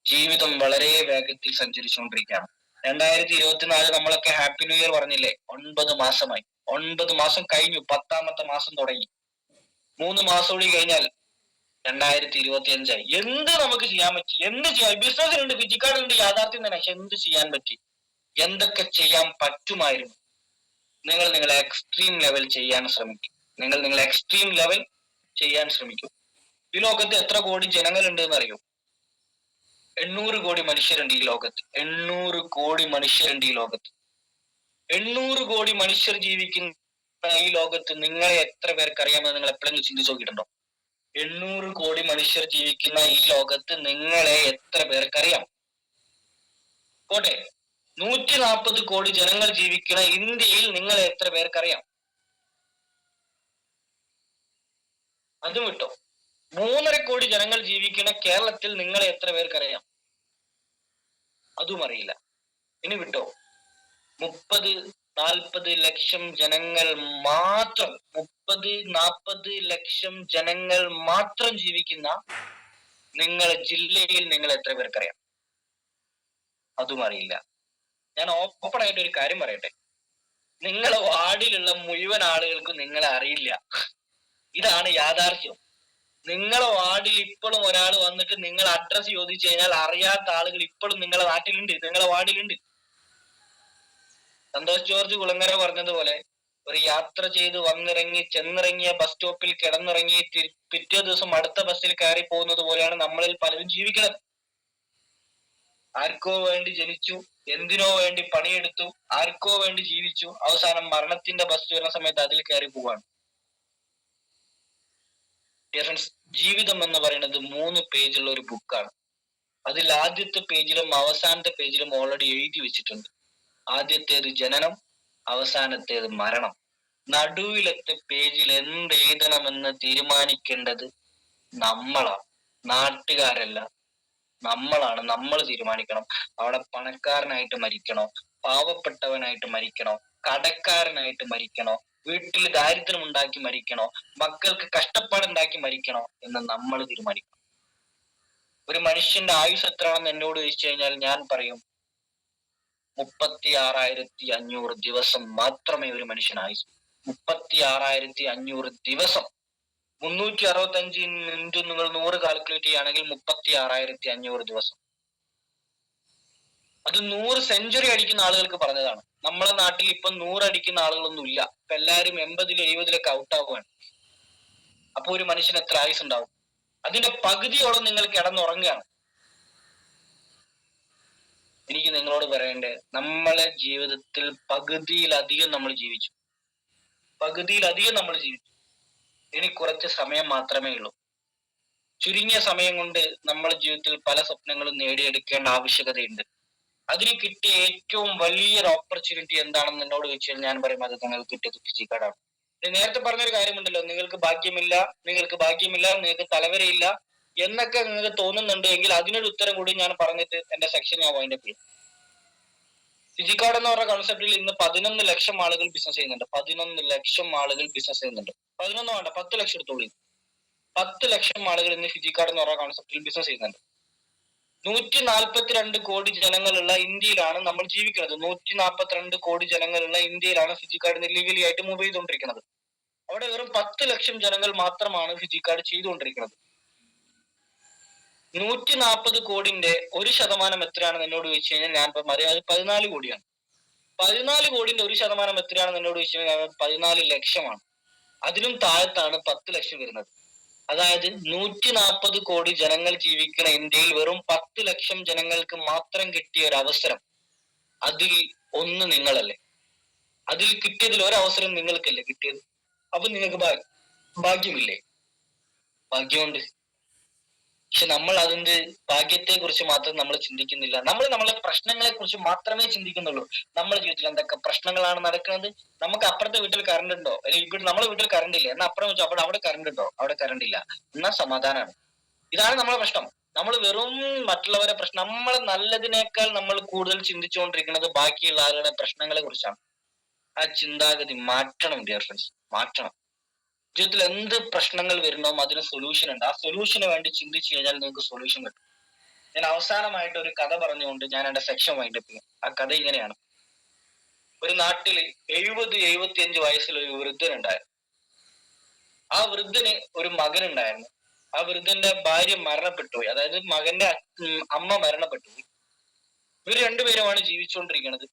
ജീവിതം വളരെ വേഗത്തിൽ സഞ്ചരിച്ചുകൊണ്ടിരിക്കുകയാണ്. 2024 നമ്മളൊക്കെ ഹാപ്പി ന്യൂ ഇയർ പറഞ്ഞില്ലേ? 9 മാസമായി. 9 മാസം കഴിഞ്ഞു, 10ാമത്തെ മാസം തുടങ്ങി. 3 മാസം കൂടി കഴിഞ്ഞാൽ 2025 ആയി. എന്ത് നമുക്ക് ചെയ്യാൻ പറ്റി? ബിസിനസ്സിലുണ്ട്, ഫിജിക്കാർഡിലുണ്ട്, യാഥാർത്ഥ്യം തന്നെ. പക്ഷെ എന്ത് ചെയ്യാൻ പറ്റി? എന്തൊക്കെ ചെയ്യാൻ പറ്റുമായിരുന്നു? നിങ്ങളെ എക്സ്ട്രീം ലെവൽ ചെയ്യാൻ ശ്രമിക്കും. ഈ ലോകത്ത് എത്ര കോടി ജനങ്ങളുണ്ട് എന്ന് അറിയോ? 800 കോടി മനുഷ്യരുണ്ട് ഈ ലോകത്ത്. 800 കോടി മനുഷ്യർ ജീവിക്കുന്ന ഈ ലോകത്ത് നിങ്ങളെ എത്ര പേർക്ക് അറിയാമെന്ന് നിങ്ങൾ എപ്പോഴെങ്കിലും ചിന്തിച്ചു നോക്കിയിട്ടുണ്ടോ? 800 കോടി മനുഷ്യർ ജീവിക്കുന്ന ഈ ലോകത്ത് നിങ്ങളെ എത്ര പേർക്കറിയാം? പോട്ടെ, 140 കോടി ജനങ്ങൾ ജീവിക്കുന്ന ഇന്ത്യയിൽ നിങ്ങളെ എത്ര പേർക്കറിയാം? അതും വിട്ടോ. 3.5 കോടി ജനങ്ങൾ ജീവിക്കുന്ന കേരളത്തിൽ നിങ്ങളെ എത്ര പേർക്കറിയാം? അതും അറിയില്ല. ഇനി വിട്ടോ, 30-40 ലക്ഷം ജനങ്ങൾ മാത്രം 30-40 ലക്ഷം ജനങ്ങൾ മാത്രം ജീവിക്കുന്ന നിങ്ങളെ ജില്ലയിൽ നിങ്ങൾ എത്ര പേർക്കറിയാം? അതും അറിയില്ല. ഞാൻ ഓപ്പൺ ആയിട്ട് ഒരു കാര്യം പറയട്ടെ, നിങ്ങളെ വാർഡിലുള്ള മുഴുവൻ ആളുകൾക്കും നിങ്ങളെ അറിയില്ല. ഇതാണ് യാഥാർത്ഥ്യം. നിങ്ങളെ വാർഡിൽ ഇപ്പോഴും ഒരാൾ വന്നിട്ട് നിങ്ങൾ അഡ്രസ് ചോദിച്ചു കഴിഞ്ഞാൽ അറിയാത്ത ആളുകൾ ഇപ്പോഴും നിങ്ങളെ നാട്ടിലുണ്ട്, നിങ്ങളെ വാർഡിലുണ്ട്. സന്തോഷ് ജോർജ് കുളങ്ങര പറഞ്ഞതുപോലെ ഒരു യാത്ര ചെയ്ത് ചെന്നിറങ്ങിയ ബസ് സ്റ്റോപ്പിൽ കിടന്നിറങ്ങി പിറ്റേ ദിവസം അടുത്ത ബസ്സിൽ കയറി പോകുന്നത് പോലെയാണ് നമ്മളിൽ പലരും ജീവിക്കുന്നത്. ആർക്കോ വേണ്ടി ജനിച്ചു, എന്തിനോ വേണ്ടി പണിയെടുത്തു, ആർക്കോ വേണ്ടി ജീവിച്ചു, അവസാനം മരണത്തിന്റെ ബസ് വരുന്ന സമയത്ത് അതിൽ കയറി പോവാണ്. ഫ്രണ്ട്സ്, ജീവിതം എന്ന് പറയുന്നത് 3 പേജുള്ള ഒരു ബുക്കാണ്. അതിൽ ആദ്യത്തെ പേജിലും അവസാനത്തെ പേജിലും ഓൾറെഡി എഴുതി വെച്ചിട്ടുണ്ട്. ആദ്യത്തേത് ജനനം, അവസാനത്തേത് മരണം. നടുവിലത്തെ പേജിൽ എന്ത് എഴുതണമെന്ന് തീരുമാനിക്കേണ്ടത് നമ്മളാണ്, നാട്ടുകാരല്ല. നമ്മളാണ്. നമ്മൾ തീരുമാനിക്കണം. അവിടെ പണക്കാരനായിട്ട് മരിക്കണോ, പാവപ്പെട്ടവനായിട്ട് മരിക്കണോ, കടക്കാരനായിട്ട് മരിക്കണോ, വീട്ടിൽ ദാരിദ്ര്യം ഉണ്ടാക്കി മരിക്കണോ, മക്കൾക്ക് കഷ്ടപ്പാടുണ്ടാക്കി മരിക്കണോ എന്ന് നമ്മൾ തീരുമാനിക്കണം. ഒരു മനുഷ്യന്റെ ആയുസ് എത്രയാണെന്ന് എന്നോട് ചോദിച്ചു കഴിഞ്ഞാൽ ഞാൻ പറയും 36,500 ദിവസം മാത്രമേ ഒരു മനുഷ്യൻ ആയുസ്. 36,500 ദിവസം. 365 നിങ്ങൾ 100 കാൽക്കുലേറ്റ് ചെയ്യുകയാണെങ്കിൽ 36,500 ദിവസം. അത് 100 സെഞ്ചുറി അടിക്കുന്ന ആളുകൾക്ക് പറഞ്ഞതാണ്. നമ്മളെ നാട്ടിൽ ഇപ്പൊ 100 അടിക്കുന്ന ആളുകളൊന്നും ഇല്ല. ഇപ്പൊ എല്ലാവരും 80-70 ഔട്ട് ആവുകയാണ്. അപ്പൊ ഒരു മനുഷ്യന് എത്ര ആയുസ് ഉണ്ടാവും? അതിന്റെ പകുതിയോളം നിങ്ങൾ കിടന്നുറങ്ങുകയാണ്. എനിക്ക് നിങ്ങളോട് പറയണ്ടേ, നമ്മളെ ജീവിതത്തിൽ പകുതിയിലധികം നമ്മൾ ജീവിച്ചു. ഇനി കുറച്ച് സമയം മാത്രമേ ഉള്ളൂ. ചുരുങ്ങിയ സമയം കൊണ്ട് നമ്മുടെ ജീവിതത്തിൽ പല സ്വപ്നങ്ങളും നേടിയെടുക്കേണ്ട ആവശ്യകതയുണ്ട്. അതിന് കിട്ടിയ ഏറ്റവും വലിയൊരു ഓപ്പർച്യൂണിറ്റി എന്താണെന്ന് എന്നോട് ചോദിച്ചാൽ ഞാൻ പറയും അത് നിങ്ങൾക്ക് കിട്ടിയത് ഫിജി കാർഡാണ്. നേരത്തെ പറഞ്ഞൊരു കാര്യമുണ്ടല്ലോ, നിങ്ങൾക്ക് ഭാഗ്യമില്ല, നിങ്ങൾക്ക് തലവരയില്ല എന്നൊക്കെ നിങ്ങൾക്ക് തോന്നുന്നുണ്ട് എങ്കിൽ അതിനൊരു ഉത്തരം കൂടി ഞാൻ പറഞ്ഞിട്ട് എന്റെ സെക്ഷൻ ഞാൻ വൈൻഡപ്പ് ചെയ്യും. ഫിജി കാർഡ് എന്ന് പറഞ്ഞ കോൺസെപ്റ്റിൽ ഇന്ന് 11 ലക്ഷം ആളുകൾ ബിസിനസ് ചെയ്യുന്നുണ്ട്. 11 ലക്ഷം ആളുകൾ ബിസിനസ് ചെയ്യുന്നുണ്ട്. 11 വേണ്ട, 10 ലക്ഷം എടുത്തോളൂ. 10 ലക്ഷം ആളുകൾ ഇന്ന് ഫിജി കാർഡ് എന്ന് പറഞ്ഞ കോൺസെപ്റ്റിൽ ബിസിനസ് ചെയ്യുന്നുണ്ട്. 142 കോടി ജനങ്ങളുള്ള ഇന്ത്യയിലാണ് നമ്മൾ ജീവിക്കുന്നത്. 142 കോടി ജനങ്ങളുള്ള ഇന്ത്യയിലാണ് ഫിജി കാർഡിന് ലീഗലി ആയിട്ട് മൂവ് ചെയ്തുകൊണ്ടിരിക്കുന്നത്. അവിടെ വെറും 10 ലക്ഷം ജനങ്ങൾ മാത്രമാണ് ഫിജി കാർഡ് ചെയ്തുകൊണ്ടിരിക്കുന്നത്. 140 കോടിന്റെ 1% എത്രയാണെന്ന് എന്നോട് ചോദിച്ചു കഴിഞ്ഞാൽ ഞാൻ പറയാം അത് 14 കോടിയാണ്. 14 കോടിന്റെ 1% എത്രയാണെന്ന് എന്നോട് ചോദിച്ചു കഴിഞ്ഞാൽ 14 ലക്ഷമാണ്. അതിലും താഴത്താണ് 10 ലക്ഷം വരുന്നത്. അതായത് 140 കോടി ജനങ്ങൾ ജീവിക്കുന്ന ഇന്ത്യയിൽ വെറും 10 ലക്ഷം ജനങ്ങൾക്ക് മാത്രം കിട്ടിയ ഒരു അവസരം. അതിൽ ഒന്ന് നിങ്ങളല്ലേ? അതിൽ കിട്ടിയതിൽ ഒരവസരം നിങ്ങൾക്കല്ലേ കിട്ടിയത്? അപ്പൊ നിങ്ങൾക്ക് ഭാഗ്യമില്ലേ? ഭാഗ്യമുണ്ട്. പക്ഷെ നമ്മൾ അതിന്റെ ഭാഗ്യത്തെ കുറിച്ച് മാത്രം നമ്മൾ ചിന്തിക്കുന്നില്ല. നമ്മൾ നമ്മളെ പ്രശ്നങ്ങളെ കുറിച്ച് മാത്രമേ ചിന്തിക്കുന്നുള്ളൂ. നമ്മുടെ ജീവിതത്തിൽ എന്തൊക്കെ പ്രശ്നങ്ങളാണ് നടക്കുന്നത്? നമുക്ക് അപ്പുറത്തെ വീട്ടിൽ കറണ്ട് ഉണ്ടോ? അല്ലെങ്കിൽ നമ്മളെ വീട്ടിൽ കറണ്ട് ഇല്ല എന്നാ അപ്പുറം വെച്ചാൽ അവിടെ കറണ്ട് ഉണ്ടോ? അവിടെ കറണ്ട് ഇല്ല എന്നാ സമാധാനമാണ്. ഇതാണ് നമ്മളെ പ്രശ്നം. നമ്മൾ വെറും മറ്റുള്ളവരെ പ്രശ്നം, നമ്മളെ നല്ലതിനേക്കാൾ നമ്മൾ കൂടുതൽ ചിന്തിച്ചുകൊണ്ടിരിക്കുന്നത് ബാക്കിയുള്ള ആളുകളുടെ പ്രശ്നങ്ങളെ കുറിച്ചാണ്. ആ ചിന്താഗതി മാറ്റണം ഡിയർ ഫ്രണ്ട്സ്, മാറ്റണം. ജീവിതത്തിൽ എന്ത് പ്രശ്നങ്ങൾ വരുന്നോ അതിന് സൊല്യൂഷൻ ഉണ്ട്. ആ സൊല്യൂഷന് വേണ്ടി ചിന്തിച്ചു കഴിഞ്ഞാൽ നിങ്ങൾക്ക് സൊല്യൂഷൻ കിട്ടും. ഞാൻ അവസാനമായിട്ട് ഒരു കഥ പറഞ്ഞുകൊണ്ട് ഞാൻ എന്റെ സെക്ഷൻ വൈൻഡപ്പ് ചെയ്യും. ആ കഥ ഇങ്ങനെയാണ്. ഒരു നാട്ടില് 70-75 വയസ്സിൽ ഒരു വൃദ്ധനുണ്ടായിരുന്നു. ആ വൃദ്ധന് ഒരു മകനുണ്ടായിരുന്നു. ആ വൃദ്ധന്റെ ഭാര്യ മരണപ്പെട്ടുപോയി. അതായത് മകന്റെ അമ്മ മരണപ്പെട്ടുപോയി. ഇവർ രണ്ടുപേരുമാണ് ജീവിച്ചുകൊണ്ടിരിക്കുന്നത്.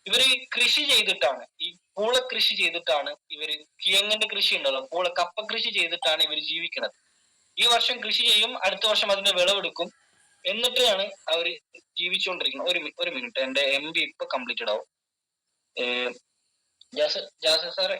ഇവര് കൃഷി ചെയ്തിട്ടാണ്, ഈ പൂള കൃഷി ചെയ്തിട്ടാണ് ഇവര്, കിഴങ്ങിന്റെ കൃഷി ഉണ്ടല്ലോ, കപ്പ കൃഷി ചെയ്തിട്ടാണ് ഇവർ ജീവിക്കുന്നത്. ഈ വർഷം കൃഷി ചെയ്യും, അടുത്ത വർഷം അതിന്റെ വിളവെടുക്കും, എന്നിട്ടാണ് അവര് ജീവിച്ചുകൊണ്ടിരിക്കുന്നത്. ഒരു മിനിറ്റ്, എന്റെ MB ഇപ്പൊ കംപ്ലീറ്റഡ് ആവും. ജാസ സാറേ,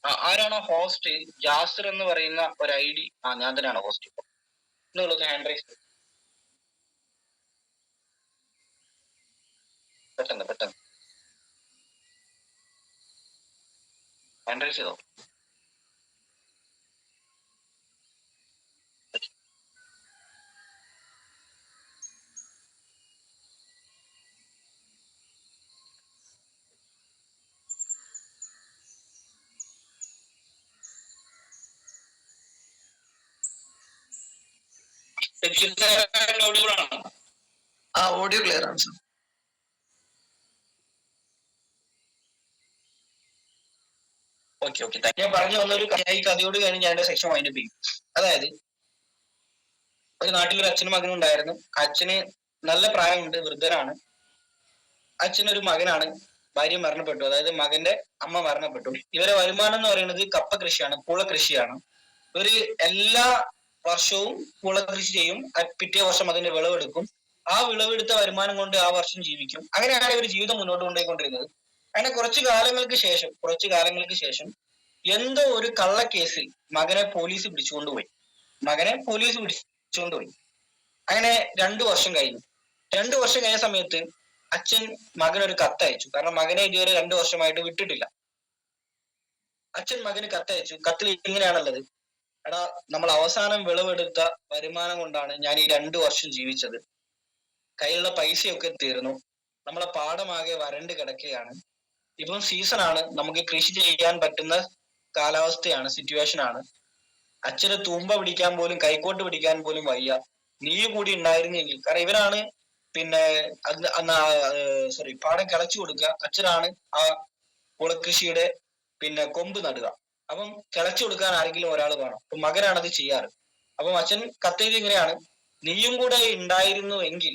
ആരാണോ ഹോസ്റ്റ്? ജാസിർ എന്ന് പറയുന്ന ഒരു ID. ഞാൻ തന്നെയാണ് ഹോസ്റ്റ്. ഇപ്പൊ എന്നുള്ളത് ഹാൻഡ് റൈസ് പെട്ടെന്ന് ഹാൻഡ് റൈസ് ചെയ്തോ. ഓഡിയോ ക്ലിയർ ആണ് സർ. ഓക്കെ. ഞാൻ പറഞ്ഞു വന്നൊരു ഈ കഥയോട് കഴിഞ്ഞ് ഞാൻ സെക്ഷൻ വൈൻഡപ്പ് ചെയ്യും. അതായത് ഒരു നാട്ടിലൊരു അച്ഛനും മകനും ഉണ്ടായിരുന്നു. അച്ഛന് നല്ല പ്രായമുണ്ട്, വൃദ്ധനാണ്. അച്ഛനൊരു മകനാണ്. ഭാര്യ മരണപ്പെട്ടു, അതായത് മകന്റെ അമ്മ മരണപ്പെട്ടു. ഇവരെ വരുമാനം എന്ന് പറയുന്നത് കപ്പ കൃഷിയാണ്, പൂള കൃഷിയാണ്. ഇവര് എല്ലാ വർഷവും പൂള കൃഷി ചെയ്യും. പിറ്റേ വർഷം അതിന്റെ വിളവെടുക്കും. ആ വിളവെടുത്ത വരുമാനം കൊണ്ട് ആ വർഷം ജീവിക്കും. അങ്ങനെയാണ് ഇവർ ജീവിതം മുന്നോട്ട് കൊണ്ടുപോയിക്കൊണ്ടിരുന്നത്. അങ്ങനെ കുറച്ചു കാലങ്ങൾക്ക് ശേഷം എന്തോ ഒരു കള്ളക്കേസിൽ മകനെ പോലീസ് പിടിച്ചുകൊണ്ടുപോയി. അങ്ങനെ 2 വർഷം കഴിഞ്ഞു. 2 വർഷം കഴിഞ്ഞ സമയത്ത് അച്ഛൻ മകനൊരു കത്തയച്ചു. കാരണം മകനെ ഇതുവരെ 2 വർഷമായിട്ട് വിട്ടിട്ടില്ല. അച്ഛൻ മകന് കത്തയച്ചു. കത്തിൽ ഇങ്ങനെയാണുള്ളത്: എടാ, നമ്മൾ അവസാനം വിളവെടുത്ത വരുമാനം കൊണ്ടാണ് ഞാൻ ഈ 2 വർഷം ജീവിച്ചത്. കയ്യിലുള്ള പൈസയൊക്കെ തീർന്നു. നമ്മളെ പാടമാകെ വരണ്ട് കിടക്കുകയാണ്. ഇപ്പം സീസണാണ്, നമുക്ക് കൃഷി ചെയ്യാൻ പറ്റുന്ന കാലാവസ്ഥയാണ്, സിറ്റുവേഷൻ ആണ്. അച്ഛന് തൂമ്പ പിടിക്കാൻ പോലും, കൈക്കോട്ട് പിടിക്കാൻ പോലും വയ്യ. നീ കൂടി ഉണ്ടായിരുന്നെങ്കിൽ, കാരണം ഇവരാണ് പിന്നെ പാടം കിളച്ചു കൊടുക്കുക. അച്ഛനാണ് ആ കുളകൃഷിയുടെ കൊമ്പ് നടുക. അപ്പം കിളച്ചു കൊടുക്കാൻ ആരെങ്കിലും ഒരാൾ വേണം. അപ്പൊ മകനാണത് ചെയ്യാറ്. അപ്പം അച്ഛൻ കത്തെഴുതി ഇങ്ങനെയാണ്: നീയും കൂടെ ഉണ്ടായിരുന്നു എങ്കിൽ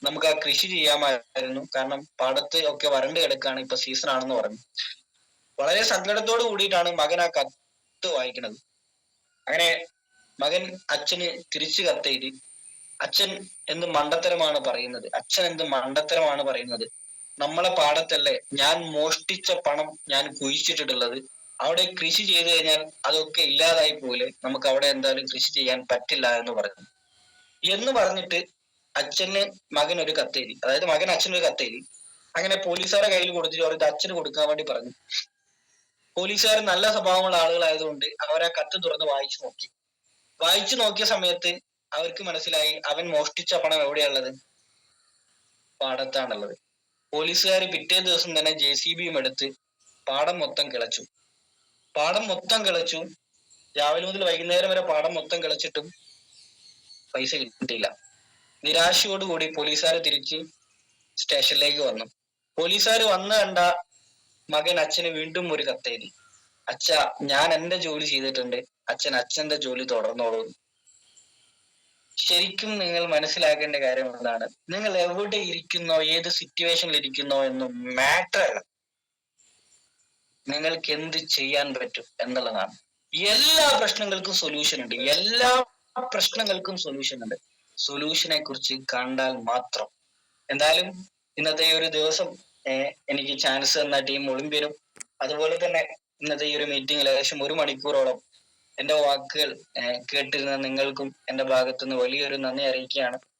നമുക്ക് ആ കൃഷി ചെയ്യാമായിരുന്നു. കാരണം പാടത്ത് ഒക്കെ വരണ്ട് കിടക്കാണ്, ഇപ്പൊ സീസൺ ആണെന്ന് പറഞ്ഞു. വളരെ സങ്കടത്തോട് കൂടിയിട്ടാണ് മകൻ ആ കത്ത് വായിക്കുന്നത്. അങ്ങനെ മകൻ അച്ഛന് തിരിച്ചു കത്തെഴുതി. അച്ഛൻ എന്ത് മണ്ടത്തരമാണ് പറയുന്നത്? നമ്മളെ പാടത്തല്ലേ ഞാൻ മോഷ്ടിച്ച പണം ഞാൻ കുഴിച്ചിട്ടിട്ടുള്ളത്. അവിടെ കൃഷി ചെയ്തു കഴിഞ്ഞാൽ അതൊക്കെ ഇല്ലാതായി പോലെ, നമുക്ക് അവിടെ എന്തായാലും കൃഷി ചെയ്യാൻ പറ്റില്ല എന്ന് പറഞ്ഞിട്ട് അച്ഛന് മകൻ ഒരു കത്തെഴുതി. അതായത് മകൻ അച്ഛനൊരു കത്തെഴുതി. അങ്ങനെ പോലീസുകാരെ കയ്യിൽ കൊടുത്തിട്ട് അവർക്ക് അച്ഛന് കൊടുക്കാൻ വേണ്ടി പറഞ്ഞു. പോലീസുകാർ നല്ല സ്വഭാവമുള്ള ആളുകളായതുകൊണ്ട് അവർ ആ കത്ത് തുറന്ന് വായിച്ചു നോക്കിയ സമയത്ത് അവർക്ക് മനസ്സിലായി അവൻ മോഷ്ടിച്ച പണം എവിടെയുള്ളത്? പാടത്താണുള്ളത്. പോലീസുകാർ പിറ്റേ ദിവസം തന്നെ JCB എടുത്ത് പാടം മൊത്തം കിളച്ചു. രാവിലെ മുതൽ വൈകുന്നേരം വരെ പാടം മൊത്തം കിളച്ചിട്ടും പൈസ കിട്ടിയില്ല. നിരാശയോടുകൂടി പോലീസുകാർ തിരിച്ച് സ്റ്റേഷനിലേക്ക് വന്നു. പോലീസുകാർ വന്ന് കണ്ട മകൻ അച്ഛന് വീണ്ടും ഒരു കത്തെഴുതി: അച്ഛ, ഞാൻ എന്റെ ജോലി ചെയ്തിട്ടുണ്ട്, അച്ഛന്റെ ജോലി തുടർന്നോളൂ. ശരിക്കും നിങ്ങൾ മനസ്സിലാക്കേണ്ട കാര്യം എന്താണ്? നിങ്ങൾ എവിടെ ഇരിക്കുന്നോ, ഏത് സിറ്റുവേഷനിൽ ഇരിക്കുന്നോ എന്നും മാറ്റർ അല്ല, നിങ്ങൾക്ക് എന്ത് ചെയ്യാൻ പറ്റും എന്നുള്ളതാണ്. എല്ലാ പ്രശ്നങ്ങൾക്കും സൊല്യൂഷൻ ഉണ്ട്. സൊല്യൂഷനെ കുറിച്ച് കണ്ടാൽ മാത്രം. എന്തായാലും ഇന്നത്തെ ഒരു ദിവസം എനിക്ക് ചാൻസ് തന്ന ടീം ഒളിമ്പ്യനും, അതുപോലെ തന്നെ ഇന്നത്തെ ഈ ഒരു മീറ്റിംഗിൽ ഏകദേശം 1 മണിക്കൂറോളം എന്റെ വാക്കുകൾ കേട്ടിരുന്ന നിങ്ങൾക്കും എന്റെ ഭാഗത്തുനിന്ന് വലിയൊരു നന്ദി അറിയിക്കുകയാണ്.